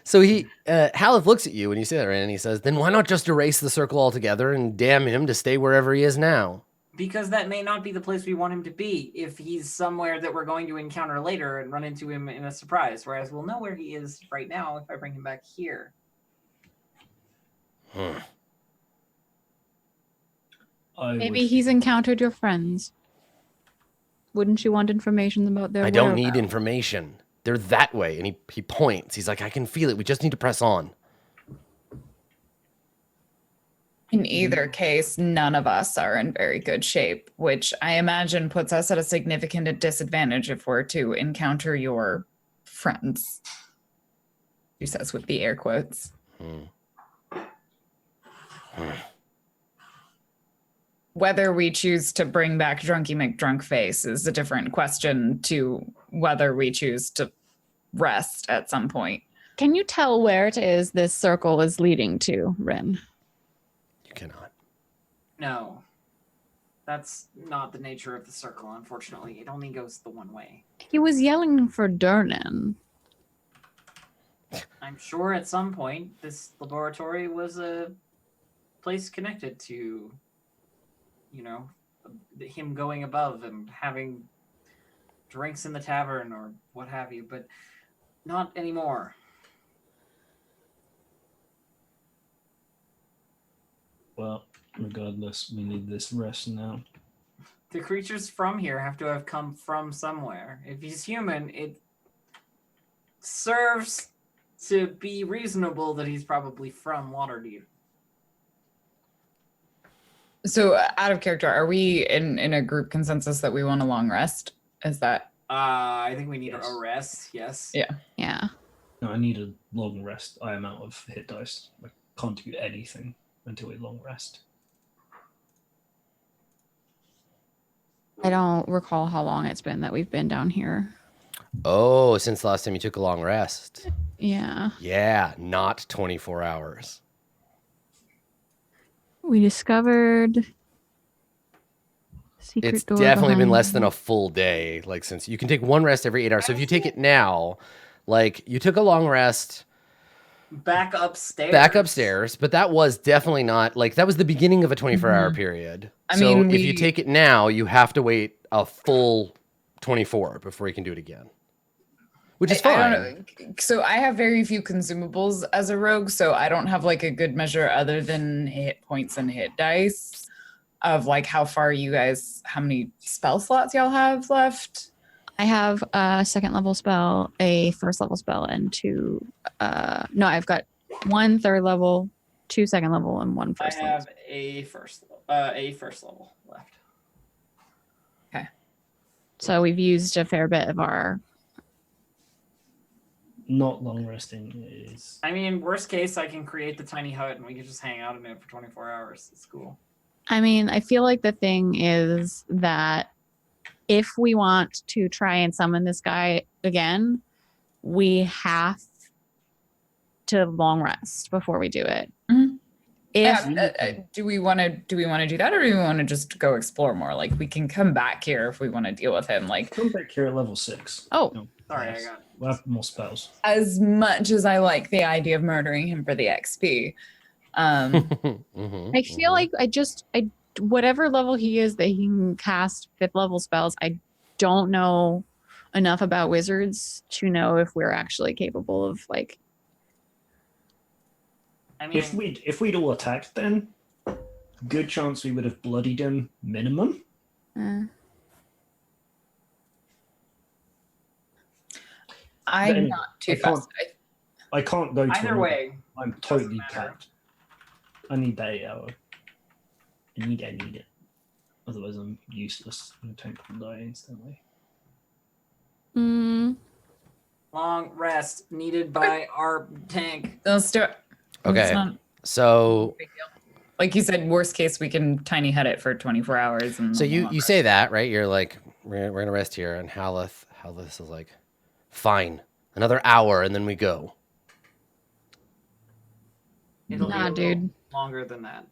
So Haleth looks at you when you say that, and he says, then why not just erase the circle altogether and damn him to stay wherever he is now? Because that may not be the place we want him to be if he's somewhere that we're going to encounter later and run into him in a surprise. Whereas we'll know where he is right now if I bring him back here. Maybe he's encountered your friends. Wouldn't you want information about their I don't need information. They're that way. And he points. He's like, I can feel it. We just need to press on. In either case, none of us are in very good shape, which I imagine puts us at a significant disadvantage if we're to encounter your friends. He says with the air quotes. whether we choose to bring back Drunky McDrunkface is a different question to whether we choose to rest at some point. Can you tell where it is this circle is leading to, Rin? You cannot. No. That's not the nature of the circle, unfortunately. It only goes the one way. He was yelling for Durnan. I'm sure at some point this laboratory was a place connected to, you know, him going above and having drinks in the tavern or what have you, but not anymore. Well, regardless, we need this rest now. The creatures from here have to have come from somewhere. If he's human, it serves to be reasonable that he's probably from Waterdeep. So out of character, are we in a group consensus that we want a long rest? Is that? I think we need a rest, yes. Yeah. Yeah. No, I need a long rest. I am out of hit dice. I can't do anything until a long rest. I don't recall how long it's been that we've been down here. Oh, since the last time you took a long rest. Yeah. Yeah, not 24 hours. We discovered secret It's door definitely been behind less than me. a full day. Like, since you can take one rest every 8 hours. So if you take it now, like, you took a long rest Back upstairs. but that was definitely not, like, that was the beginning of a 24-hour period. I so mean, if you take it now, you have to wait a full 24 before you can do it again. Which is fine. I don't know. So I have very few consumables as a rogue, so I don't have like a good measure other than hit points and hit dice of like how many spell slots y'all have left. I have a second level spell, a first level spell, and two. No, I've got 1 third level, 2 second level, and 1 I first level. have a first level left. Okay. So we've used a fair bit of our. Not long resting is. I mean, worst case, I can create the tiny hut and we can just hang out in it for 24 hours. It's cool. I mean, I feel like the thing is that if we want to try and summon this guy again, we have to long rest before we do it. Mhm. If Do we want to do that, or do we want to just go explore more? Like we can come back here if we want to deal with him. Like Come back here at level 6. Oh. No, Sorry, yes. I got We'll have more spells. as much as I like the idea of murdering him for the XP, Mhm, I feel like I whatever level he is that he can cast 5th level spells, I don't know enough about wizards to know if we're actually capable of like. I mean, If we'd all attacked, then good chance we would have bloodied him minimum. I'm Then not too I can't- fast. I can't go to either another- way, I'm doesn't totally matter. capped. I need that 8 hour. I need it. Otherwise I'm useless. The tank will die instantly. Mm, long rest needed by our tank. Let's do it. Okay. It's not a So big deal. Like you said, worst case, we can tiny hut it for 24 hours. And So you say that, right? You're like, we're gonna rest here, and Haleth is like, fine, another hour, and then we go. It'll Nah, be a little dude. longer than that.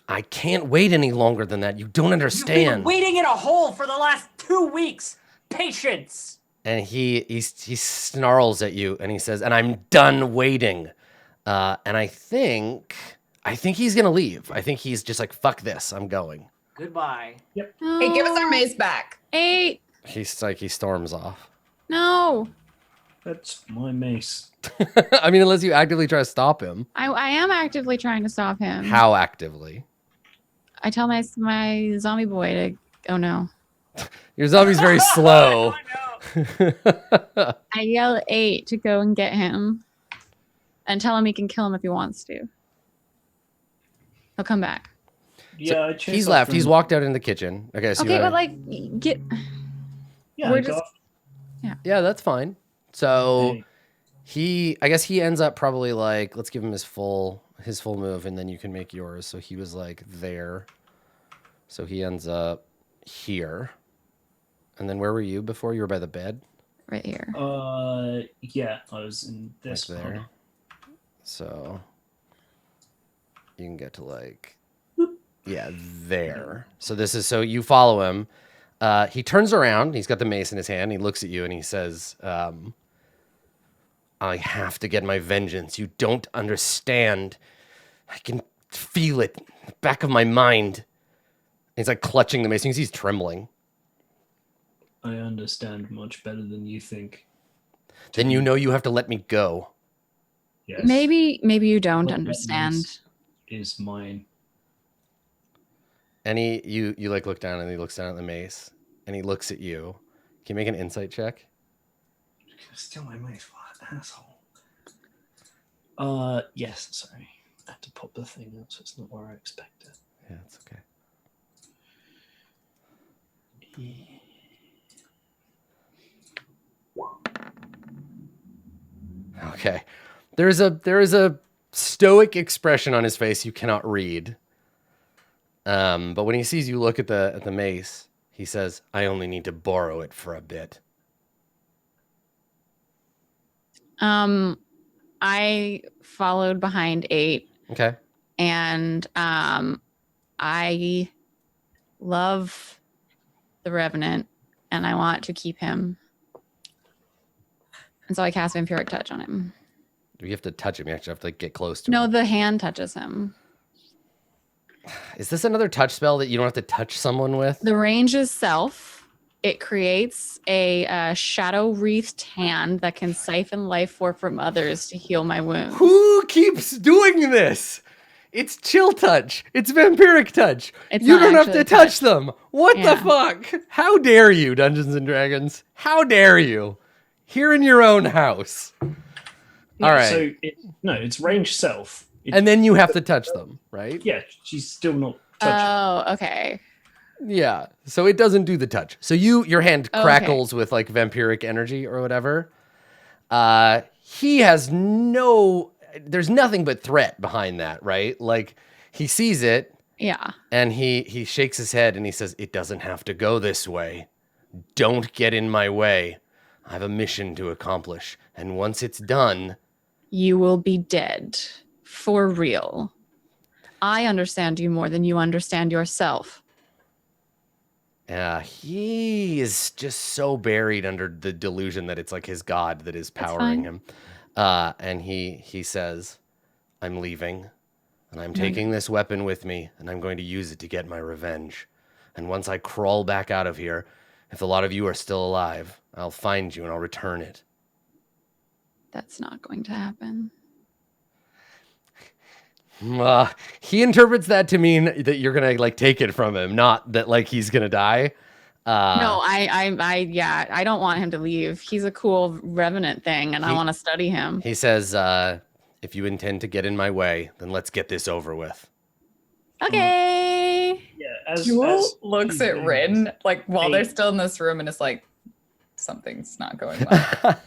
I can't wait any longer than that. You don't You've been understand. waiting in a hole for the last 2 weeks. Patience. And he snarls at you, and he says, "And I'm done waiting." And I think he's gonna leave. I think he's just like, "Fuck this, I'm going." Goodbye. Hey, give us our mace back. 8. He's like, he storms off. No. That's my mace. I mean, unless you actively try to stop him. I am actively trying to stop him. How actively? I tell my zombie boy to. Oh no. Your zombie's very slow. I yell at 8 to go and get him, and tell him he can kill him if he wants to. He'll come back. Yeah, I chased He's after left. him. He's walked out in the kitchen. Okay, so you Okay, wanna- but like, get. Yeah, we're I just- got- yeah, that's fine. So Hey, I guess he ends up probably like, let's give him his full move, and then you can make yours. So he was like there. So he ends up here. And then where were you before? You were by the bed? Right here. Yeah, I was in this Like there. pod. So you can get to like, yeah, there. So this is, so you follow him. He turns around. He's got the mace in his hand. He looks at you and he says, I have to get my vengeance. You don't understand. I can feel it in the back of my mind. He's like clutching the mace. You can see he's trembling. I understand much better than you think. Then you know you have to let me go. Yes. Maybe you don't What that understand. means is mine. And you like look down and he looks down at the mace and he looks at you. Can you make an insight check? Steal my mace, what an asshole. Yes, sorry. I had to pop the thing out, so it's not where I expected. Yeah, it's okay. Okay. There is a stoic expression on his face you cannot read. But when he sees you look at the mace, he says, I only need to borrow it for a bit. I followed behind 8. Okay. And I love the Revenant and I want to keep him. And so I cast Vampiric Touch on him. You have to touch him. You actually have to like, get close to No, him. the hand touches him. Is this another touch spell that you don't have to touch someone with? The range is self. It creates a shadow-wreathed hand that can siphon life force from others to heal my wounds. Who keeps doing this? It's chill touch. It's vampiric touch. It's You not don't have to actually touch them. What the Yeah. fuck? How dare you, Dungeons and Dragons? How dare you? Here in your own house. All right. So it's range self. And then you have to touch them, right? Yeah, she's still not touching. Oh, okay. Yeah. So it doesn't do the touch. So your hand Okay. crackles with like vampiric energy or whatever. He has there's nothing but threat behind that, right? Like he sees it Yeah. and he shakes his head and he says, it doesn't have to go this way. Don't get in my way. I have a mission to accomplish. And once it's done, You will be dead. For real. I understand you more than you understand yourself. he is just so buried under the delusion that it's like his god that is That's powering fine. him. And he says, I'm leaving and I'm taking this weapon with me and I'm going to use it to get my revenge. And once I crawl back out of here, if a lot of you are still alive, I'll find you and I'll return it. That's not going to happen. He interprets that to mean that you're gonna like take it from him, not that like he's gonna die. No, I don't want him to leave. He's a cool revenant thing, and I want to study him. He says, if you intend to get in my way, then let's get this over with. Okay. Yeah, as Jewel as looks she's at doing Rin this, like while they're Hey. still in this room and is like, something's not going well.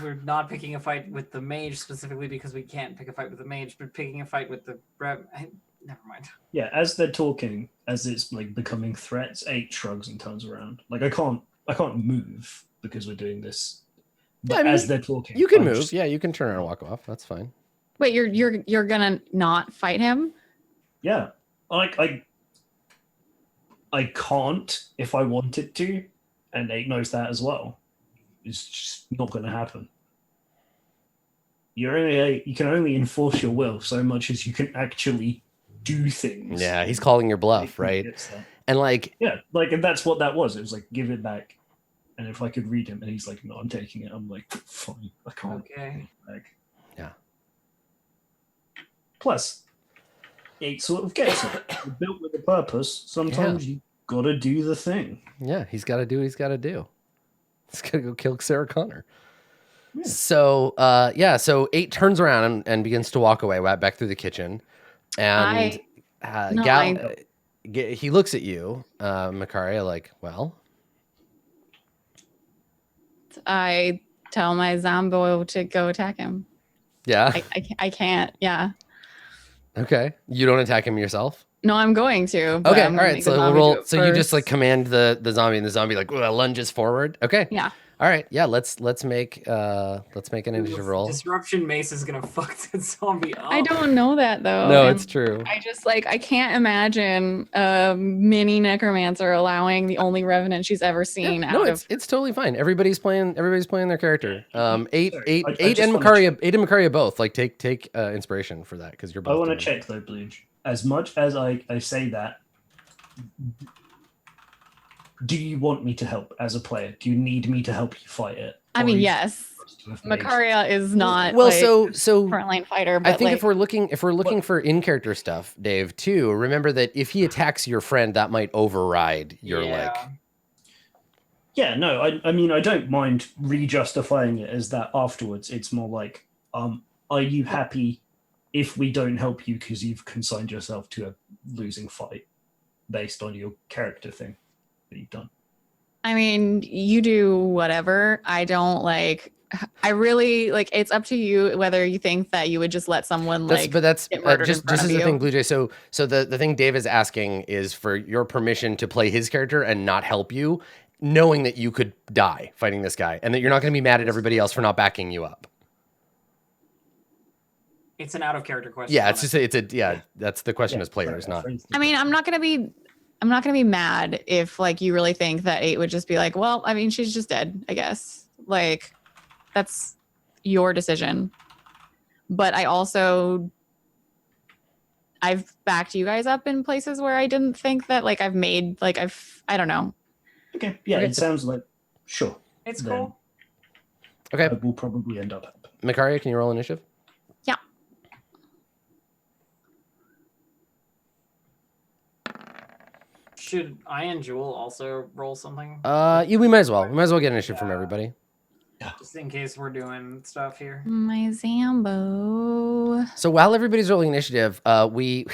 We're not picking a fight with the mage specifically because we can't pick a fight with the mage, but picking a fight with the never mind. Yeah, as they're talking, as it's like becoming threats, 8 shrugs and turns around. Like I can't move because we're doing this. But Yeah, I mean, as they're talking, You can I'm move. just- Yeah, you can turn around and walk off. That's fine. Wait, you're gonna not fight him? Yeah, like I can't if I wanted to, and 8 knows that as well. It's just not going to happen. You can only enforce your will so much as you can actually do things. Yeah, he's calling your bluff, right? And like, Yeah, like, and that's what that was. It was like, give it back. And if I could read him, and he's like, no, I'm taking it. I'm like, fine, I can't. Okay. Like, yeah. plus, 8 sort of gets it. You're built with a purpose. Sometimes you gotta do the thing. Yeah, he's got to do what he's got to do. He's got to go kill Sarah Connor. Yeah. So, so 8 turns around and begins to walk away back through the kitchen. And he looks at you, Makaria, like, well. I tell my Zombo to go attack him. Yeah. I can't. Yeah. Okay. You don't attack him yourself? No, I'm going to. But Okay. I'm All gonna right. make the So we'll zombie do roll. it So you just like first. command the zombie, and the zombie like lunges forward. Okay. Yeah. All right. Yeah. Let's make an initiative roll. Disruption mace is gonna fuck the zombie up. I don't know that though. No, and it's true. I just like I can't imagine a mini necromancer allowing the only revenant she's ever seen Yeah, no, out of. it's totally fine. Everybody's playing their character. Eight Sorry, I and just wanna Makaria both. Like take inspiration for that because you're both. I want to doing it. check though, Blooge. As much as I say that, do you want me to help as a player? Do you need me to help you fight it? I Or mean, are you yes. supposed to have made- Makaria is not Well, like, so front line fighter, but I think like, if we're looking for in character stuff, Dave, too, remember that if he attacks your friend, that might override your like. Yeah, no, I mean I don't mind re-justifying it as that afterwards. It's more like, are you happy if we don't help you because you've consigned yourself to a losing fight based on your character thing that you've done? I mean, you do whatever. I don't like. I really like. It's up to you whether you think that you would just let someone That's like. but that's get murdered in just front as of the you. thing, Blue Jay. So the thing Dave is asking is for your permission to play his character and not help you, knowing that you could die fighting this guy and that you're not going to be mad at everybody else for not backing you up. It's an out of character question. Yeah, that's the question as players, not. I mean, I'm not gonna be mad if like you really think that 8 would just be like, well, I mean, she's just dead, I guess. Like, that's your decision. But I've backed you guys up in places where I didn't think that like I don't know. Okay, yeah, Okay. it sounds like sure. It's Then cool. Okay, I will probably end up helping. Makaria, can you roll initiative? Yeah. Should I and Jewel also roll something? We might as well. We might as well get initiative from everybody. Just in case we're doing stuff here. My Zambo. So while everybody's rolling initiative, we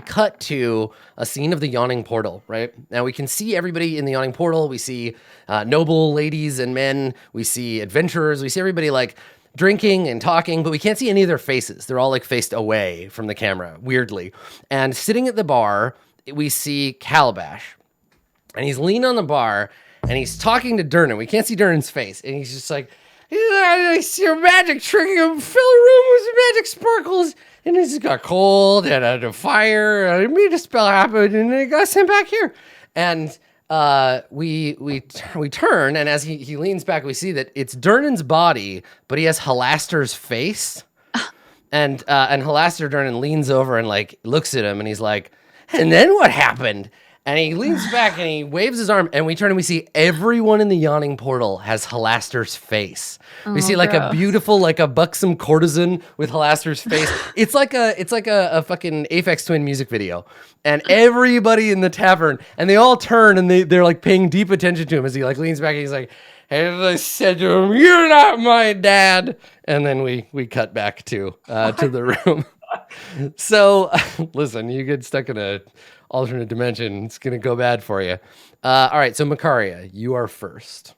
cut to a scene of the yawning portal. Right now, we can see everybody in the yawning portal. We see noble ladies and men. We see adventurers. We see everybody like drinking and talking, but we can't see any of their faces. They're all like faced away from the camera, weirdly. And sitting at the bar, we see Calabash, and he's leaning on the bar and he's talking to Durnan. We can't see Durnan's face, and he's just like, I see your magic tricking him, fill the room with magic sparkles, and he just got cold and a fire. I made a spell happen, and it got sent back here. And we turn, and as he leans back, we see that it's Durnan's body, but he has Halaster's face. And Halaster Durnan leans over and like looks at him, and he's like, and then what happened? And he leans back and he waves his arm, and we turn and we see everyone in the yawning portal has Halaster's face. We see like a beautiful, like a buxom courtesan with Halaster's face. It's like a fucking Aphex Twin music video. And everybody in the tavern, and they all turn and they're like paying deep attention to him as he like leans back and he's like, and I said to him, "You're not my dad." And then we cut back to the room. So listen, you get stuck in a alternate dimension, it's gonna go bad for you. All right, so Makaria, you are first.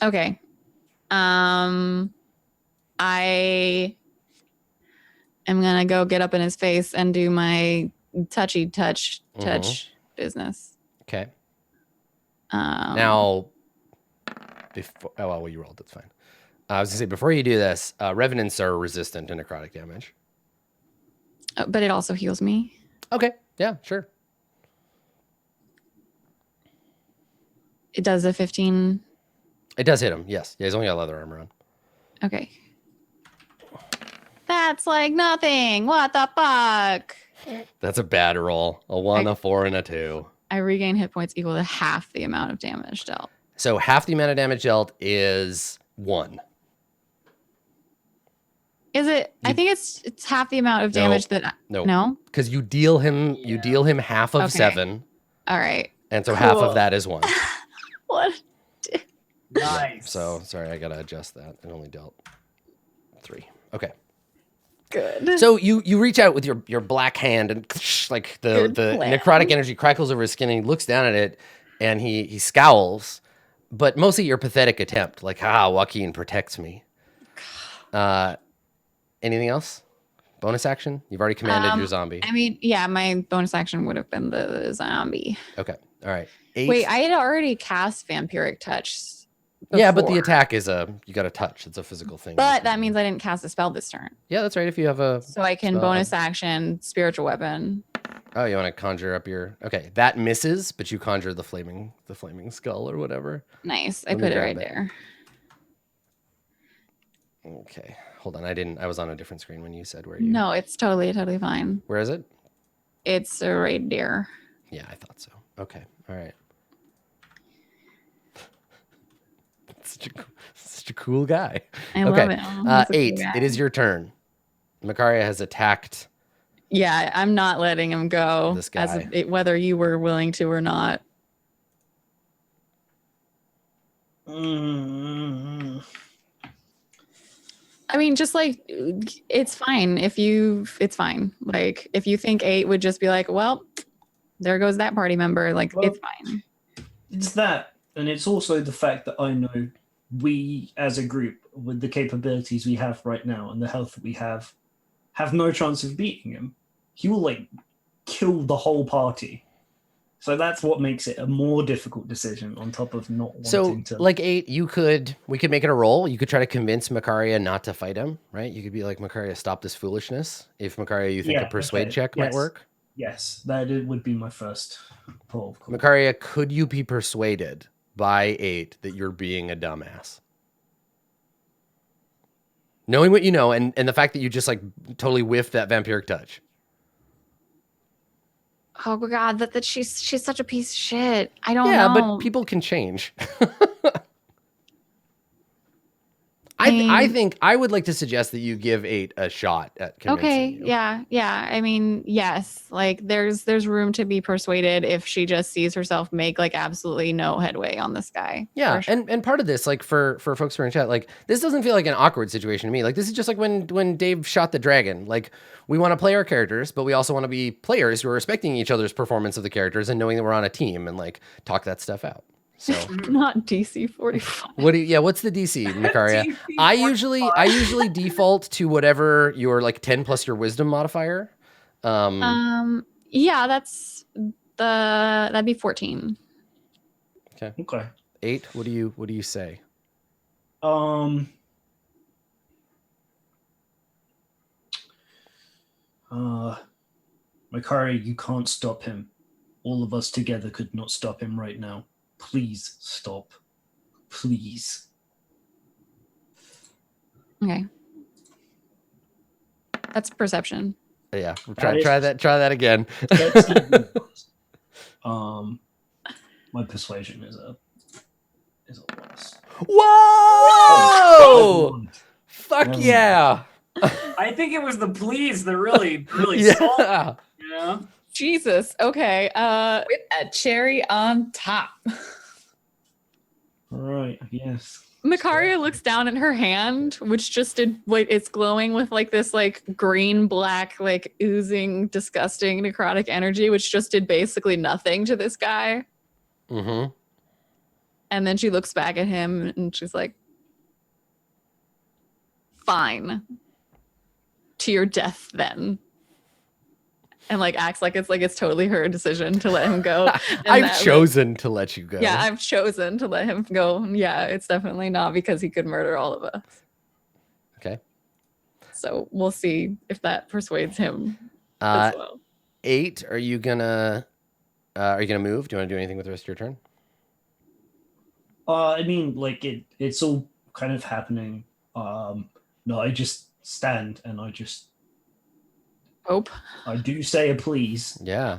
Okay. I am gonna go get up in his face and do my touch business. Okay. Now, you rolled. That's fine. I was gonna say before you do this, revenants are resistant to necrotic damage. but it also heals me. Okay. Yeah. Sure. It does a 15. It does hit him. Yes. Yeah. He's only got leather armor on. Okay. That's like nothing. What the fuck? That's a bad roll. A 1, a 4, and a 2. I regain hit points equal to half the amount of damage dealt. So half the amount of damage dealt is 1. Is it? I think it's half the amount of damage No? Because you deal him half of 7. All right. And so half of that is 1. What? Nice. So sorry, I gotta adjust that. It only dealt 3. Okay. Good. So you reach out with your black hand and like the necrotic energy crackles over his skin, and he looks down at it and he scowls, but mostly your pathetic attempt, like, Joaquin protects me. Anything else? Bonus action? You've already commanded your zombie. I mean, yeah, my bonus action would have been the zombie. Okay. All right. 8. Wait, I had already cast Vampiric Touch. Yeah, but the before. attack is you got to touch. It's a physical thing. But that means I didn't cast a spell this turn. Yeah, that's right. If you have a So I can spell. bonus action spiritual weapon. Oh, you want to conjure up your... Okay, that misses, but you conjure the flaming skull or whatever. Nice. I Let me put it grab right it. there. Okay, hold on. I was on a different screen when you said where you... No, it's totally fine. Where is it? It's right there. Yeah, I thought so. Okay, all right. Such a cool guy. I love it. Oh, he's a cool 8. guy. It is your turn. Makaria has attacked. Yeah, I'm not letting him go. This guy. Whether you were willing to or not. I mean, just like it's fine it's fine. Like if you think 8 would just be like, well, there goes that party member. Like Well, it's fine. It's that, and it's also the fact that I know we, as a group, with the capabilities we have right now and the health that we have no chance of beating him. He will like kill the whole party. So that's what makes it a more difficult decision on top of not wanting to. Like 8, we could make it a roll. You could try to convince Makaria not to fight him, right? You could be like, Makaria, stop this foolishness. If Makaria, you think a persuade check might work? Yes, would be my first pull. Makaria, could you be persuaded by 8 that you're being a dumbass? Knowing what you know, and the fact that you just like totally whiffed that vampiric touch. Oh God, that she's such a piece of shit. I don't know. Yeah, but people can change. I think I would like to suggest that you give 8 a shot at convincing you. Yeah. I mean, yes. Like there's room to be persuaded if she just sees herself make like absolutely no headway on this guy. Yeah, Sure. and part of this, like for folks who are in chat, like this doesn't feel like an awkward situation to me. Like this is just like when Dave shot the dragon. Like we want to play our characters, but we also want to be players who are respecting each other's performance of the characters and knowing that we're on a team and like talk that stuff out. So Not DC 45. What's the DC, Makaria? DC I usually default to whatever your like 10 plus your wisdom modifier. Yeah, that'd be 14. Okay. 8, what do you say? Makaria, you can't stop him. All of us together could not stop him right now. Please stop. Please. Okay. That's perception. Yeah, try that again. That's even worse. My persuasion is a loss. Whoa! Fuck yeah! I think it was the please that really Yeah. sold it, you know? Jesus. Okay. With a cherry on top. All right. Yes. Makaria looks down at her hand, which just did like it's glowing with like this like green black like oozing disgusting necrotic energy, which just did basically nothing to this guy. Mm-hmm. And then she looks back at him and she's like, "Fine, to your death then." And like acts like it's totally her decision to let him go. I've chosen to let you go. Yeah, I've chosen to let him go. Yeah, it's definitely not because he could murder all of us. Okay. So we'll see if that persuades him as well. 8, are you gonna move? Do you want to do anything with the rest of your turn? I mean, like it's all kind of happening. No, I just stand and I just Hope. I do say a please. Yeah.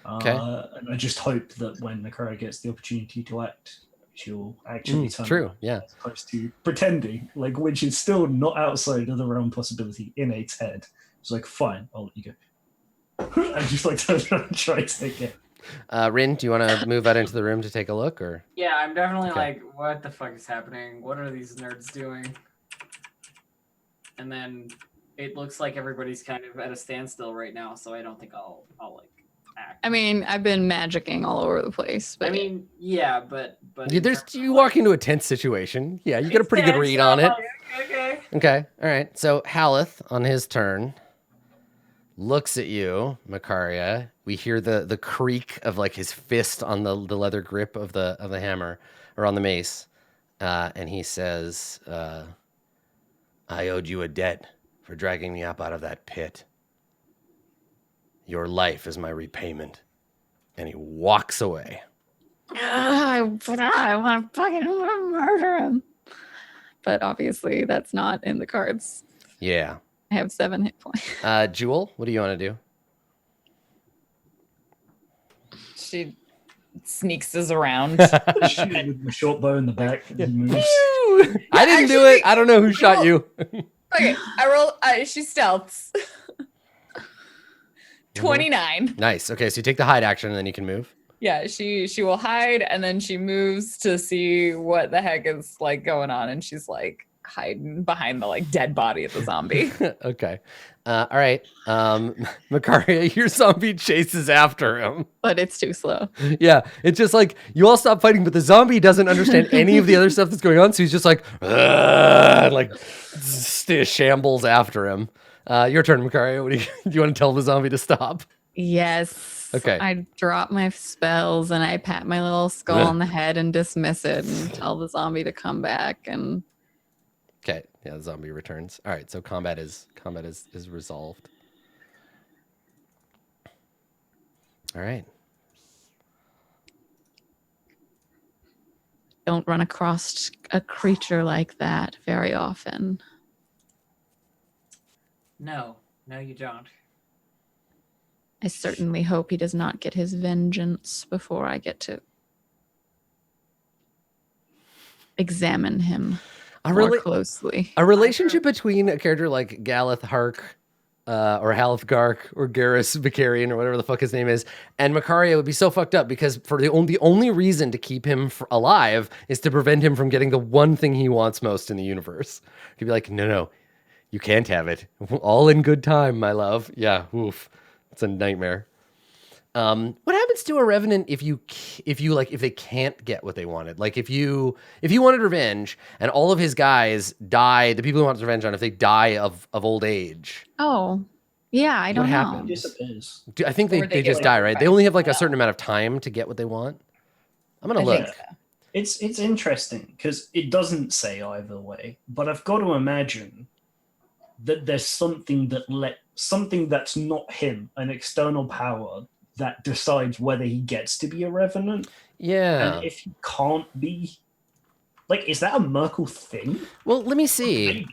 Okay. And I just hope that when Nakara gets the opportunity to act, she'll actually turn true. around, Yeah. as opposed to pretending, like, which is still not outside of the realm possibility in 8's head. It's like, fine, I'll let you go. I just like turn around and try to take it. Rin, do you want to move out into the room to take a look, or? Yeah, I'm definitely Okay. like, what the fuck is happening? What are these nerds doing? And then it looks like everybody's kind of at a standstill right now, so I don't think I'll like act. I mean, I've been magicking all over the place. But I mean, yeah, but Yeah, you walk into a tense situation. Yeah, you get a pretty good read on it. Okay. Okay, all right. So Haleth on his turn looks at you, Makaria. We hear the creak of like his fist on the leather grip of the hammer or on the mace, and he says, "I owed you a debt for dragging me up out of that pit. Your life is my repayment." And he walks away. I want to fucking murder him. But obviously, that's not in the cards. Yeah. I have 7 hit points. Jewel, what do you want to do? She sneaks us around. Shoot it with my short bow in the back. And he moves. I didn't do it. I don't know who shot you. Okay, I roll. She stealths. 29. Nice. Okay, so you take the hide action and then you can move. Yeah, she will hide and then she moves to see what the heck is like going on, and she's like hiding behind the like dead body of the zombie. Okay. All right. Makaria, your zombie chases after him. But it's too slow. Yeah, it's just like you all stop fighting, but the zombie doesn't understand any of the other stuff that's going on, so he's just like, "Ugh," like shambles after him. Your turn, Makaria. What do you want to tell the zombie to stop? Yes. Okay. I drop my spells and I pat my little skull on the head and dismiss it and tell the zombie to come back. And Okay. Yeah, the zombie returns. All right, so combat is resolved. All right. don't run across a creature like that very often. No, you don't. I certainly hope he does not get his vengeance before I get to examine him more closely. A relationship between a character like Galeth Hark or Halethgark or Garrus Vicarian or whatever the fuck his name is, and Makaria would be so fucked up because for the only reason to keep him alive is to prevent him from getting the one thing he wants most in the universe. He'd be like, no, you can't have it. All in good time, my love. Yeah, oof. It's a nightmare. What happens to a revenant if they can't get what they wanted? Like if you wanted revenge and all of his guys die, the people who want revenge on, if they die of old age. Oh, yeah, I don't know. Happens? Disappears. I think they just die, right? They only have like a certain amount of time to get what they want. I'm gonna look. It's interesting because it doesn't say either way, but I've got to imagine that there's something that's not him, an external power that decides whether he gets to be a revenant. Yeah. And if he can't be, like, is that a Merkel thing? Well, let me see.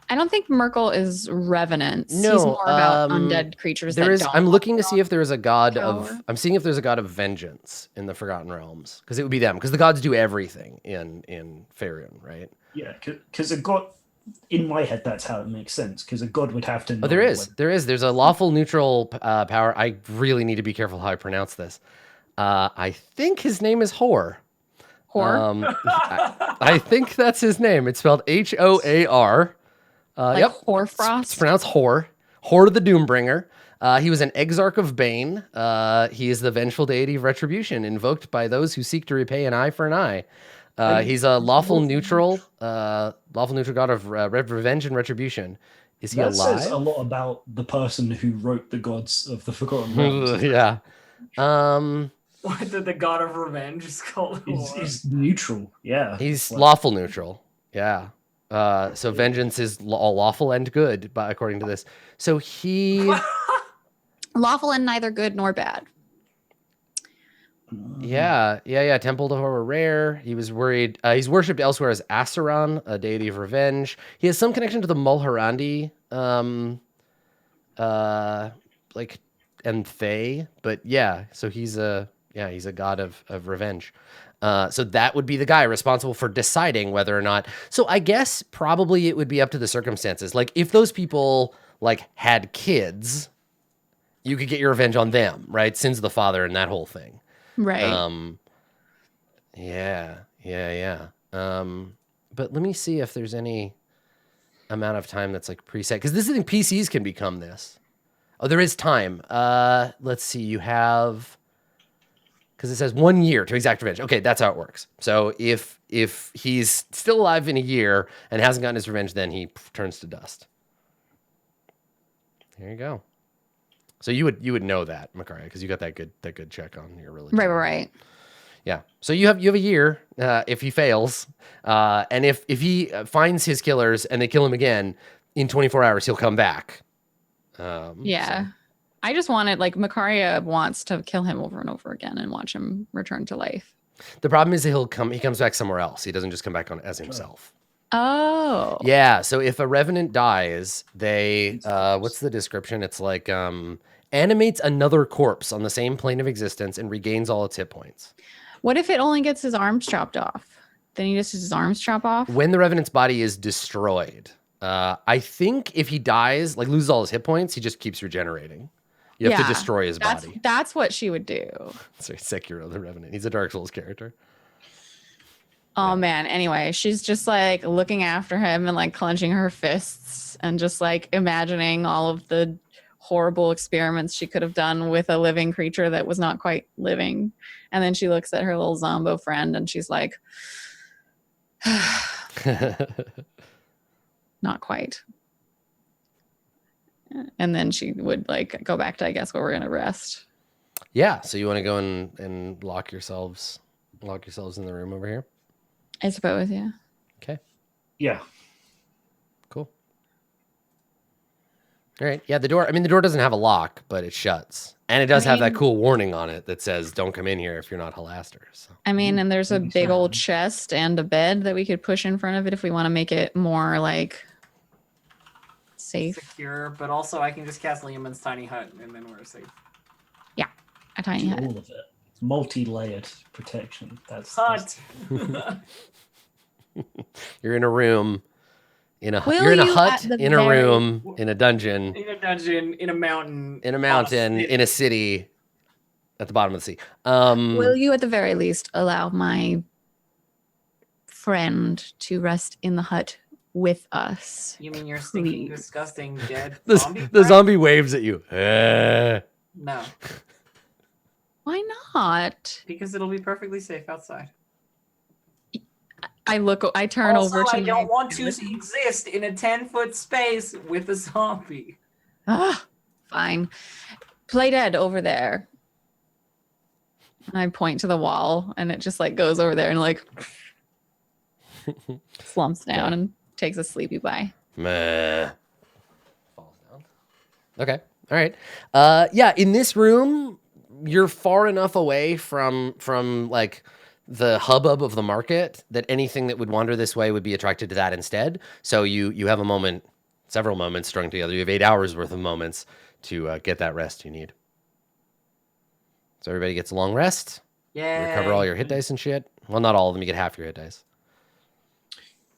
I don't think Merkel is revenants. No, he's more about undead creatures. I'm looking to see if there is a god of. I'm seeing if there's a god of vengeance in the Forgotten Realms, because it would be them, because the gods do everything in Faerun, right? Yeah, because a god. In my head, that's how it makes sense, because a god would have to know. Oh, there's a lawful neutral power. I really need to be careful how I pronounce this. I think his name is Hor. Hor? I think that's his name. It's spelled Hoar. Like yep. Horfrost? It's pronounced Hor. Hor the Doombringer. He was an exarch of Bane. He is the vengeful deity of retribution, invoked by those who seek to repay an eye for an eye. He's a lawful neutral god of revenge and retribution. Is he alive? That says a lot about the person who wrote the gods of the Forgotten Realms. Yeah. What did the god of revenge is called? He's neutral. Yeah. He's lawful neutral. Yeah. So vengeance is lawful and good, according to this. So he lawful and neither good nor bad. Yeah. Temple to Horror rare. He was worried. He's worshipped elsewhere as Asaran, a deity of revenge. He has some connection to the Mulhorandi, and Thay. But yeah, so he's a god of revenge. So that would be the guy responsible for deciding whether or not. So I guess probably it would be up to the circumstances. Like if those people like had kids, you could get your revenge on them, right? Sins of the father and that whole thing. Right. Yeah. But let me see if there's any amount of time that's like preset, because this is in PCs can become this. Oh, there is time. Let's see. You have, because it says 1 year to exact revenge. Okay, that's how it works. So if he's still alive in a year and hasn't gotten his revenge, then he turns to dust. There you go. So you would know that, Makaria, because you got that good check on your religion. Right. Yeah. So you have a year if he fails, and if he finds his killers and they kill him again in 24 hours, he'll come back. Yeah. So. I just wanted, like, Makaria wants to kill him over and over again and watch him return to life. The problem is that he comes back somewhere else. He doesn't just come back as himself. Oh. Yeah. So if a revenant dies, they what's the description? It's like animates another corpse on the same plane of existence and regains all its hit points. What if it only gets his arms chopped off? Then he just his arms chop off? When the revenant's body is destroyed, I think if he dies, like loses all his hit points, he just keeps regenerating. You have to destroy his body. That's what she would do. Sorry, Sekiro the Revenant. He's a Dark Souls character. Oh man. Anyway, she's just like looking after him and like clenching her fists and just like imagining all of the horrible experiments she could have done with a living creature that was not quite living. And then she looks at her little Zombo friend and she's like, not quite. And then she would like go back to, I guess, where we're gonna rest. Yeah. So you want to go and lock yourselves in the room over here? I suppose, yeah. Okay. Yeah. Cool. All right. Yeah, the door doesn't have a lock, but it shuts. And it does have that cool warning on it that says don't come in here if you're not Halaster. So. I mean, and there's a big old chest and a bed that we could push in front of it if we want to make it more like safe. Secure, but also I can just cast Liamon's tiny hut and then we're safe. Yeah. A tiny hut. All of it. It's multi-layered protection. That's Hut. You're in a room. Will you're in a you hut, at the in a very- room, in a dungeon, In a dungeon, in a mountain. in a city, at the bottom of the sea. Will you, at the very least, allow my friend to rest in the hut with us? You mean your stinking, Please. disgusting, dead the zombie? the friend? zombie waves at you. No, Why not? because it'll be perfectly safe outside. I turn Also, over to I don't my- want to exist in a 10-foot space with a zombie. Ah, fine. Play dead over there. And I point to the wall and it just like goes over there and like slumps down and takes a sleepy bye. Meh. Falls down. Okay. All right. Yeah, in this room, you're far enough away from like the hubbub of the market that anything that would wander this way would be attracted to that instead. So you have several moments strung together. You have 8 hours worth of moments to get that rest you need. So everybody gets a long rest. Yeah. You recover all your hit dice and shit. Well, not all of them. You get half your hit dice.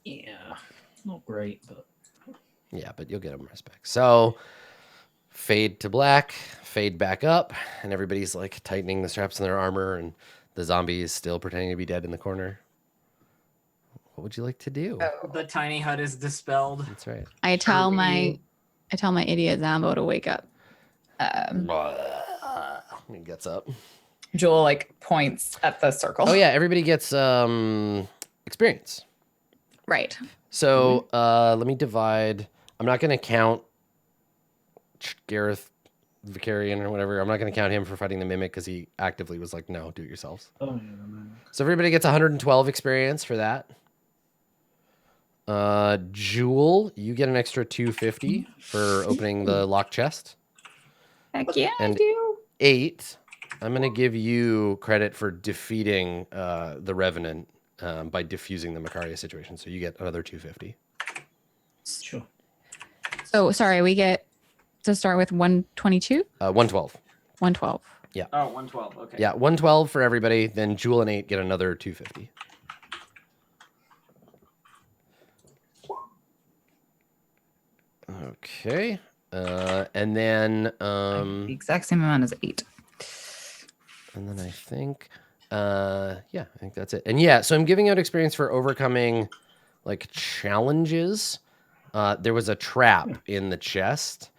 Yeah. Not great, but Yeah, but you'll get them rest back. So fade to black, fade back up, and everybody's like tightening the straps on their armor, and the zombie is still pretending to be dead in the corner. What would you like to do? The tiny hut is dispelled. That's right. I tell my idiot Zambo to wake up. He gets up. Joel like points at the circle. Oh yeah, everybody gets experience. Right. So let me divide. I'm not going to count Gareth Vicarian or whatever. I'm not going to count him for fighting the mimic because he actively was like, no, do it yourselves. oh yeah, man. So everybody gets 112 experience for that. Jewel, you get an extra 250 for opening the locked chest. Heck yeah, And I do. 8, I'm going to give you credit for defeating the Revenant by diffusing the Makaria situation. So you get another 250. Sure. So sorry, we get to start with 122? 112. 112. Oh, 112. Okay. Yeah, 112 for everybody. Then Jewel and 8 get another 250. Okay. And then The exact same amount as 8. I think I think that's it. And yeah, so I'm giving out experience for overcoming like challenges. There was a trap in the chest.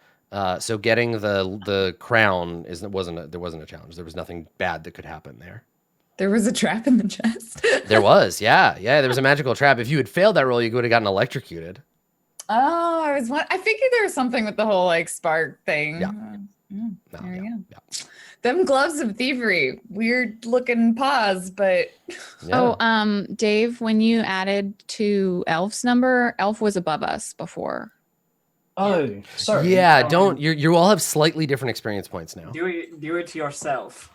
So getting the crown there wasn't a challenge. There was nothing bad that could happen there. There was a trap in the chest. There was, yeah. There was a magical trap. If you had failed that roll, you would have gotten electrocuted. Oh, I figured there was something with the whole like spark thing. Yeah. Yeah, No, there you yeah, go. yeah. Them gloves of thievery, weird looking paws, but Yeah. Oh, Dave, when you added to Elf's number, Elf was above us before. Oh, sorry. Yeah, don't you all have slightly different experience points now. Do it to yourself.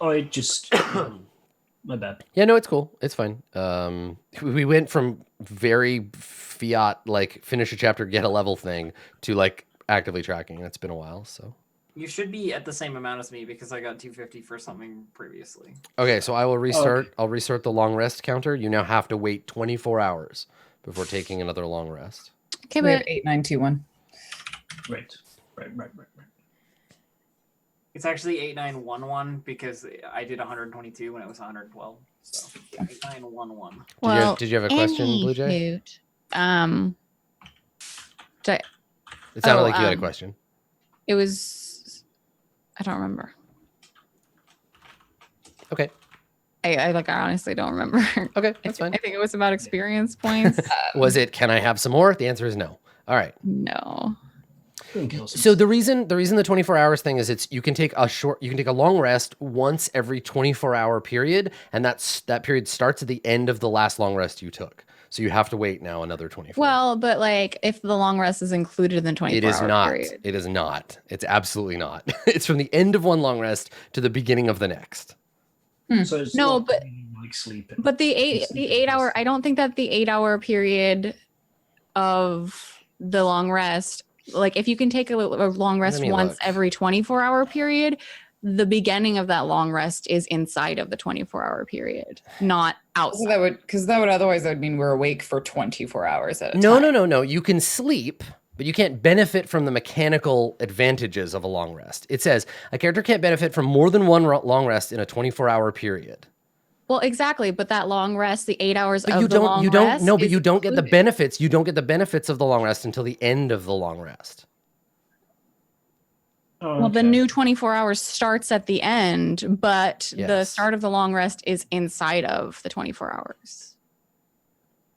I just my bad. Yeah, no, it's cool. It's fine. We went from very fiat, like finish a chapter, get a level thing, to like actively tracking. It's been a while, so. You should be at the same amount as me because I got 250 for something previously. Okay, so I will restart. okay. I'll restart the long rest counter. You now have to wait 24 hours before taking another long rest. Okay, we have but 8921. Right. It's actually 8911 because I did 122 when it was 112. So 8911. well, Did you have a question, Blue Jay? anywho, It sounded Oh, like you had a question. it was. I don't remember. Okay. I honestly don't remember. Okay, that's fine. I think it was about experience points. Was it, can I have some more? The answer is no. All right. No. So the reason the 24 hours thing is you can take a long rest once every 24-hour period, and that period starts at the end of the last long rest you took. So you have to wait now another 24. Well, but like if the long rest is included in the 24 it is hour not. period. It is not. It's absolutely not. It's from the end of one long rest to the beginning of the next. So it's No, not but- really like sleeping. But the 8 hour, I don't think that the 8 hour period of the long rest, like if you can take a long rest me once look. every 24 hour period, the beginning of that long rest is inside of the 24 hour period, not So outside. that would otherwise mean we're awake for 24 hours at a No, time. no. You can sleep, but you can't benefit from the mechanical advantages of a long rest. It says a character can't benefit from more than one long rest in a 24-hour period. Well, exactly, but that long rest, the 8 hours But of the long rest, no, but is you don't get the included. benefits. You don't get the benefits of the long rest until the end of the long rest. Well, the new 24 hours starts at the end, but the Yes. start of the long rest is inside of the 24 hours.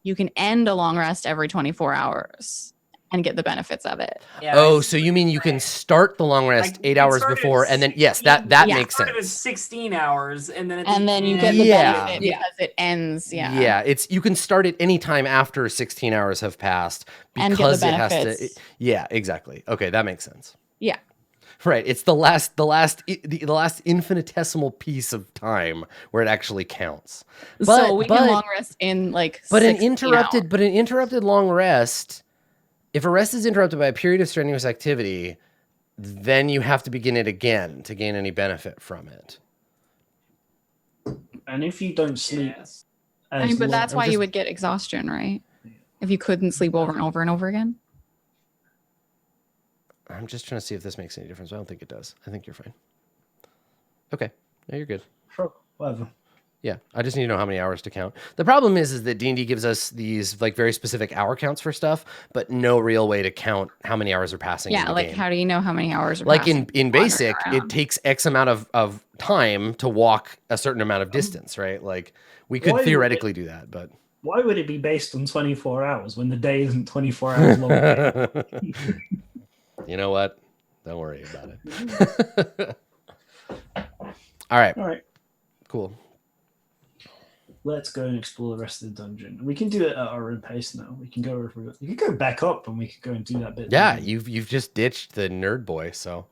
You can end a long rest every 24 hours and get the benefits of it. Yeah, Oh, so you mean you can start the long rest 8 hours before, and then yes, that Yeah. makes started at sense. 16 hours, and then You get the Yeah. benefit because it ends. Yeah. Yeah, it's you can start it any time after 16 hours have passed And get the because it has to. benefits. Yeah, exactly. Okay, that makes sense. Yeah. Right, it's the last infinitesimal piece of time where it actually counts. So we can long rest in like. But an 16 hours. interrupted long rest, if a rest is interrupted by a period of strenuous activity, then you have to begin it again to gain any benefit from it. And if you don't sleep, Yes. I mean, but that's why you would get exhaustion, right? If you couldn't sleep over and over and over again. I'm just trying to see if this makes any difference. I don't think it does. I think you're fine. Okay, no, you're good. Sure, whatever. Yeah, I just need to know how many hours to count. The problem is that D&D gives us these like very specific hour counts for stuff, but no real way to count how many hours are passing. Yeah, in the like game. how do you know how many hours are Like passing in basic, wandering it around? takes X amount of time to walk a certain amount of distance, right? Like we could Why would theoretically do that, but Why would it be based on 24 hours when the day isn't 24 hours long? you know what? Don't worry about it. All right, All right, cool. let's go and explore the rest of the dungeon. We can do it at our own pace now. We can go. You can go back up, and we could go and do that bit. Yeah, you've just ditched the nerd boy, so.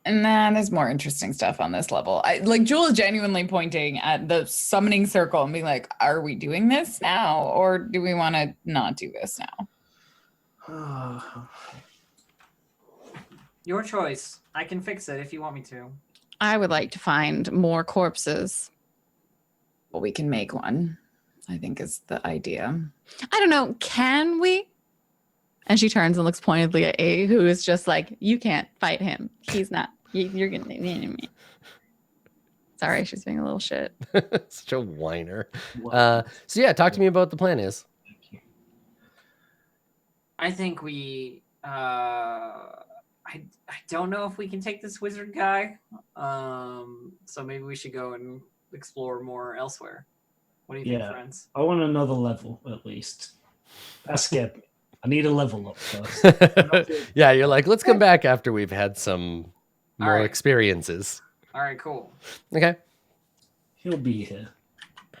Nah, there's more interesting stuff on this level. Like Jewel is genuinely pointing at the summoning circle and being like, "Are we doing this now, or do we want to not do this now?" Your choice. I can fix it if you want me to. I would like to find more corpses. Well, we can make one, I think is the idea. I don't know. Can we? And she turns and looks pointedly at A, who is just like, you can't fight him. He's not. You're going to need me. Sorry, she's being a little shit. Such a whiner. So yeah, talk to me about what the plan is. I think we. I don't know if we can take this wizard guy. So maybe we should go and explore more elsewhere. What do you think, friends? I want another level at least. That scared me. I need a level up first. Yeah, you're like, let's come back after we've had some more Alright. experiences. All right, cool. Okay. He'll be here.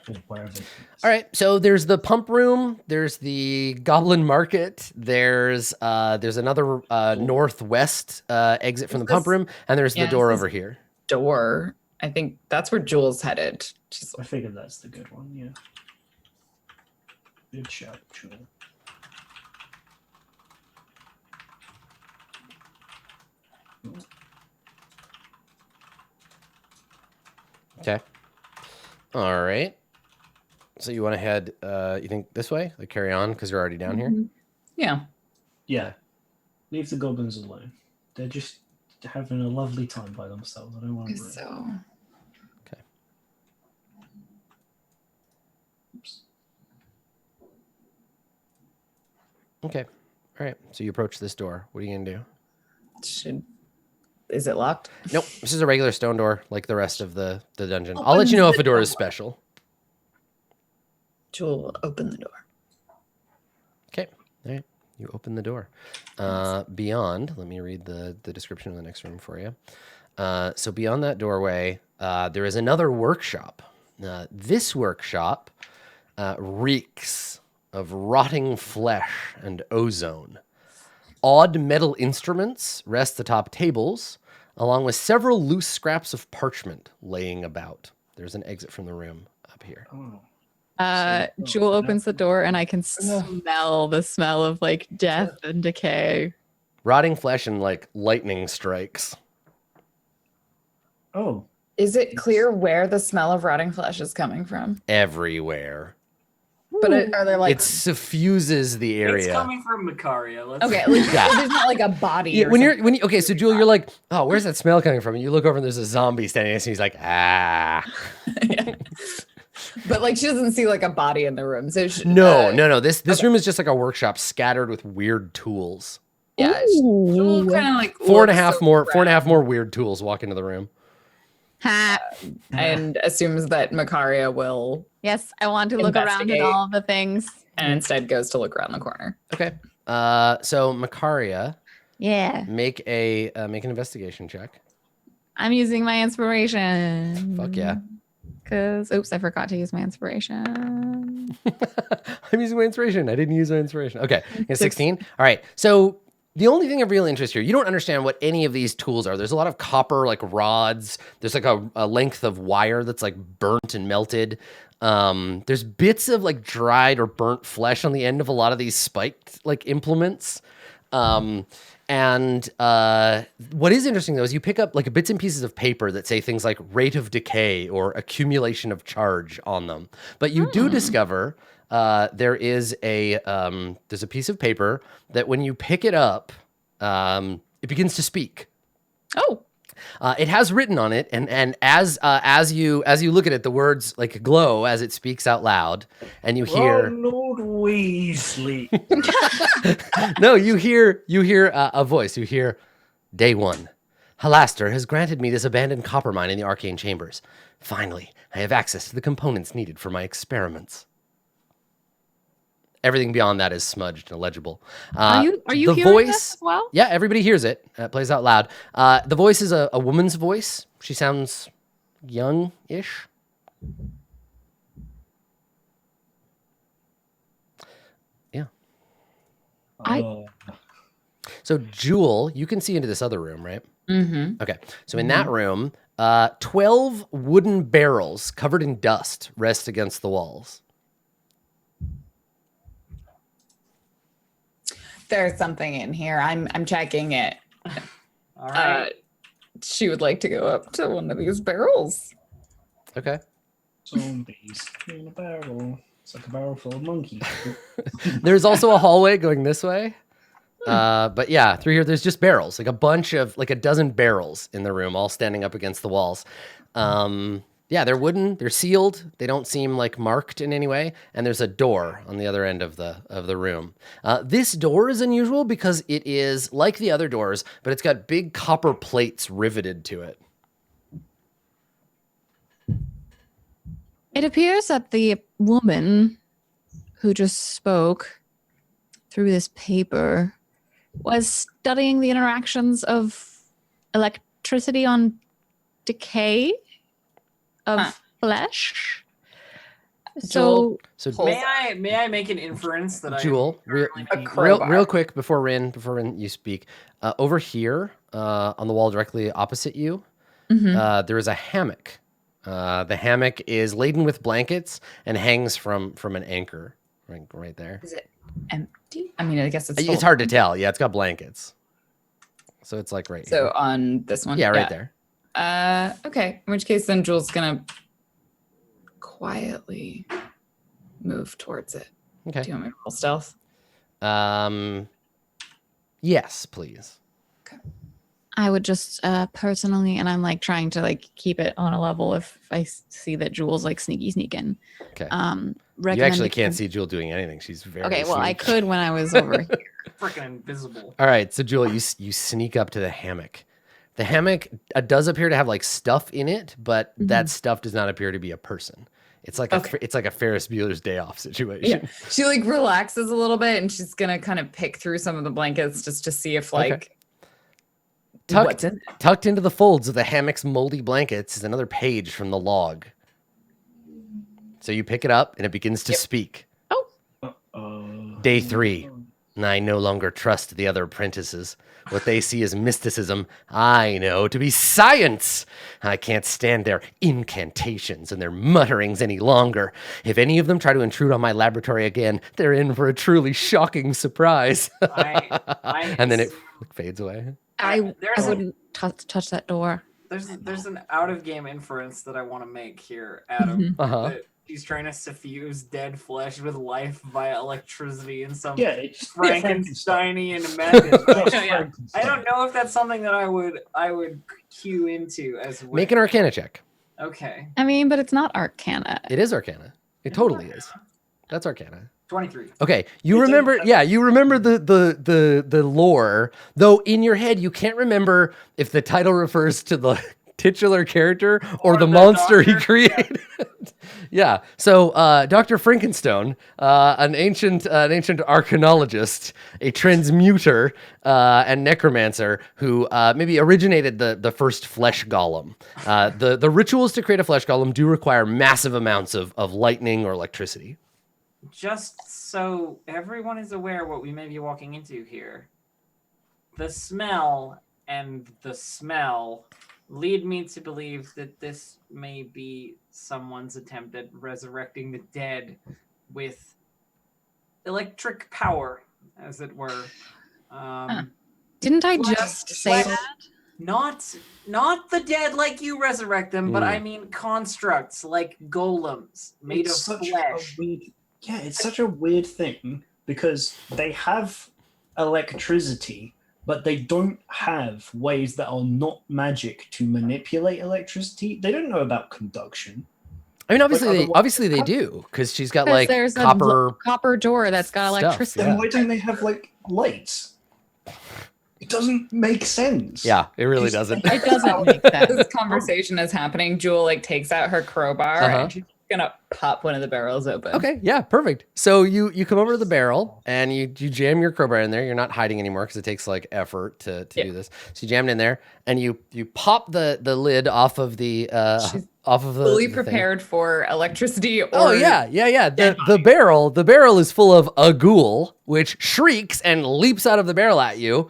Or wherever he is. All right. So there's the pump room. There's the Goblin Market. There's another northwest exit from the pump room, and there's the Yeah, door this is- over here. Door. I think that's where Jules headed. She's I figured that's the good one, yeah. Good shout, Jewel. Okay. All right. So you want to head? You think this way? Like carry on because you're already down here. yeah. Yeah. Leave the goblins alone. They're just having a lovely time by themselves. I don't want to ruin it. So Oops. Okay. All right. So you approach this door. What are you gonna do? Is it locked? Nope. This is a regular stone door, like the rest of the dungeon. I'll let you know if a door is special. Jewel, open the door. Okay. All right. You open the door. Beyond, let me read the description of the next room for you. So beyond that doorway, there is another workshop. This workshop reeks of rotting flesh and ozone. Odd metal instruments rest atop tables, along with several loose scraps of parchment laying about. There's an exit from the room up here. Oh. Jewel opens the door and I can smell the smell of like death and decay. Rotting flesh and like lightning strikes. Oh. Is it clear where the smell of rotting flesh is coming from? Everywhere. But are there like It suffuses the It's area. coming from Macaria. Let's okay? Like, Yeah. there's not like a body. Yeah, or when something. you okay, so Jewel, you're like, oh, where's that smell coming from? And you look over and there's a zombie standing next to you. He's like, ah. Yeah. But like she doesn't see like a body in the room. So No. This room is just like a workshop scattered with weird tools. Yeah, she'll kind of like Four and a looks half more weird tools walk into the room. Ha. and assumes that Macaria will, Yes, I want to look around at Investigate. all the things. and instead goes to look around the corner. Okay. So Macaria, Yeah. make an investigation check. I'm using my inspiration. Fuck yeah. Because, oops, I forgot to use my inspiration. I'm using my inspiration. I didn't use my inspiration. Okay. 16. All right. So the only thing of real interest here, you don't understand what any of these tools are. There's a lot of copper, like rods. There's like a length of wire that's like burnt and melted. There's bits of like dried or burnt flesh on the end of a lot of these spiked like implements. And what is interesting though is you pick up like bits and pieces of paper that say things like rate of decay or accumulation of charge on them. But you do discover there's a piece of paper that when you pick it up, it begins to speak. Oh, It has written on it, and as you look at it, the words like glow as it speaks out loud, and you hear Ronald Weasley. no, you hear a voice. You hear, Day 1. Halaster has granted me this abandoned copper mine in the arcane chambers. Finally, I have access to the components needed for my experiments. Everything beyond that is smudged and illegible. are you the hearing voice, this as well? Yeah, everybody hears it. It plays out loud. The voice is a woman's voice. She sounds young-ish. Yeah. Oh. So, Jewel, you can see into this other room, right? Mm-hmm. Okay. So in that room, 12 wooden barrels covered in dust rest against the walls. There's something in here. I'm checking it. All right. She would like to go up to one of these barrels. Okay. Zombies in a barrel. It's like a barrel full of monkeys. There's also a hallway going this way. But yeah, through here, there's just barrels, like a dozen barrels in the room, all standing up against the walls. Yeah, they're wooden, they're sealed. They don't seem like marked in any way. And there's a door on the other end of the room. This door is unusual because it is like the other doors, but it's got big copper plates riveted to it. It appears that the woman who just spoke through this paper was studying the interactions of electricity on decay of flesh. Joel, So So May I make an inference that Jewel, real quick before Rin, you speak. Over here, on the wall directly opposite you, there is a hammock. The hammock is laden with blankets and hangs from an anchor, right there. Is it empty? I mean, I guess it's It's hard to tell. Yeah, it's got blankets, so it's like right So here. on this one? Yeah, right there. Okay. In which case, then Jules gonna quietly move towards it. Okay. Do you want me to roll stealth? Yes, please. I would just personally, and I'm like trying to like keep it on a level if I see that Jules like sneaking. Okay. You actually can't see Jewel doing anything. She's very Okay, well, I sneaky. could when I was over here. freaking invisible. All right, so Jewel, you sneak up to the hammock. The hammock does appear to have like stuff in it, but that stuff does not appear to be a person. It's like it's like a Ferris Bueller's Day Off situation. Yeah. She like relaxes a little bit and she's gonna kind of pick through some of the blankets just to see if like what's in it. Tucked into the folds of the hammock's moldy blankets is another page from the log. So you pick it up and it begins to speak. Day 3. I no longer trust the other apprentices. What they see as mysticism, I know to be science. I can't stand their incantations and their mutterings any longer. If any of them try to intrude on my laboratory again, they're in for a truly shocking surprise. And then it fades away. I There's wouldn't touch that door. There's an out of game inference that I want to make here, Adam. That she's trying to suffuse dead flesh with life via electricity in some Frankensteinian method. I don't know if that's something that I would cue into as well. Make an Arcana check. Okay. I mean, but it's not Arcana. It is Arcana. It totally is. That's Arcana. 23. Okay, you remember the lore, though in your head you can't remember if the title refers to the titular character or the monster he created. Yeah. So Dr. Frankenstone, an ancient arcanologist, a transmuter and necromancer who maybe originated the first flesh golem. The rituals to create a flesh golem do require massive amounts of lightning or electricity. Just so everyone is aware what we may be walking into here, the smell lead me to believe that this may be someone's attempt at resurrecting the dead with electric power, as it were. Didn't I just say that? Not the dead like you resurrect them, but I mean constructs like golems made of flesh. It's such a weird thing because they have electricity, but they don't have ways that are not magic to manipulate electricity. They don't know about conduction. I mean, obviously they do, because she's got like there's copper a copper door that's got electricity. Then why don't they have like lights? It doesn't make sense. Yeah, it really doesn't. It doesn't make sense. This conversation is happening. Jewel like takes out her crowbar and she's gonna pop one of the barrels open. Okay, yeah, perfect. So you come over to the barrel and you jam your crowbar in there. You're not hiding anymore because it takes like effort to do this. So you jam it in there and you pop the lid off of the fully prepared for electricity. Or The barrel is full of a ghoul which shrieks and leaps out of the barrel at you.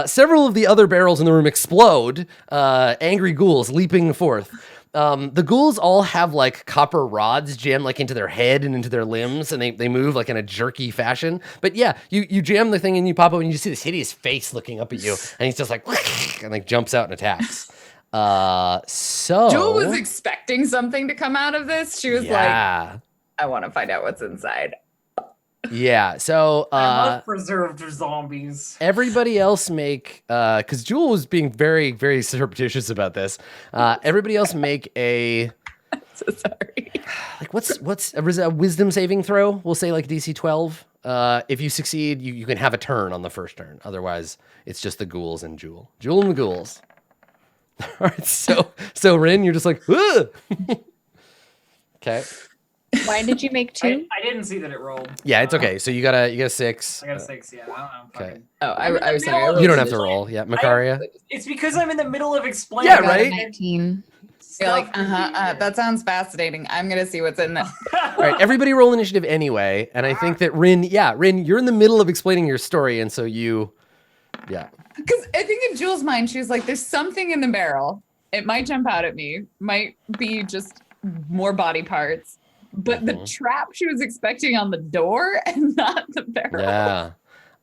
Several of the other barrels in the room explode. Angry ghouls leaping forth. The ghouls all have like copper rods jammed like into their head and into their limbs, and they move like in a jerky fashion. But yeah, you jam the thing and you pop up and you see this hideous face looking up at you, and he's just like and like jumps out and attacks. So Jewel was expecting something to come out of this. She was like, I want to find out what's inside. Yeah, so I love preserved zombies. Everybody else make because Jewel was being very, very surreptitious about this. Everybody else make a I'm so sorry. Like what's a wisdom saving throw? We'll say like DC 12. If you succeed, you can have a turn on the first turn. Otherwise, it's just the ghouls and Jewel. Jewel and the ghouls. All right, so Rin, you're just like, okay. Why did you make 2? I didn't see that it rolled. Yeah, it's okay. So you got a 6. I got a 6. Yeah, I don't know. Okay. Fucking- Oh, I'm in the I was sorry. I middle of You don't rolled have to initiative. roll. Yeah, Makaria. It's because I'm in the middle of explaining. Yeah, I got a right? 19. You're like, stuff. that sounds fascinating. I'm gonna see what's in there. All right, everybody roll initiative anyway. And I think that Rin, you're in the middle of explaining your story, and so you, Because I think in Jules' mind, she was like, "There's something in the barrel. It might jump out at me. Might be just more body parts." But the trap she was expecting on the door and not the barrel. Yeah.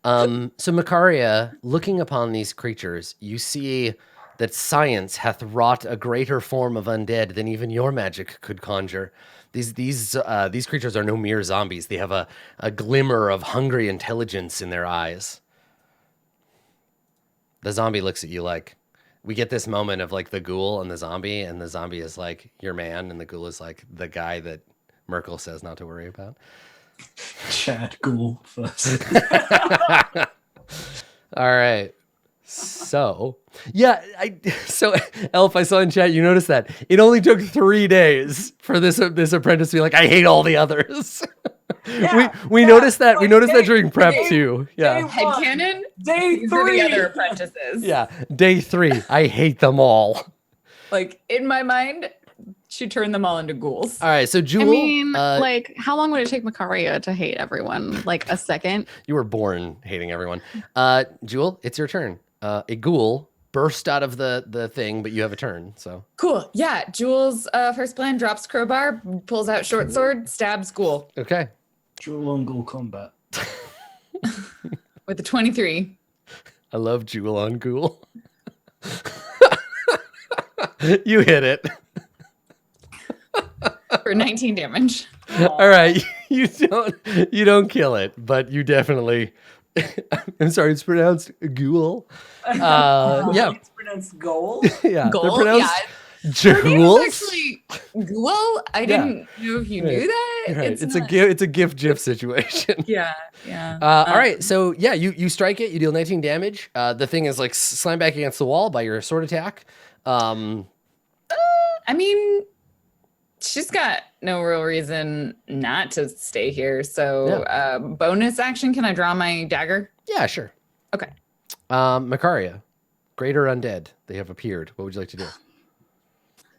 So Makaria, looking upon these creatures, you see that science hath wrought a greater form of undead than even your magic could conjure. These creatures are no mere zombies. They have a glimmer of hungry intelligence in their eyes. The zombie looks at you like, we get this moment of like the ghoul and the zombie is like, your man, and the ghoul is like the guy that Merkel says not to worry about. Chad Ghoul first. All right. So, Elf, I saw in chat, you noticed that it only took 3 days for this apprentice to be like, I hate all the others. We noticed that. We noticed that during prep too. Yeah. Headcanon? Day These are the 3. other apprentices. Yeah. Day 3. I hate them all. Like, in my mind, she turned them all into ghouls. All right. So, Jewel. I mean, like, how long would it take Makaria to hate everyone? Like a second? You were born hating everyone. Jewel, it's your turn. A ghoul burst out of the thing, but you have a turn. So Cool. Yeah. Jules' first plan drops crowbar, pulls out short sword, stabs ghoul okay. Dual on Ghoul combat. with a 23. I love Jewel on ghoul. You hit it. For 19 damage. All right, you don't kill it, but you definitely. I'm sorry, it's pronounced ghoul. Yeah, It's pronounced goal. yeah, Ghoul? they're pronounced Her name is jewels. actually Ghoul. I didn't know if you knew that. Right. It's not- a GIF situation. Yeah, yeah. All right, so yeah, you strike it. You deal 19 damage. The thing is like slammed back against the wall by your sword attack. I mean, she's got no real reason not to stay here. So, bonus action, can I draw my dagger? Yeah, sure. Okay. Makaria, greater undead. They have appeared. What would you like to do?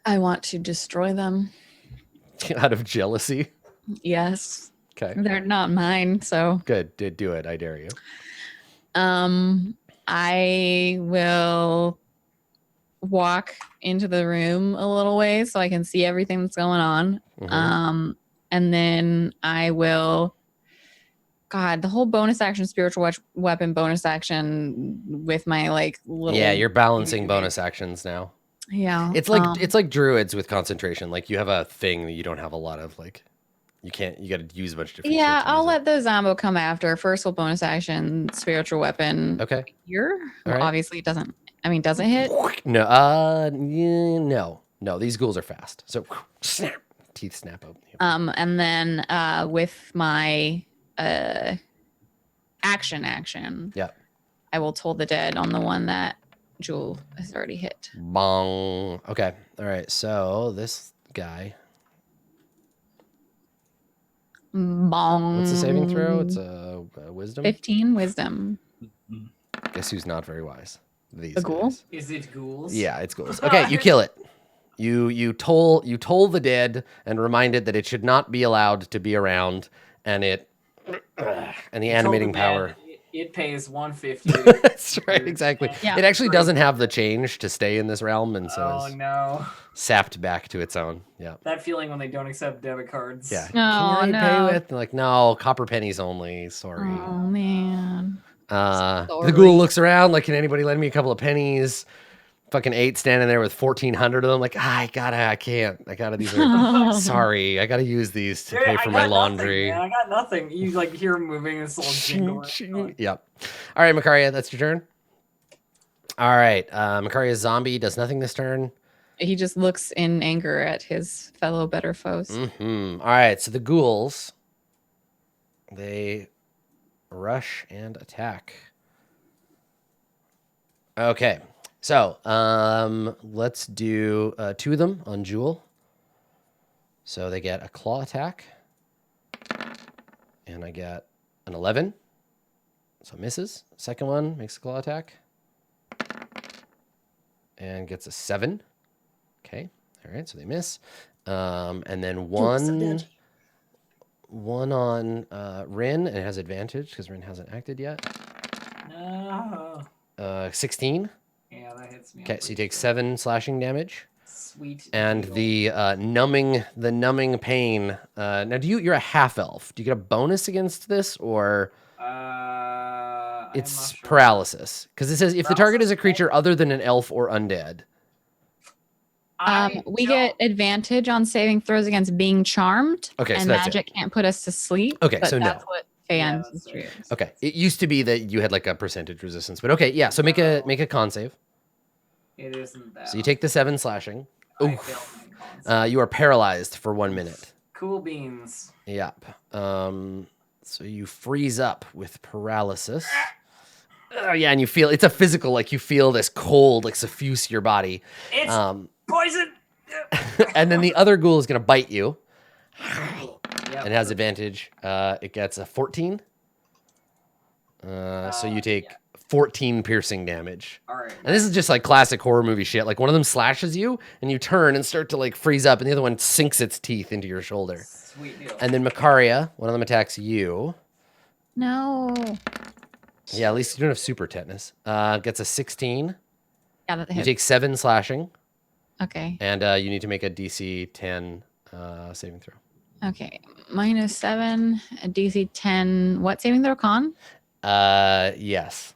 I want to destroy them. Out of jealousy. Yes. Okay. They're not mine, so Good. Do it. I dare you. I will walk into the room a little way so I can see everything that's going on. Mhm. And then I will the whole bonus action spiritual weapon bonus action with my like little Yeah, you're balancing bonus actions now. Yeah. It's like druids with concentration. Like you have a thing that you don't have a lot of. Like you got to use a bunch of different. yeah, shit to I'll use let the zombo come after. First will bonus action spiritual weapon. it. Okay. Here. All right. Obviously it doesn't. I mean, does it hit? No. No. These ghouls are fast. So snap, teeth snap open. And then with my action. Yeah. I will toll the dead on the one that Jewel has already hit. Bong. Okay. All right. So this guy. Bong. What's the saving throw? It's a wisdom. 15 wisdom. Guess who's not very wise? These A ghoul? guys. Is it ghouls? Yeah, it's ghouls. Okay, you kill it. You toll the dead and reminded that it should not be allowed to be around, and the animating power. It pays 150. That's right, exactly. Yeah. It actually doesn't have the change to stay in this realm, and so Oh is no. sapped back to its own. Yeah. That feeling when they don't accept debit cards. Yeah. Oh, Can I pay no. with? Like, no, copper pennies only. Sorry. Oh man. The sorry. ghoul looks around like, can anybody lend me a couple of pennies? Fucking 8 standing there with 1,400 of them. Like, I can't. These are, sorry. I gotta use these to pay for my laundry. I got nothing. You like hear him moving this little jingle. Yep. All right, Makaria, that's your turn. All right. Makaria's zombie does nothing this turn. He just looks in anger at his fellow better foes. All right. So the ghouls, they rush and attack. Okay. So let's do 2 of them on Jewel. So they get a claw attack and I get an 11. So misses. Second one makes a claw attack. And gets a 7. Okay. All right, so they miss. And then one on Rin, and it has advantage because Rin hasn't acted yet. No. 16. Yeah, that hits me. Okay, so you take 7 slashing damage. Sweet. And deal. the numbing pain. Now, you're a half elf. Do you get a bonus against this, or it's I'm not sure. paralysis? Because it says if the target is a creature other than an elf or undead. We get advantage on saving throws against being charmed. Okay, so and that's magic can't put us to sleep. Okay, but so no. that's what fans that's is. Okay, it used to be that you had like a percentage resistance, but okay, yeah. So make a con save. It isn't that. So you take the 7 slashing. I failed my cons. You are paralyzed for 1 minute. Cool beans. Yep. So you freeze up with paralysis. Yeah, and you feel it's a physical, like you feel this cold like suffuse your body. It's poison. And then the other ghoul is gonna bite you. Yep. And it has advantage. It gets a 14. So you take 14 piercing damage. All right. And this is just like classic horror movie shit. Like one of them slashes you, and you turn and start to like freeze up, and the other one sinks its teeth into your shoulder. Sweet deal. And then Makaria, one of them attacks you. No. Yeah, at least you don't have super tetanus. Gets a 16. Yeah, that You hits. take 7 slashing, Okay. and you need to make a DC 10 saving throw. Okay. -7, a DC 10. What saving throw? Con? Yes.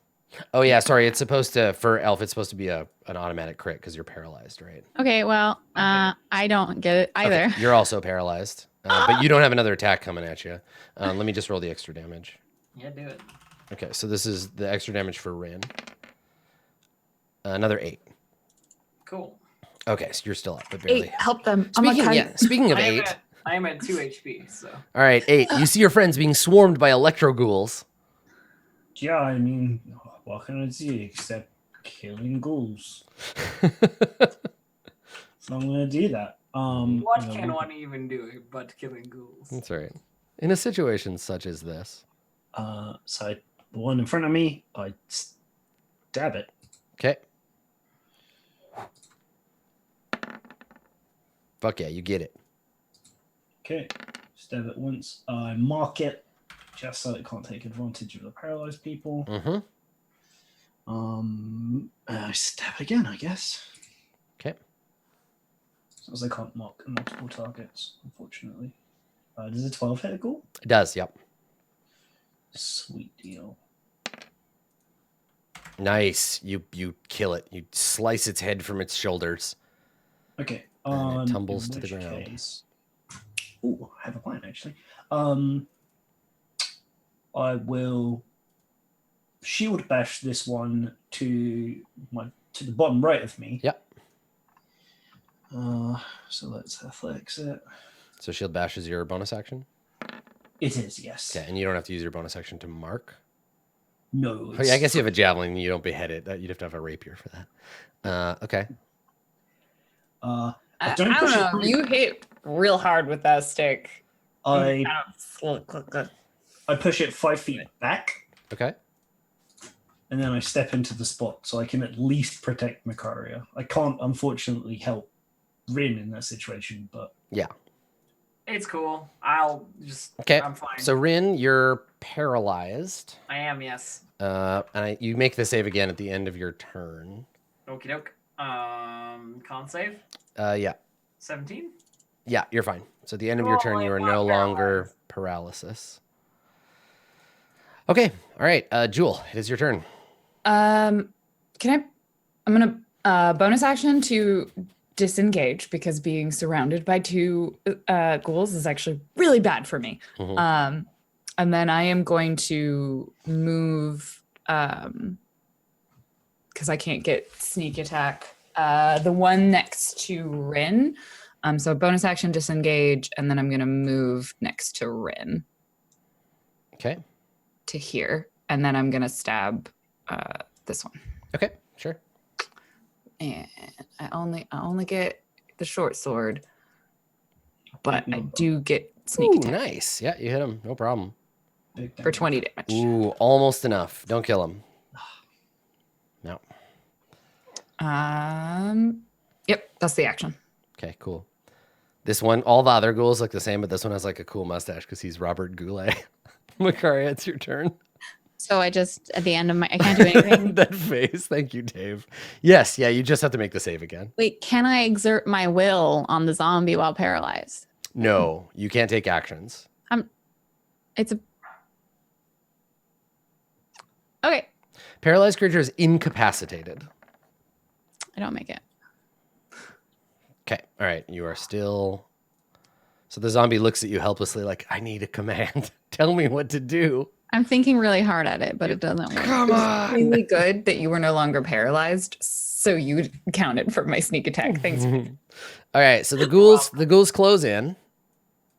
Oh yeah, sorry. It's supposed to for elf. It's supposed to be an automatic crit because you're paralyzed, right? Okay. Well, I don't get it either. Okay, you're also paralyzed, but you don't have another attack coming at you. Let me just roll the extra damage. Yeah, do it. Okay, so this is the extra damage for Rin. Another 8. Cool. Okay, so you're still up, but barely. 8, help them. Speaking of I am 8, I am at 2 HP. So. all right, 8. You see your friends being swarmed by electro ghouls. Yeah, I mean, what can I do except killing ghouls? So I'm gonna do that. What you know, can one even do but killing ghouls? That's right. In a situation such as this. So the one in front of me, I stab it. Okay. Fuck yeah, you get it. Okay, stab it once. I mark it just so it can't take advantage of the paralyzed people. Mm-hmm. I stab it again, I guess. Okay. As I can't mark multiple targets, unfortunately. Does a 12 hit a ghoul? It does, yep. Sweet deal. Nice. You kill it. You slice its head from its shoulders. Okay. And it tumbles in to the which ground. case- Ooh, I have a plan actually. I will shield bash this one to the bottom right of me. Yep. So let's athletics it. So shield bash is your bonus action? It is, yes. Okay, and you don't have to use your bonus action to mark? No. Oh, yeah, I guess you have a javelin and you don't behead it. You'd have to have a rapier for that. Okay. I I don't don't push know. it. You hit real hard with that stick. I push it 5 feet back, Okay. and then I step into the spot so I can at least protect Makaria. I can't, unfortunately, help Rin in that situation, but Yeah. It's cool. I'll just. Okay. I'm fine. So Rin, you're paralyzed. I am, yes. And you make the save again at the end of your turn. Okie doke. Con save. Yeah. 17. Yeah, you're fine. So at the end of your Cool, turn, you are I'm no not longer paralysis. Okay. All right. Jewel, it is your turn. I'm gonna bonus action to disengage because being surrounded by 2 ghouls is actually really bad for me. Mhm. And then I am going to move because I can't get sneak attack. The one next to Rin. So bonus action disengage, and then I'm gonna move next to Rin Okay. to here, and then I'm gonna stab this one. Okay. Sure. And I only get the short sword, but I do get sneak Ooh, attack. nice. Yeah, you hit him. No problem. Big for damage. 20 damage. Ooh, almost enough. Don't kill him. No. Yep, that's the action. Okay, cool. This one, all the other ghouls look the same, but this one has like a cool mustache because he's Robert Goulet. Makaria, it's your turn. So I just at the end of my I can't do anything. That face. Thank you, Dave. Yes, yeah, you just have to make the save again. Wait, can I exert my will on the zombie while paralyzed? No, you can't take actions. It's a okay. Paralyzed creature is incapacitated. I don't make it. Okay, all right, you are still. So the zombie looks at you helplessly, like, I need a command. Tell me what to do. I'm thinking really hard at it, but it doesn't work. Come on. Really good that you were no longer paralyzed, so you counted for my sneak attack. Thanks. All right, so the ghouls close in,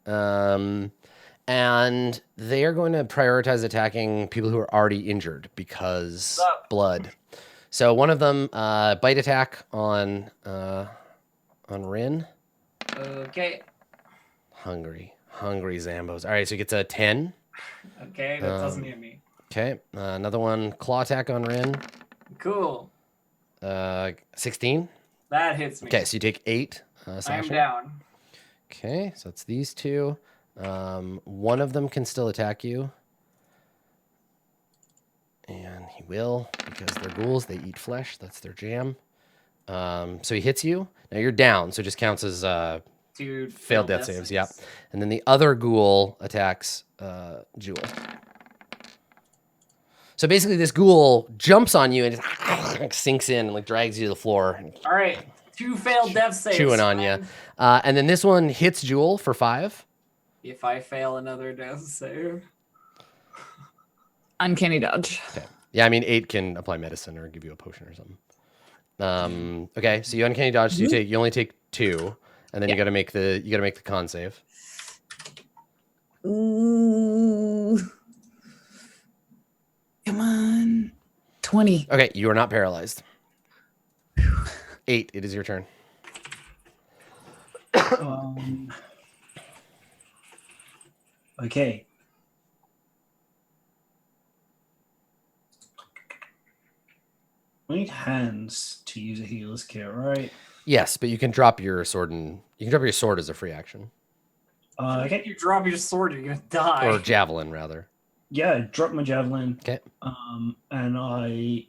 and they are going to prioritize attacking people who are already injured because blood. So one of them, bite attack on Rin. Okay. Hungry Zambos. All right, so he gets a 10. Okay, that doesn't hit me. Okay, another one, claw attack on Rin. Cool. 16. That hits me. Okay, so you take 8 I'm slashing. down. Okay, so it's these two. One of them can still attack you. And he will, because they're ghouls. They eat flesh. That's their jam. So he hits you. Now you're down, so it just counts as Dude, failed death saves. Yep. And then the other ghoul attacks Jewel. So basically this ghoul jumps on you and just like, sinks in and like drags you to the floor. All right. 2 failed death saves. Chewing on you. And then this one hits Jewel for 5. If I fail another death save. Uncanny dodge. Okay. Yeah, I mean 8 can apply medicine or give you a potion or something. Okay, so you uncanny dodge, so you only take 2, and then you gotta make the con save. Ooh. Come on. 20. Okay, you are not paralyzed. 8, it is your turn. Okay. I need hands to use a healer's kit, right? Yes, but you can drop your sword as a free action. Okay. If you drop your sword, you're gonna die. Or javelin, rather. Yeah, drop my javelin. Okay. And I.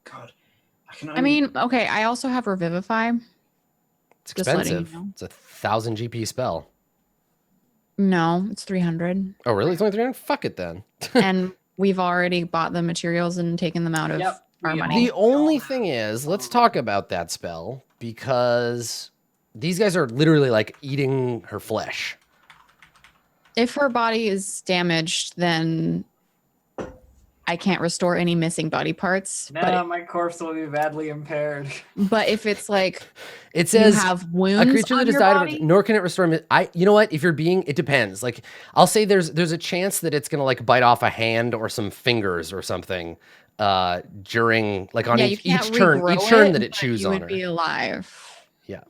God, I can. I mean, okay, I also have Revivify. It's Just letting you expensive. know. It's a 1,000 GP spell. No, it's 300. Oh, really? It's only 300? Fuck it then. And we've already bought the materials and taken them out of our we money. The only thing is, let's talk about that spell, because these guys are literally like eating her flesh. If her body is damaged, then I can't restore any missing body parts. No, my corpse will be badly impaired. But if it's like It says you have wounds a creature on that has your died body, nor can it restore. You know what? If you're being, it depends. Like, I'll say there's a chance that it's gonna like bite off a hand or some fingers or something during like on you can't each turn regrow that it but chews you on would her. be alive. Yeah.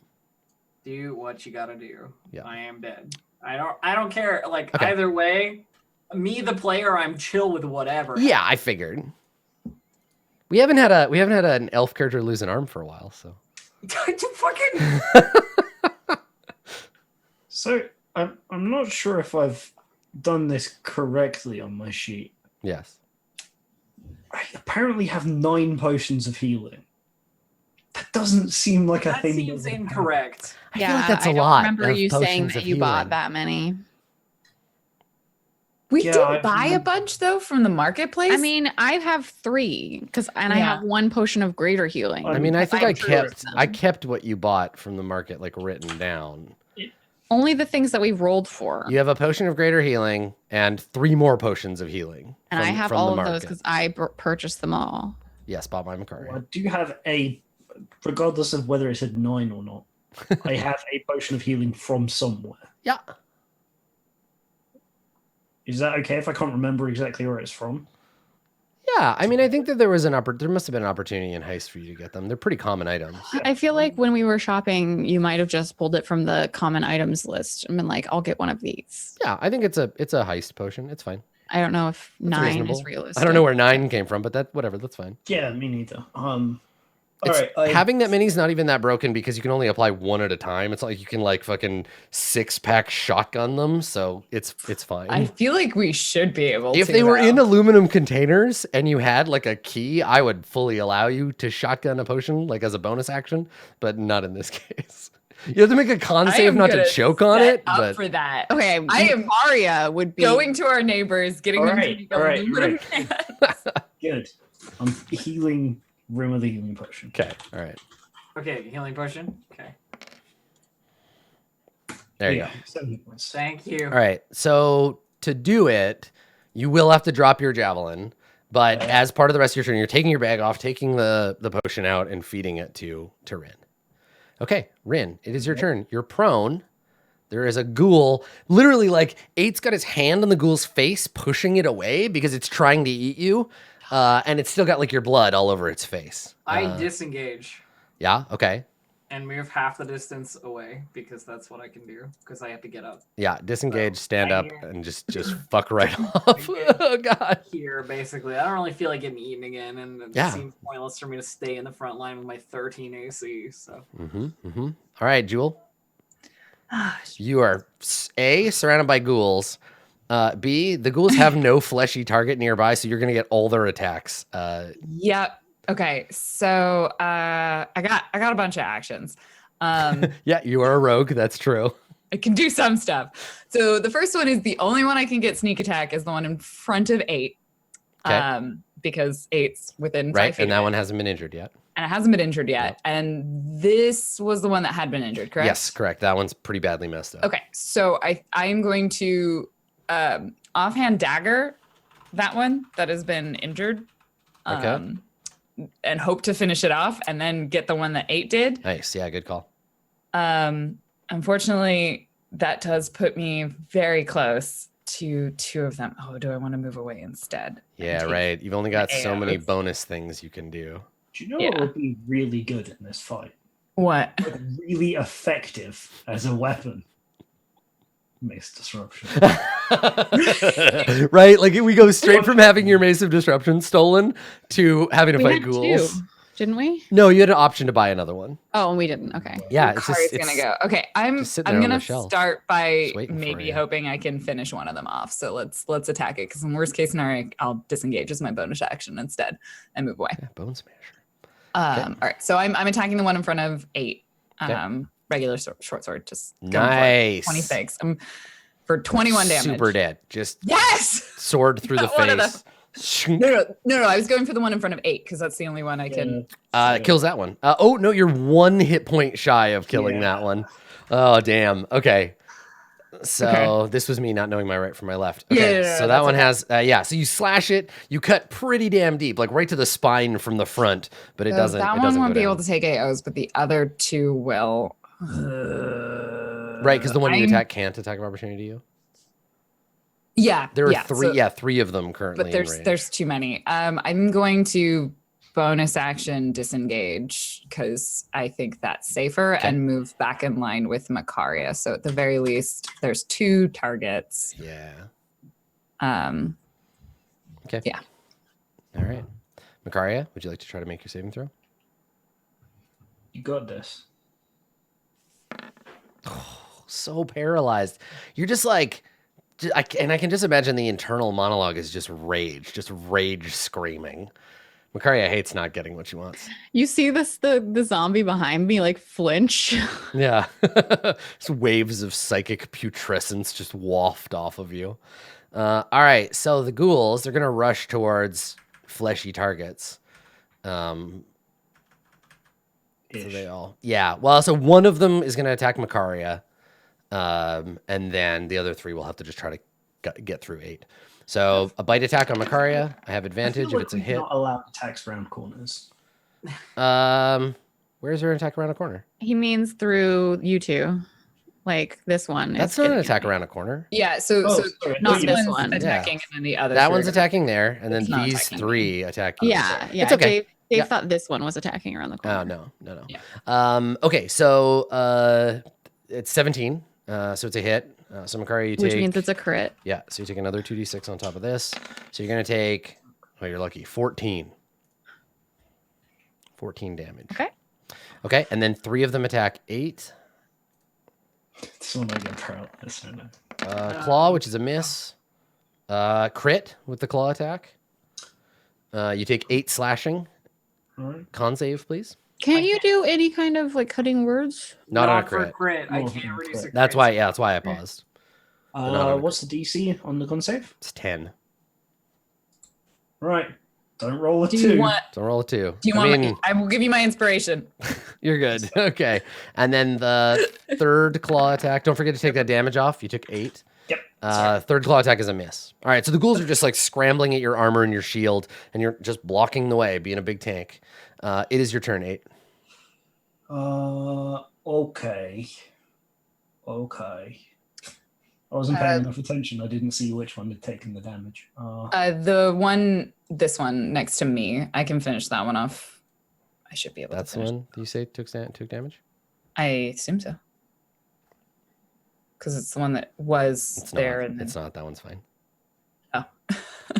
Do what you gotta do. Yeah. I am dead. I don't care. Like Okay. either way, me the player, I'm chill with whatever. Yeah, I figured. We haven't had an elf character lose an arm for a while, so. You fucking. So I'm not sure if I've done this correctly on my sheet. Yes. I apparently have 9 potions of healing. That doesn't seem like a That thing. seems that would happen. incorrect. I feel like that's a I don't lot. remember of you saying potions that of you bought healing. that many. We Yeah, did I buy a remember- bunch though from the marketplace. I mean, I have 3 I Yeah. have 1 potion of greater healing. I mean, I think I'm sure it's I them. kept what you bought from the market like written down. Only the things that we rolled for. You have a potion of greater healing and 3 more potions of healing. And I have from all the of those market. because I purchased them all. Yes, bought my I Macari. do have regardless of whether it said 9 or not, I have a potion of healing from somewhere. Yeah. Is that okay if I can't remember exactly where it's from? Yeah, I mean, I think that there was there must have been an opportunity in Heist for you to get them. They're pretty common items. I feel like when we were shopping, you might have just pulled it from the common items list and been like, I'll get one of these. Yeah, I think it's a Heist potion. It's fine. I don't know if That's 9 reasonable. is realistic. I don't know where 9 came from, but whatever, that's fine. Yeah, me neither. Having that many is not even that broken because you can only apply one at a time. It's not like you can like fucking 6-pack shotgun them, so it's fine. I feel like we should be able If to. they were in though. aluminum containers and you had like a key, I would fully allow you to shotgun a potion like as a bonus action, but not in this case. You have to make a con I save am not to gonna choke on set it, up but for that. Okay, I am Aria would be going to our neighbors, getting them to Alright, make alright, aluminum right. cans. Good. I'm healing Room of the Healing Potion. okay, all right. Okay, healing potion. Okay. There you go. 7 points. Thank you. All right. So to do it, you will have to drop your javelin, but as part of the rest of your turn, you're taking your bag off, taking the potion out, and feeding it to Rin. Okay, Rin, it is your turn. You're prone. There is a ghoul. Literally, like, 8's got his hand on the ghoul's face, pushing it away because it's trying to eat you. And it's still got, like, your blood all over its face. I disengage Yeah, okay. and move half the distance away because that's what I can do because I have to get up Yeah, disengage, stand I up, hear- and just fuck right off. Oh, God. here. Basically, I don't really feel like getting eaten again, and it Yeah. seems pointless for me to stay in the front line with my 13 AC. So All right, Jewel. You are A, surrounded by ghouls. B, the ghouls have no fleshy target nearby, so you're going to get all their attacks. Yep. Okay. So I got a bunch of actions. Yeah, you are a rogue. That's true. I can do some stuff. So the first one is the only one I can get sneak attack is the one in front of 8. Okay. Because 8's within 5 Right, feet and of that it. one hasn't been injured yet. And it hasn't been injured yet. And this was the one that had been injured, correct? Yes, correct. That one's pretty badly messed up. Okay. So I am going to offhand dagger that one that has been injured. Okay. And hope to finish it off and then get the one that 8 did. Nice. Yeah, good call. Unfortunately, that does put me very close to 2 of them. Oh, do I want to move away instead? Yeah, take right. You've only got so many AOs. bonus things you can do. Do you know Yeah. what would be really good in this fight? What? Like, really effective as a weapon? Mace Disruption. Right? Like we go straight from having your Mace of Disruption stolen to having to we fight had ghouls. 2, didn't we? No, you had an option to buy another one. Oh, and we didn't. Okay. Yeah, it's Kari's just gonna go. Okay, I'm just sitting there on gonna the shelf. start by Just waiting for maybe you. hoping I can finish one of them off. So let's attack it because in worst case scenario, I'll disengage as my bonus action instead and move away. Yeah, Bone Smasher. All right, so I'm attacking the one in front of 8. Okay. Regular short sword, just going for it. Nice. 26. For 21 damage. Super dead. Just Yes. sword through the Got one of face. Shink. No. I was going for the one in front of 8 because that's the only one I can. Kills that one. Oh no, you're 1 hit point shy of killing that one. Oh damn. Okay. So this was me not knowing my right from my left. Okay. Yeah, So that one has So you slash it. You cut pretty damn deep, like right to the spine from the front, but it So doesn't. That it one doesn't won't go be able down. to take AOs, but the other 2 will. Right, because the one you I'm- attack can't attack of opportunity to you. Yeah. There are yeah, 3. so- 3 of them currently. but in range. there's too many. I'm going to bonus action disengage because I think that's safer and move back in line with Macaria. So at the very least, there's 2 targets. Yeah. Okay. Yeah. All right. Macaria, would you like to try to make your saving throw? You got this. So paralyzed. You're just like, I can just imagine the internal monologue is just rage screaming. Macaria hates not getting what she wants. You see the zombie behind me like flinch. Yeah. Just waves of psychic putrescence just waft off of you. All right. So the ghouls, they're going to rush towards fleshy targets. So they all, yeah. Well, so one of them is going to attack Macaria. And then the other 3 will have to just try to get through 8. So a bite attack on Macaria. I have advantage if it's a hit. Not allowed attacks around corners. Where's her attack around a corner? He means through you 2. Like this one. That's is not an getting attack me. around a corner. Yeah, so Oh, so sorry, not this this one's one. attacking, and then the other. That three one's are- attacking there, and then It's not these attacking me. three attack you. Yeah, yeah. It's okay. Dave Yeah. thought this one was attacking around the corner. Oh no. Yeah. Okay, so it's 17. So it's a hit. So Makari, you take. Which means it's a crit. Yeah, so you take another 2d6 on top of this. So you're gonna take. Oh, you're lucky. 14. 14 damage. Okay. Okay, and then 3 of them attack 8. This one I get paralyzed. I don't know. Claw, which is a miss. Crit with the claw attack. You take 8 slashing. All right. Con save, please. Can't you do any kind of like cutting words? Not on a for crit. I No, can't for reduce a crit. That's why I paused. not on a What's the DC on the con save? It's 10. Right. Don't roll a Do 2. you want? Don't roll a 2. Do you I want? mean, I will give you my inspiration. you're good. Okay. And then the third claw attack. Don't forget to take that damage off. You took 8. Yep. Third claw attack is a miss. All right. So the ghouls are just like scrambling at your armor and your shield, and you're just blocking the way, being a big tank. It is your turn, 8. Okay. I wasn't paying enough attention. I didn't see which one had taken the damage. This one next to me. I can finish that one off. I should be able That's to the finish. one that you say took damage? I assume so. Because it's the one that was It's there. not. And It's not. That one's fine. Oh.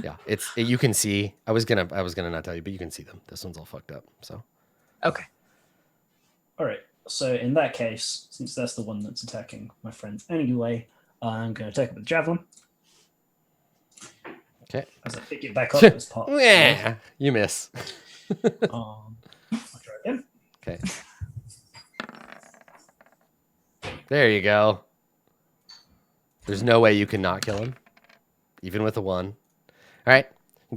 Yeah. You can see. I was gonna not tell you, but you can see them. This one's all fucked up. So. Okay. All right. So in that case, since that's the one that's attacking my friends anyway, I'm going to attack it with javelin. Okay. As I pick it back up as part of Yeah. You miss. I'll try again. Okay. There you go. There's no way you can not kill him, even with a 1. All right.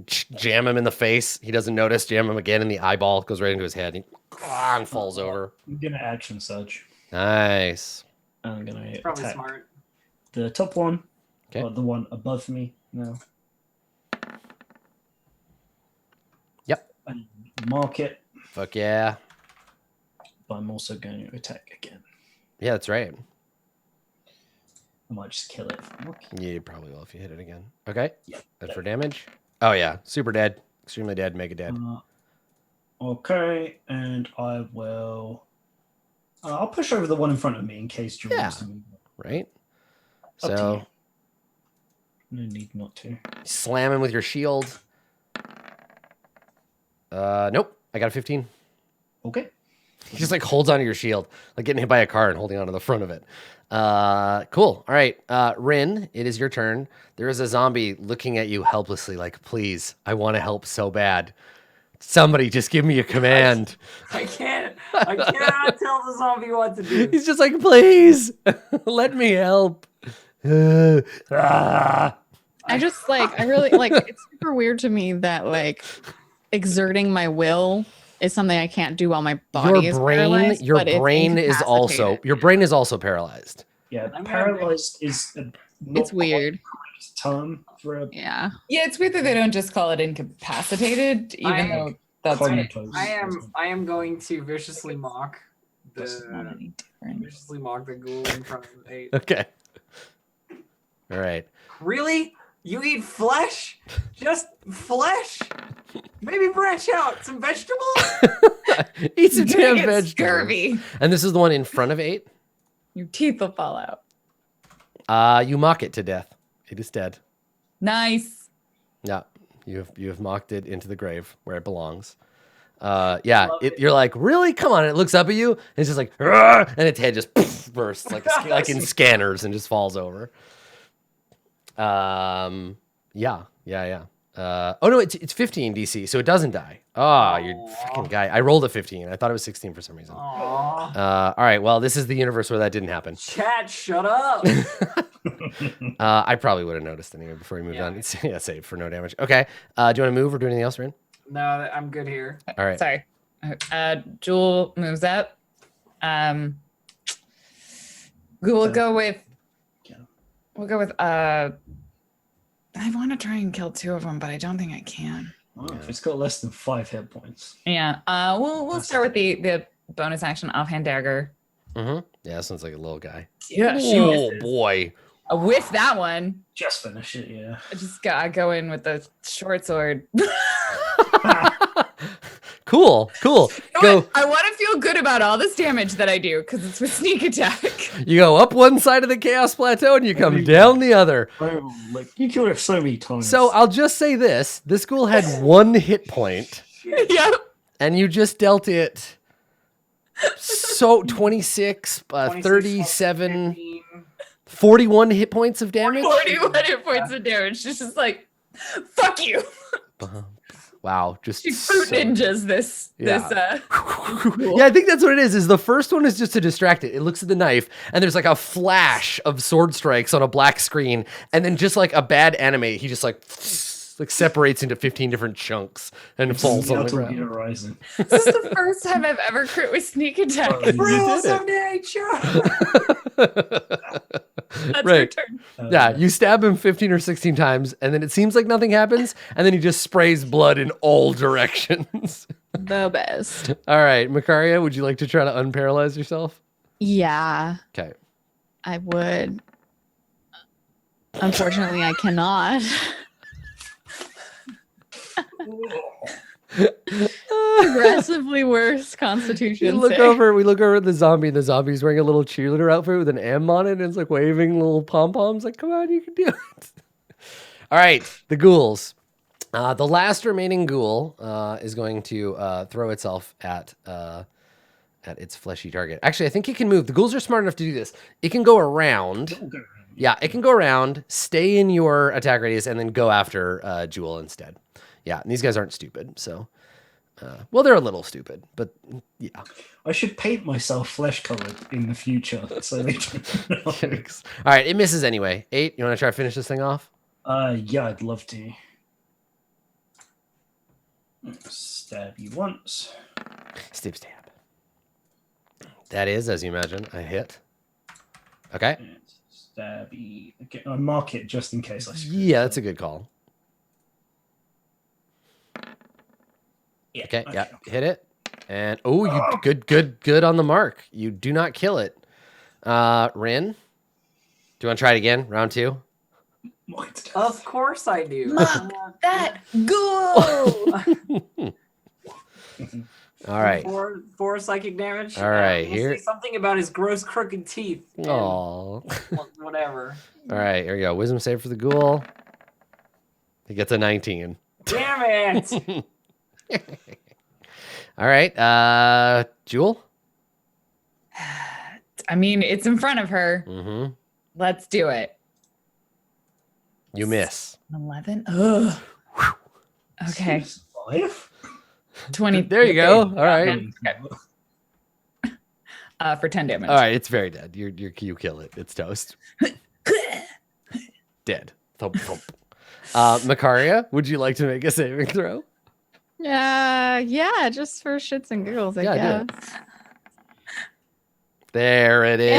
Jam him in the face. He doesn't notice. Jam him again in the eyeball. Goes right into his head. And falls over. I'm going to action surge. Nice. I'm going to Probably attack smart. the top one, Okay. or the one above me now. Yep. And mark it, Fuck yeah. but I'm also going to attack again. Yeah, that's right. I might just kill it. Okay. Yeah, you probably will if you hit it again. Okay. Yep. That's for damage. Oh yeah, super dead, extremely dead, mega dead. Okay, and I will. I'll push over the one in front of me in case George wants to move. Right. Up to So you. No need not to. slam him with your shield. Nope. I got a 15. Okay. He just like holds onto your shield, like getting hit by a car and holding onto the front of it. Cool. All right. Rin, it is your turn. There is a zombie looking at you helplessly, like, please, I want to help so bad. Somebody just give me a command. I cannot tell the zombie what to do. He's just like, please, let me help. I just like, I really like, it's super weird to me that like exerting my will is something I can't do while my body is paralyzed. Your but it's brain is incapacitated. also paralyzed. Yeah, I'm paralyzed is a not It's weird. correct term for a Yeah. Yeah, it's weird that they don't just call it incapacitated, even though that's what it comatose. I am going to viciously mock is. Not the any different. ghoul in front of 8. Okay. All right. Really? You eat flesh? Just flesh? Maybe branch out some vegetables? Eat some You're gonna damn get vegetables. scurvy. And this is the one in front of 8. Your teeth will fall out. You mock it to death. It is dead. Nice. Yeah, you have mocked it into the grave where it belongs. Yeah, you're like, really? Come on! It looks up at you, and it's just like, "Argh!" And its head just bursts like in Scanners and just falls over. Yeah. Oh no, it's 15 DC, so it doesn't die. Oh, you fucking guy! I rolled a 15. I thought it was 16 for some reason. Aww. All right, well, this is the universe where that didn't happen. Chat, shut up. I probably would have noticed anyway before we moved on. It's save for no damage. Okay. Do you want to move or do anything else, Rin? No, I'm good here. All right. Sorry. Jewel moves up. We'll go with. We'll go with. I want to try and kill 2 of them, but I don't think I can. Oh, if it's got less than 5 hit points. Yeah. We'll start with the bonus action offhand dagger. Mm-hmm. Yeah, sounds like a little guy. Yeah, she Oh misses. boy. With that one, Just finish it, yeah. I just gotta go in with the short sword. Cool. Go. I want to feel good about all this damage that I do because it's with sneak attack. You go up one side of the chaos plateau and you come down the other. Oh, like, you killed it so many times. So I'll just say this: this ghoul had 1 hit point, Yep. and you just dealt it. So 26, 37, 15. 41 hit points of damage. 41 hit points of damage. She's just like, fuck you. Wow, just She fruit ninjas this. Yeah. Cool. Yeah, I think that's what it is the first one is just to distract it. It looks at the knife, and there's like a flash of sword strikes on a black screen, and then just like a bad anime, he just like separates into 15 different chunks and falls on the ground. Horizon. This is the first time I've ever crit with sneak attack. Rules did of nature. That's Right. your turn. Yeah, you stab him 15 or 16 times, and then it seems like nothing happens, and then he just sprays blood in all directions. The best. All right, Makaria, would you like to try to unparalyze yourself? Yeah, Okay. I would. Unfortunately, I cannot. Progressively worse constitution. We look save. over at the zombie, and the zombie's wearing a little cheerleader outfit with an M on it, and it's like waving little pom-poms, like, come on, you can do it. All right, the ghouls. The last remaining ghoul is going to throw itself at its fleshy target. Actually, I think it can move. The ghouls are smart enough to do this. It can go around. Yeah, it can go around, stay in your attack radius, and then go after Jewel instead. Yeah, and these guys aren't stupid, so... well, they're a little stupid, but yeah. I should paint myself flesh colored in the future so they don't know. All right, it misses anyway. 8, you want to try to finish this thing off? Yeah, I'd love to. Stab you once. Stab. That is, as you imagine, a hit. Okay. And stabby. Okay, I mark it just in case I screw Yeah, it that's a up. good call. Yeah, Okay, yeah, hit it. And, oh, you good on the mark. You do not kill it. Rin, do you want to try it again? Round 2? Of course I do. Mock that ghoul. All right. Four psychic damage. All right, we'll here- say something about his gross crooked teeth. and Aw. Whatever. All right, here we go. Wisdom save for the ghoul. He gets a 19. Damn it! All right, Jewel? I mean, it's in front of her. Mm-hmm. Let's do it. You miss. 11. Ugh. Okay. 20. There you go. All right. For 10 damage. All right, it's very dead. You kill it. It's toast. Dead. Thump, thump. Makaria, would you like to make a saving throw? Yeah, just for shits and giggles, I Yeah, do guess. There it is.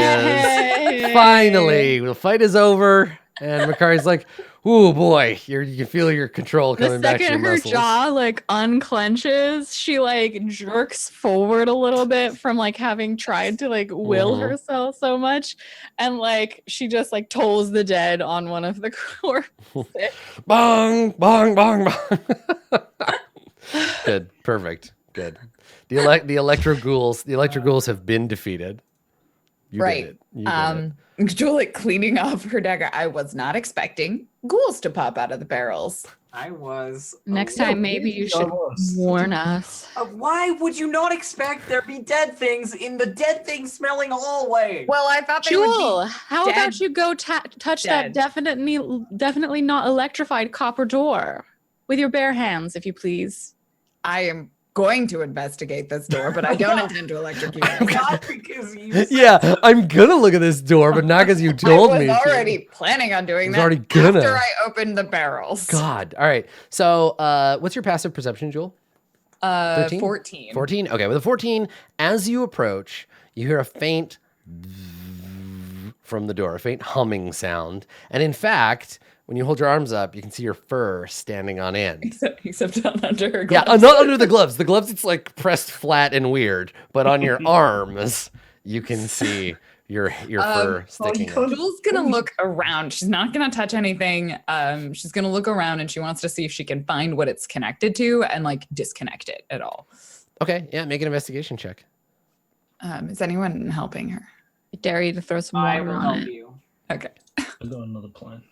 Yay. Finally, the fight is over, and Makari's like, "Ooh, boy, you can feel your control The coming back to your second her muscles." jaw like unclenches, she like jerks forward a little bit from like having tried to like will Mhm. herself so much, and like she just like tolls the dead on one of the corpses. Bong, bong, bong, bong. Good, perfect, good. The electro ghouls have been defeated. You Right. did it. You did it. Juliet cleaning off her dagger. I was not expecting ghouls to pop out of the barrels. I was. Next Oh, time, maybe you should warn us. Why would you not expect there be dead things in the dead things smelling hallway? Well, I thought they would Jewel, how dead. about you go touch that Dead. definitely not electrified copper door with your bare hands, if you please. I am going to investigate this door, but I don't intend to electrocute it. Not because you said Yeah, I'm gonna look at this door, but not because you told I me. was to. already planning on doing was that already gonna. after I opened the barrels. God. All right. So, what's your passive perception, Jewel? 13? 14. 14? Okay, with a 14, as you approach, you hear a faint from the door, a faint humming sound. And in fact, when you hold your arms up, you can see your fur standing on end. Except not under her Yeah, gloves. not under the gloves. The gloves, it's like pressed flat and weird. But on your arms, you can see your fur sticking out. Jules gonna look around. She's not gonna touch anything. She's gonna look around and she wants to see if she can find what it's connected to and like disconnect it at all. Okay, yeah, make an investigation check. Is anyone helping her? I dare you to throw some I water will on help it. you. Okay. I've got another plan.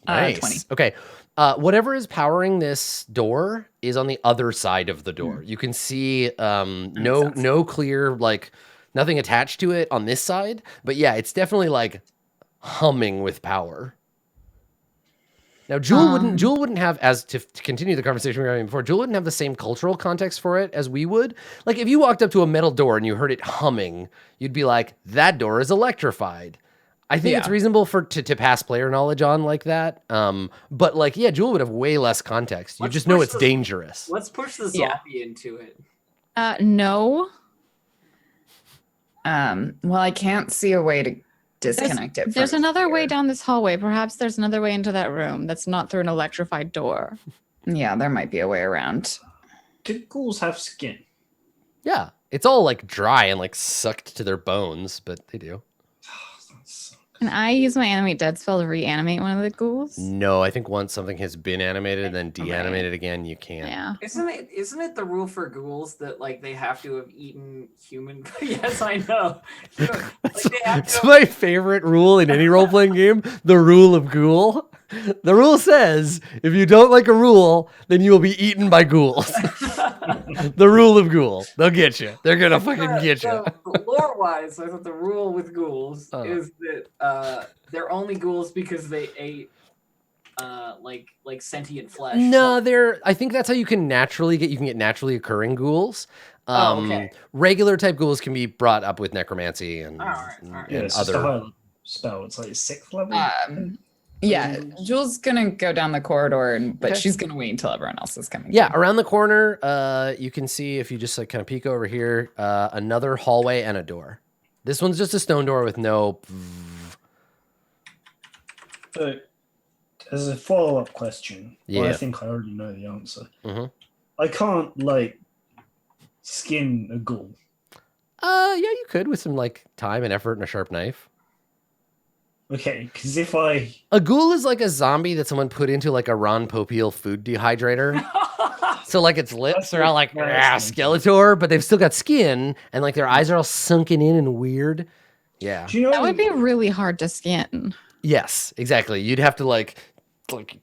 Nice. 20. Okay. Whatever is powering this door is on the other side of the door. You can see no clear, like nothing attached to it on this side. But yeah, it's definitely like humming with power. Now, Jewel wouldn't have, as to continue the conversation we were having before, Jewel wouldn't have the same cultural context for it as we would. Like if you walked up to a metal door and you heard it humming, you'd be like, that door is electrified. I think it's reasonable to pass player knowledge on like that. But like, yeah, Jewel would have way less context. You just know it's dangerous. Let's push the zombie into it. No. Well, I can't see a way to disconnect it. There's another way down this hallway. Perhaps there's another way into that room that's not through an electrified door. Yeah, there might be a way around. Do ghouls have skin? Yeah, it's all like dry and like sucked to their bones, but they do. Can I use my animate dead spell to reanimate one of the ghouls? No, I think once something has been animated and then deanimated again, you can't. Yeah. Isn't it the rule for ghouls that like they have to have eaten human? Yes, I know. It's my favorite rule in any role-playing game, the rule of ghoul. The rule says, if you don't like a rule, then you will be eaten by ghouls. The rule of ghoul. They'll get you. They're going to fucking get you. Lore-wise, I thought the rule with ghouls is that they're only ghouls because they ate like sentient flesh. No, I think that's how you can get naturally occurring ghouls. Okay. Regular type ghouls can be brought up with necromancy and, All right. and Yeah, it's other. just a high level spell. It's like 6th level. Yeah, Jules gonna go down the corridor, but she's gonna wait until everyone else is coming. Yeah, around the corner, you can see, if you just like kind of peek over here, another hallway and a door. This one's just a stone door with no. But as a follow-up question, Yeah. well, I think I already know the answer. Mm-hmm. I can't like skin a ghoul. Yeah, you could with some like time and effort and a sharp knife. Okay, because if I A ghoul is like a zombie that someone put into like a Ron Popeil food dehydrator. So like its lips are all like Skeletor, but they've still got skin and like their eyes are all sunken in and weird. Yeah. do you know That would be really hard to skin. Yes, exactly. You'd have to like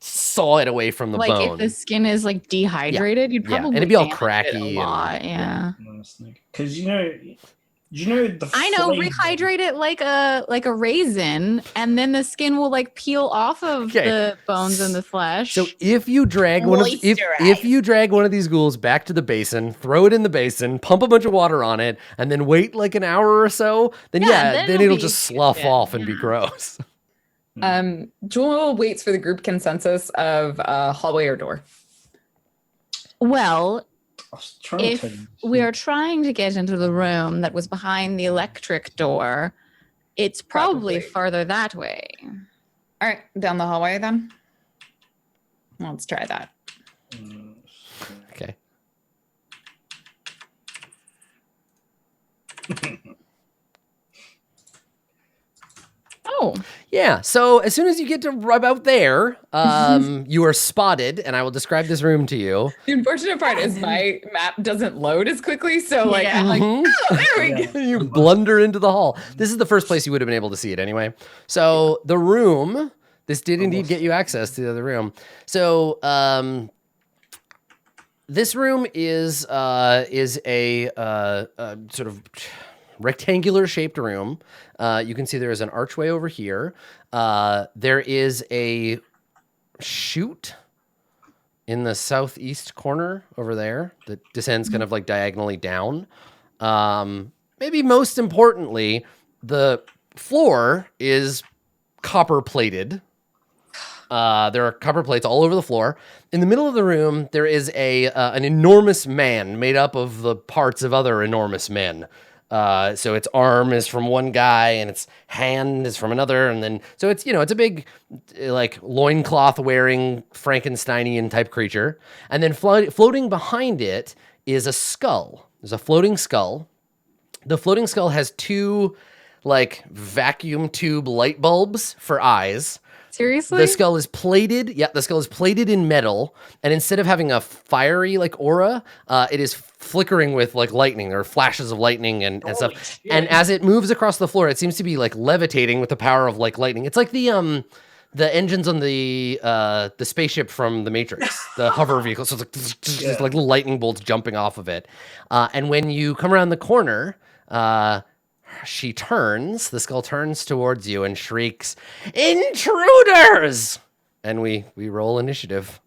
saw it away from the Like bone. if the skin is like dehydrated, you'd Yeah, probably and it'd be all damage it cracky a lot. Yeah. because you know the I know, flavor- rehydrate it like a raisin, and then the skin will like peel off of the bones and the flesh. So if you drag if you drag one of these ghouls back to the basin, throw it in the basin, pump a bunch of water on it, and then wait like an hour or so, then then it'll be just slough good, off and be gross. Jewel waits for the group consensus of hallway or door. well, I was trying to tell if you. we are trying to get into the room that was behind the electric door, it's probably farther that way. All right, down the hallway then. Let's try that. Okay. Oh, Yeah, so as soon as you get to rub out there, you are spotted, and I will describe this room to you. The unfortunate part is my map doesn't load as quickly, so like Yeah. I'm like, Mhm. oh, there we go. You blunder into the hall. This is the first place you would have been able to see it anyway. So the room, this did indeed get you access to the other room. So this room is a sort of rectangular shaped room. You can see there is an archway over here. There is a chute in the southeast corner over there that descends kind of like diagonally down. Maybe most importantly, the floor is copper plated. There are copper plates all over the floor. In the middle of the room, there is an enormous man made up of the parts of other enormous men. So its arm is from one guy and its hand is from another. And then, so it's, it's a big, like loincloth wearing Frankensteinian type creature. And then floating behind it is a skull. There's a floating skull The floating skull has 2 like vacuum tube light bulbs for eyes. Seriously? The skull is plated. Yeah, the skull is plated in metal, and instead of having a fiery like aura, it is flickering with like lightning or flashes of lightning and stuff. Shit. And as it moves across the floor, it seems to be like levitating with the power of like lightning. It's like the engines on the spaceship from the Matrix, the hover vehicle. So it's like just like little lightning bolts jumping off of it. And when you come around the corner, the skull turns towards you and shrieks, "Intruders!" And we roll initiative.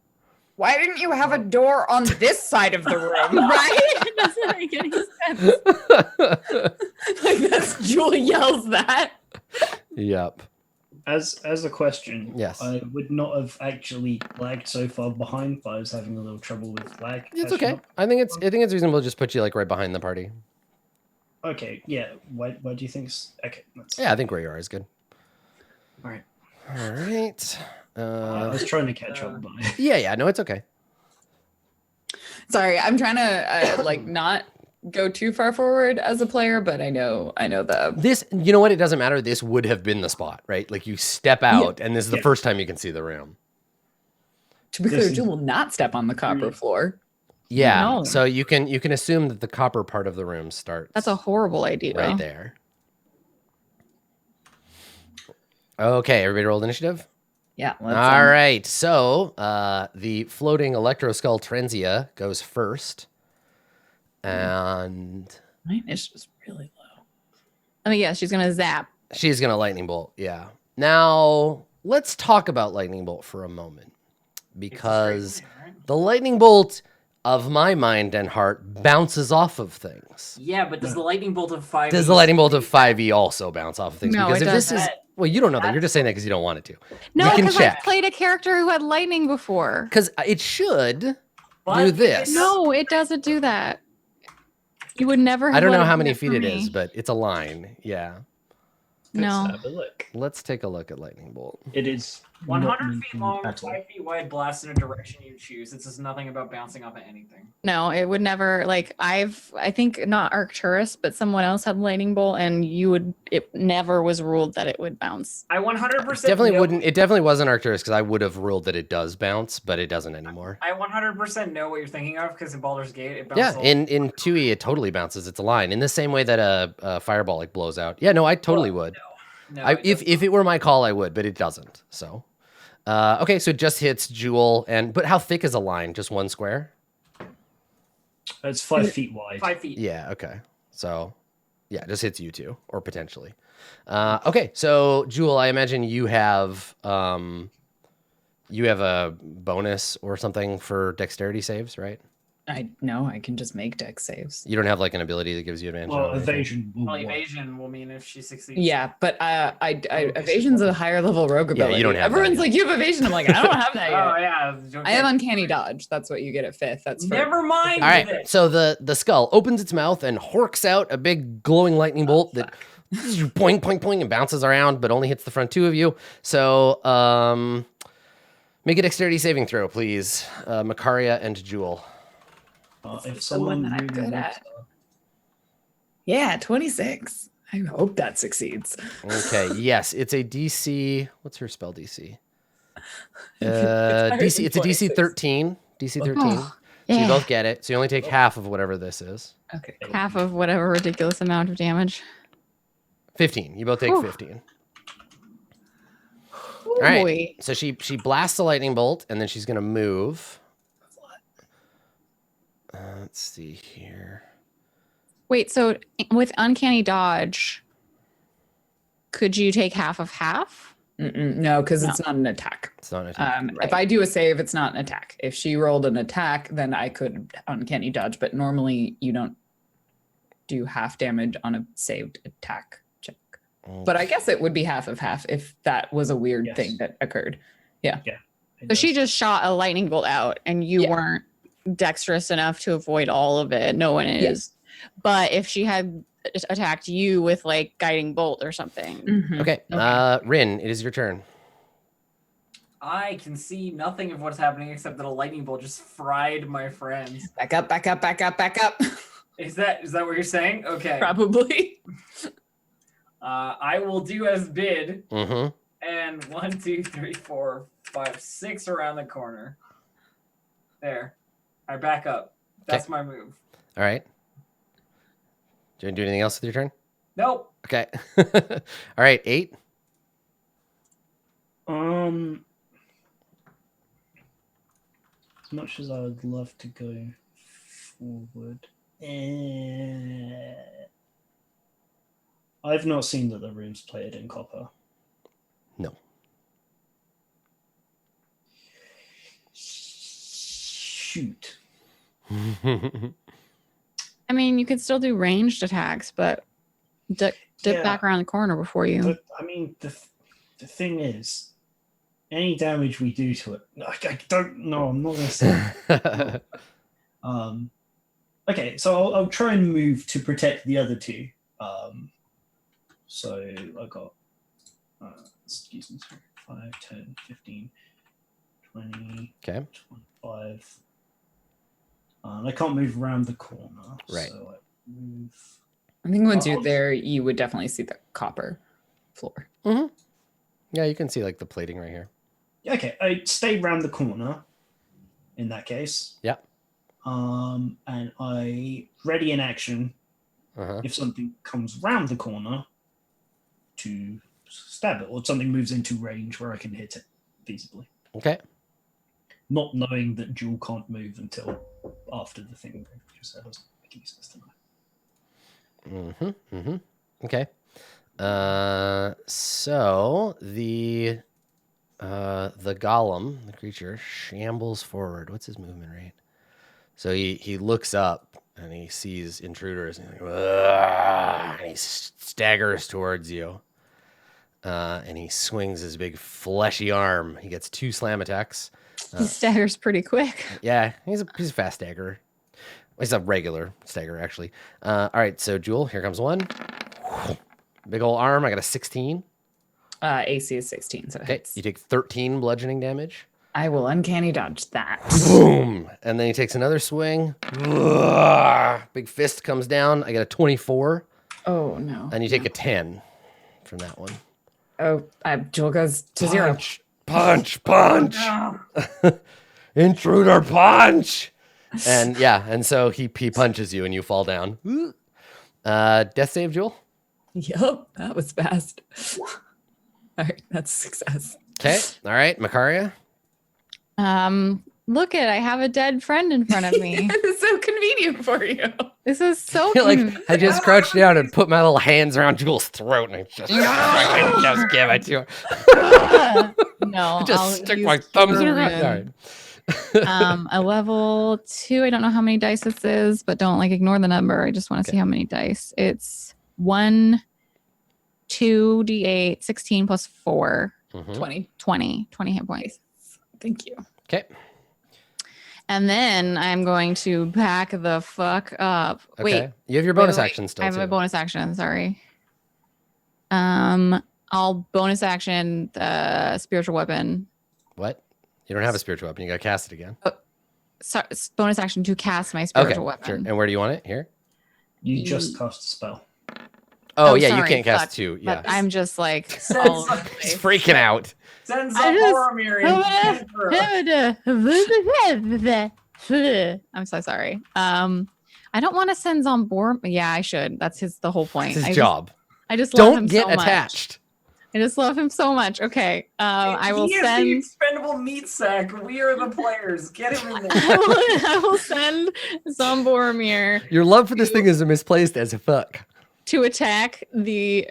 Why didn't you have a door on this side of the room? Right? It doesn't make any sense. Like that's Jewel yells that. Yep. As a question, Yes. I would not have actually lagged so far behind, but I was having a little trouble with lag. It's catching okay. up. I think it's reasonable to just put you like right behind the party. Okay, yeah. Why do you think? Okay. Yeah, I think where you are is good. All right. All right. I was trying to catch up, but Yeah, no, it's okay. Sorry, I'm trying to like not go too far forward as a player, but I know the This, you know what? It doesn't matter. This would have been the spot, right? Like you step out, and this is the first time you can see the room. to be clear, Jewel will not step on the copper floor. Yeah. No. So you can assume that the copper part of the room starts. That's a horrible idea. right there. Okay, everybody rolled initiative. Yeah. All right. So the floating electro skull Trenzia goes first, and Mine is just really low. I mean, yeah, she's gonna zap. she's gonna lightning bolt. Yeah. Now let's talk about lightning bolt for a moment, because the lightning bolt of my mind and heart bounces off of things. Yeah, but does the lightning bolt of 5? Does the lightning bolt of 5e also bounce off of things? No, because it if this doesn't. is, well, you don't know that. You're just saying that because you don't want it to. No, We can because I check. played a character who had lightning before. Because it should do But this. No, it doesn't do that. You would never. Have I don't know let how do many that feet for it me. is, but it's a line. Yeah. No. Let's have a look. Let's take a look at lightning bolt. It is 100 not feet long, at all. 5 feet wide, blast in a direction you choose. It says nothing about bouncing off of anything. No, it would never. Like I think not Arcturus, but someone else had lightning bolt, and it never was ruled that it would bounce. I 100% Definitely know, wouldn't. It definitely wasn't Arcturus because I would have ruled that it does bounce, but it doesn't anymore. I 100% know what you're thinking of because in Baldur's Gate it Yeah, bounces. in 2e it totally bounces. It's a line in the same way that a fireball like blows out. Yeah, no, I totally would. No, If it were my call, I would, but it doesn't. So, okay, so it just hits Jewel, but how thick is a line? Just one square? It's 5 feet wide. 5 feet. Yeah. Okay. So, yeah, it just hits you two, or potentially. Okay, so Jewel, I imagine you have a bonus or something for dexterity saves, right? I can just make dex saves. You don't have like an ability that gives you advantage. Well, on anything? evasion will Well, work. evasion will mean if she succeeds. Yeah, but evasion's a higher level rogue Yeah, ability. you don't have that Everyone's yet. like, you have evasion. I'm like, I don't have that yet. Oh yeah. I have uncanny dodge. That's what you get at 5th. That's for, Never mind. All right, this. so the skull opens its mouth and horks out a big glowing lightning bolt that boing, boing, boing, and bounces around, but only hits the front two of you. So, make a dexterity saving throw, please, Makaria and Jewel. If the one someone that I'm really good wants at. Yeah, 26. I hope that succeeds. Okay, yes, it's a DC. What's her spell DC? higher DC. than It's a DC 26. 13. DC 13. Oh, So you yeah. both get it. So you only take half of whatever this is. Okay. Cool. Half of whatever ridiculous amount of damage. 15. You both take Whew. 15. All right. Boy. So she blasts a lightning bolt, and then she's gonna move. Let's see here. Wait, so with uncanny dodge, could you take half of half? No, because it's not an attack. It's not an attack. If I do a save, it's not an attack. If she rolled an attack, then I could uncanny dodge. But normally, you don't do half damage on a saved attack check. But I guess it would be half of half if that was a weird Yes. thing that occurred. So she just shot a lightning bolt out, and you Yeah. weren't dexterous enough to avoid all of it. No one is. But if she had attacked you with like guiding bolt or something, Okay. Rin, it is your turn. I can see nothing of what's happening except that a lightning bolt just fried my friends. Back up, back up, back up, back up. Is that what you're saying? Okay. Probably. I will do as bid. Mm-hmm. And 1, 2, 3, 4, 5, 6 around the corner. There. I back up. That's my move. All right. Do you want to do anything else with your turn? Nope. Okay. All right, 8. As much as I would love to go forward, I've not seen that the room's plated in copper. No. Shoot. I mean, you could still do ranged attacks, but dip back around the corner before you. But, I mean, the thing is, any damage we do to it, I don't know. I'm not going to say. Okay, so I'll try and move to protect the other two. So I got, excuse me, 5, 10, 15, 20, Okay. 25. I can't move around the corner. Right. So I move. I think once you're there, you would definitely see the copper floor. Mm-hmm. Yeah, you can see like the plating right here. Okay, I stay round the corner in that case. Yeah. And I ready in action if something comes round the corner to stab it, or something moves into range where I can hit it feasibly. Okay. Not knowing that Jewel can't move until after the thing because that doesn't make any sense to know. Okay. So the golem, the creature, shambles forward. What's his movement rate? So he looks up and he sees intruders and he's like, and he staggers towards you. And he swings his big fleshy arm. He gets 2 slam attacks. He staggers pretty quick. Yeah, he's a fast stagger. He's a regular stagger, actually. All right, so Jewel, here comes one. Big old arm. I got a 16. AC is 16, so okay. You take 13 bludgeoning damage. I will uncanny dodge that. Boom! And then he takes another swing. Big fist comes down. I got a 24. Oh, no. And you take a 10 from that one. Oh, Jewel goes to 0. Punch! Intruder punch! And yeah, and so he punches you and you fall down. Death save, Jewel? Yep, that was fast. All right, that's a success. Okay, all right, Makaria? Look I have a dead friend in front of me. This is so convenient for you. This is so I just crouched down and put my little hands around Jewel's throat and I just give it to her. No, just stick my thumbs in her head. A level 2. I don't know how many dice this is, but don't ignore the number. I just want to see how many dice. It's 1, 2, D8, 16 plus 4. 20 hit points. Thank you. Okay. And then I'm going to back the fuck up. Okay. Wait. You have your bonus action still. I have my bonus action. Sorry. I'll bonus action the spiritual weapon. What? You don't have a spiritual weapon. You got to cast it again. So, bonus action to cast my spiritual weapon. Sure. And where do you want it? Here? You just cast a spell. Oh yeah, sorry, you can't cast 2. Yeah. But I'm just like he's freaking out. Send some Boromir I'm so sorry. I don't want to send Zombor. Yeah, I should. That's the whole point. That's his job. I just love him so much. Don't get attached. I just love him so much. Okay. I will send the expendable meat sack. We are the players. Get him in there. I will send Zomboromir. Your love for this thing is misplaced as a fuck. To attack the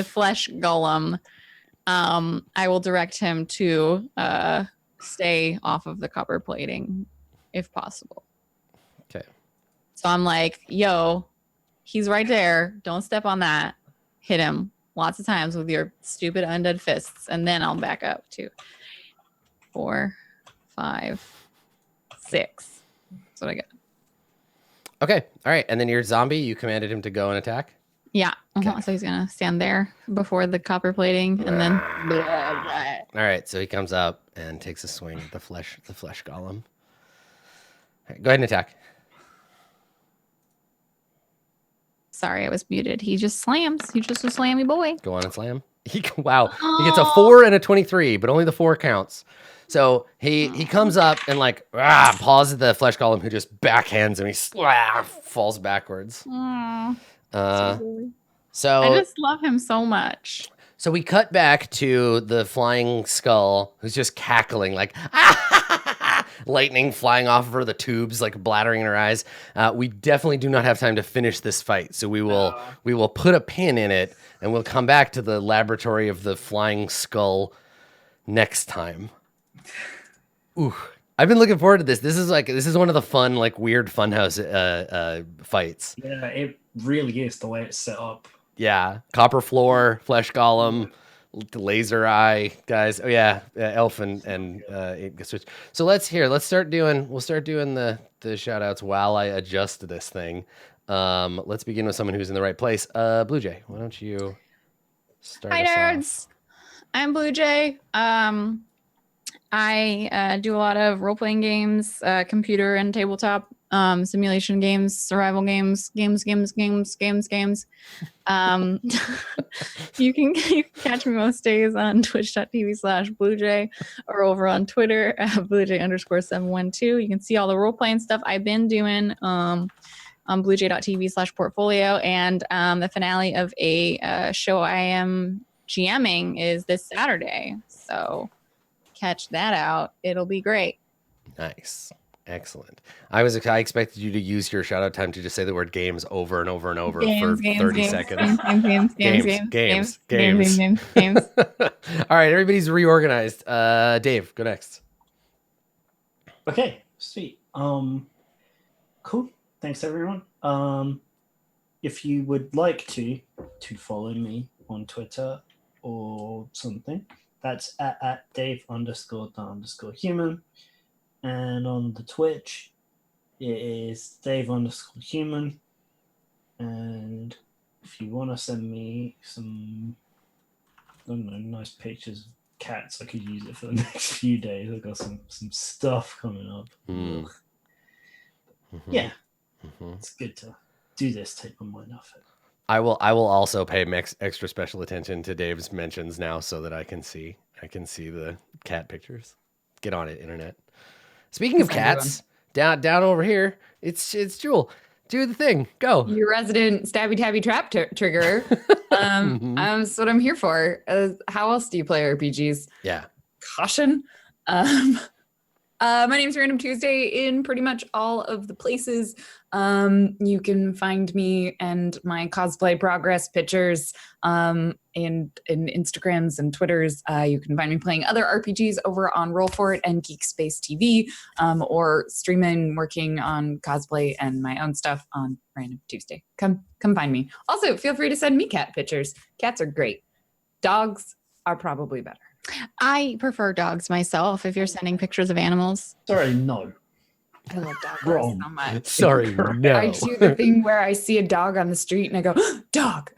flesh golem. I will direct him to stay off of the copper plating if possible. Okay. So I'm like, yo, he's right there. Don't step on that. Hit him lots of times with your stupid undead fists, and then I'll back up 2, 4, 5, 6. That's what I got. Okay. All right. And then your zombie, you commanded him to go and attack? Yeah. Okay. So he's going to stand there before the copper plating and then. All right. So he comes up and takes a swing at the flesh golem. All right, go ahead and attack. Sorry, I was muted. He just slams. He's just a slammy boy. Go on and slam. Wow. He gets a 4 and a 23, but only the 4 counts. So he comes up and like paws at the flesh golem, who just backhands him. He falls backwards. So I just love him so much. So we cut back to the flying skull, who's just cackling like lightning flying off of her, the tubes like blattering in her eyes. We definitely do not have time to finish this fight, so we will put a pin in it, and we'll come back to the laboratory of the flying skull next time. Ooh, I've been looking forward to this. This is one of the fun, like weird funhouse fights. Yeah, it really is the way it's set up. Yeah, copper floor, flesh golem, laser eye guys. Oh yeah, elf and switch. So let's start doing. We'll start doing the shout outs while I adjust this thing. Let's begin with someone who's in the right place. Blue Jay, why don't you start? Hi us nerds, I'm Blue Jay. I do a lot of role-playing games, computer and tabletop, simulation games, survival games. You can catch me most days on twitch.tv/BlueJay or over on Twitter at BlueJay_712. You can see all the role-playing stuff I've been doing on BlueJay.tv/portfolio. And the finale of a show I am GMing is this Saturday. So catch that out. It'll be great. Nice. Excellent. I expected you to use your shout out time to just say the word games over and over and over for 30 seconds. Games. All right, everybody's reorganized. Dave, go next. Okay, sweet. Cool. Thanks everyone. If you would like to follow me on Twitter or something, that's at Dave_the_human. And on the Twitch, it is Dave_human. And if you want to send me some, I don't know, nice pictures of cats, I could use it for the next few days. I've got some stuff coming up. Yeah, it's good to do this, take my mind off it. I will also pay extra special attention to Dave's mentions now, so that I can see the cat pictures. Get on it, internet. Speaking of cats, down over here, it's Jewel. Do the thing. Go. Your resident stabby tabby trap trigger. That's what I'm here for. How else do you play RPGs? Yeah. Caution. My name's Random Tuesday in pretty much all of the places. You can find me and my cosplay progress pictures in Instagrams and Twitters. You can find me playing other RPGs over on Roll for It and Geek Space TV, or streaming, working on cosplay and my own stuff on Random Tuesday. Come find me. Also, feel free to send me cat pictures. Cats are great. Dogs are probably better. I prefer dogs myself if you're sending pictures of animals. Sorry, no. I love dogs Wrong. so much. Sorry, no. I do the thing where I see a dog on the street and I go, dog.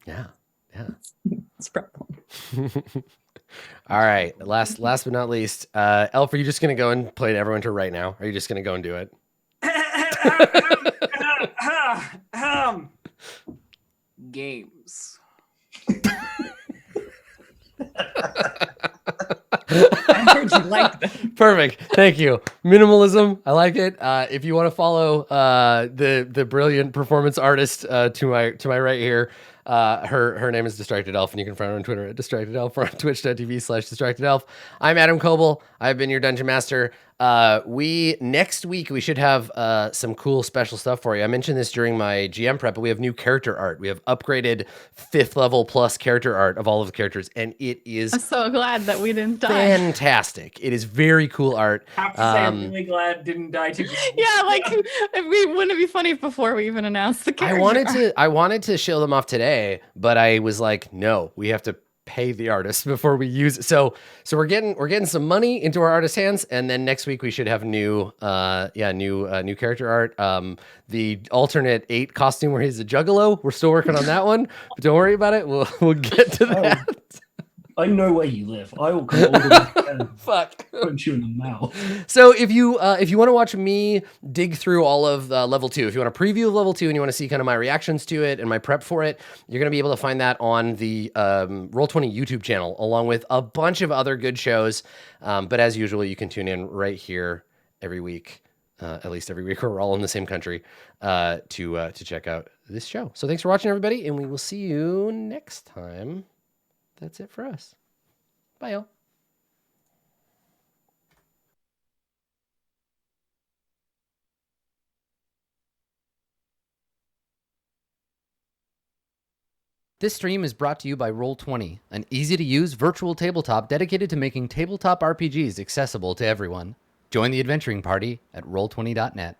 Yeah. It's a problem. All right. Last but not least, Elf, are you just going to go and play Neverwinter right now? Or are you just going to go and do it? Games. I heard you like that. Perfect. Thank you. Minimalism. I like it. If you want to follow the brilliant performance artist to my right here, her name is Distracted Elf, and you can find her on Twitter at Distracted Elf or on twitch.tv/Distracted Elf. I'm Adam Coble. I've been your dungeon master. Next week we should have some cool special stuff for you. I mentioned this during my GM prep, but we have new character art. We have upgraded 5th level plus character art of all of the charters, and it is I'm so glad that we didn't die. fantastic. It is very cool art. I have to say, I'm really glad it didn't die too. Yeah, like wouldn't it be funny if before we even announced the character? I wanted to show them off today, but I was like, no, we have to pay the artist before we use it. So we're getting some money into our artist hands, and then next week we should have new character art. The alternate 8 costume where he's a juggalo, we're still working on that one, but don't worry about it. We'll get to that. I know where you live. I will come all the way down, Fuck. punch you in the mouth. So if you want to watch me dig through all of level 2, if you want a preview of level 2 and you want to see kind of my reactions to it and my prep for it, you're going to be able to find that on the Roll20 YouTube channel, along with a bunch of other good shows. But as usual, you can tune in right here every week, at least every week, or we're all in the same country, to check out this show. So thanks for watching, everybody, and we will see you next time. That's it for us. Bye, y'all. This stream is brought to you by Roll20, an easy-to-use virtual tabletop dedicated to making tabletop RPGs accessible to everyone. Join the adventuring party at roll20.net.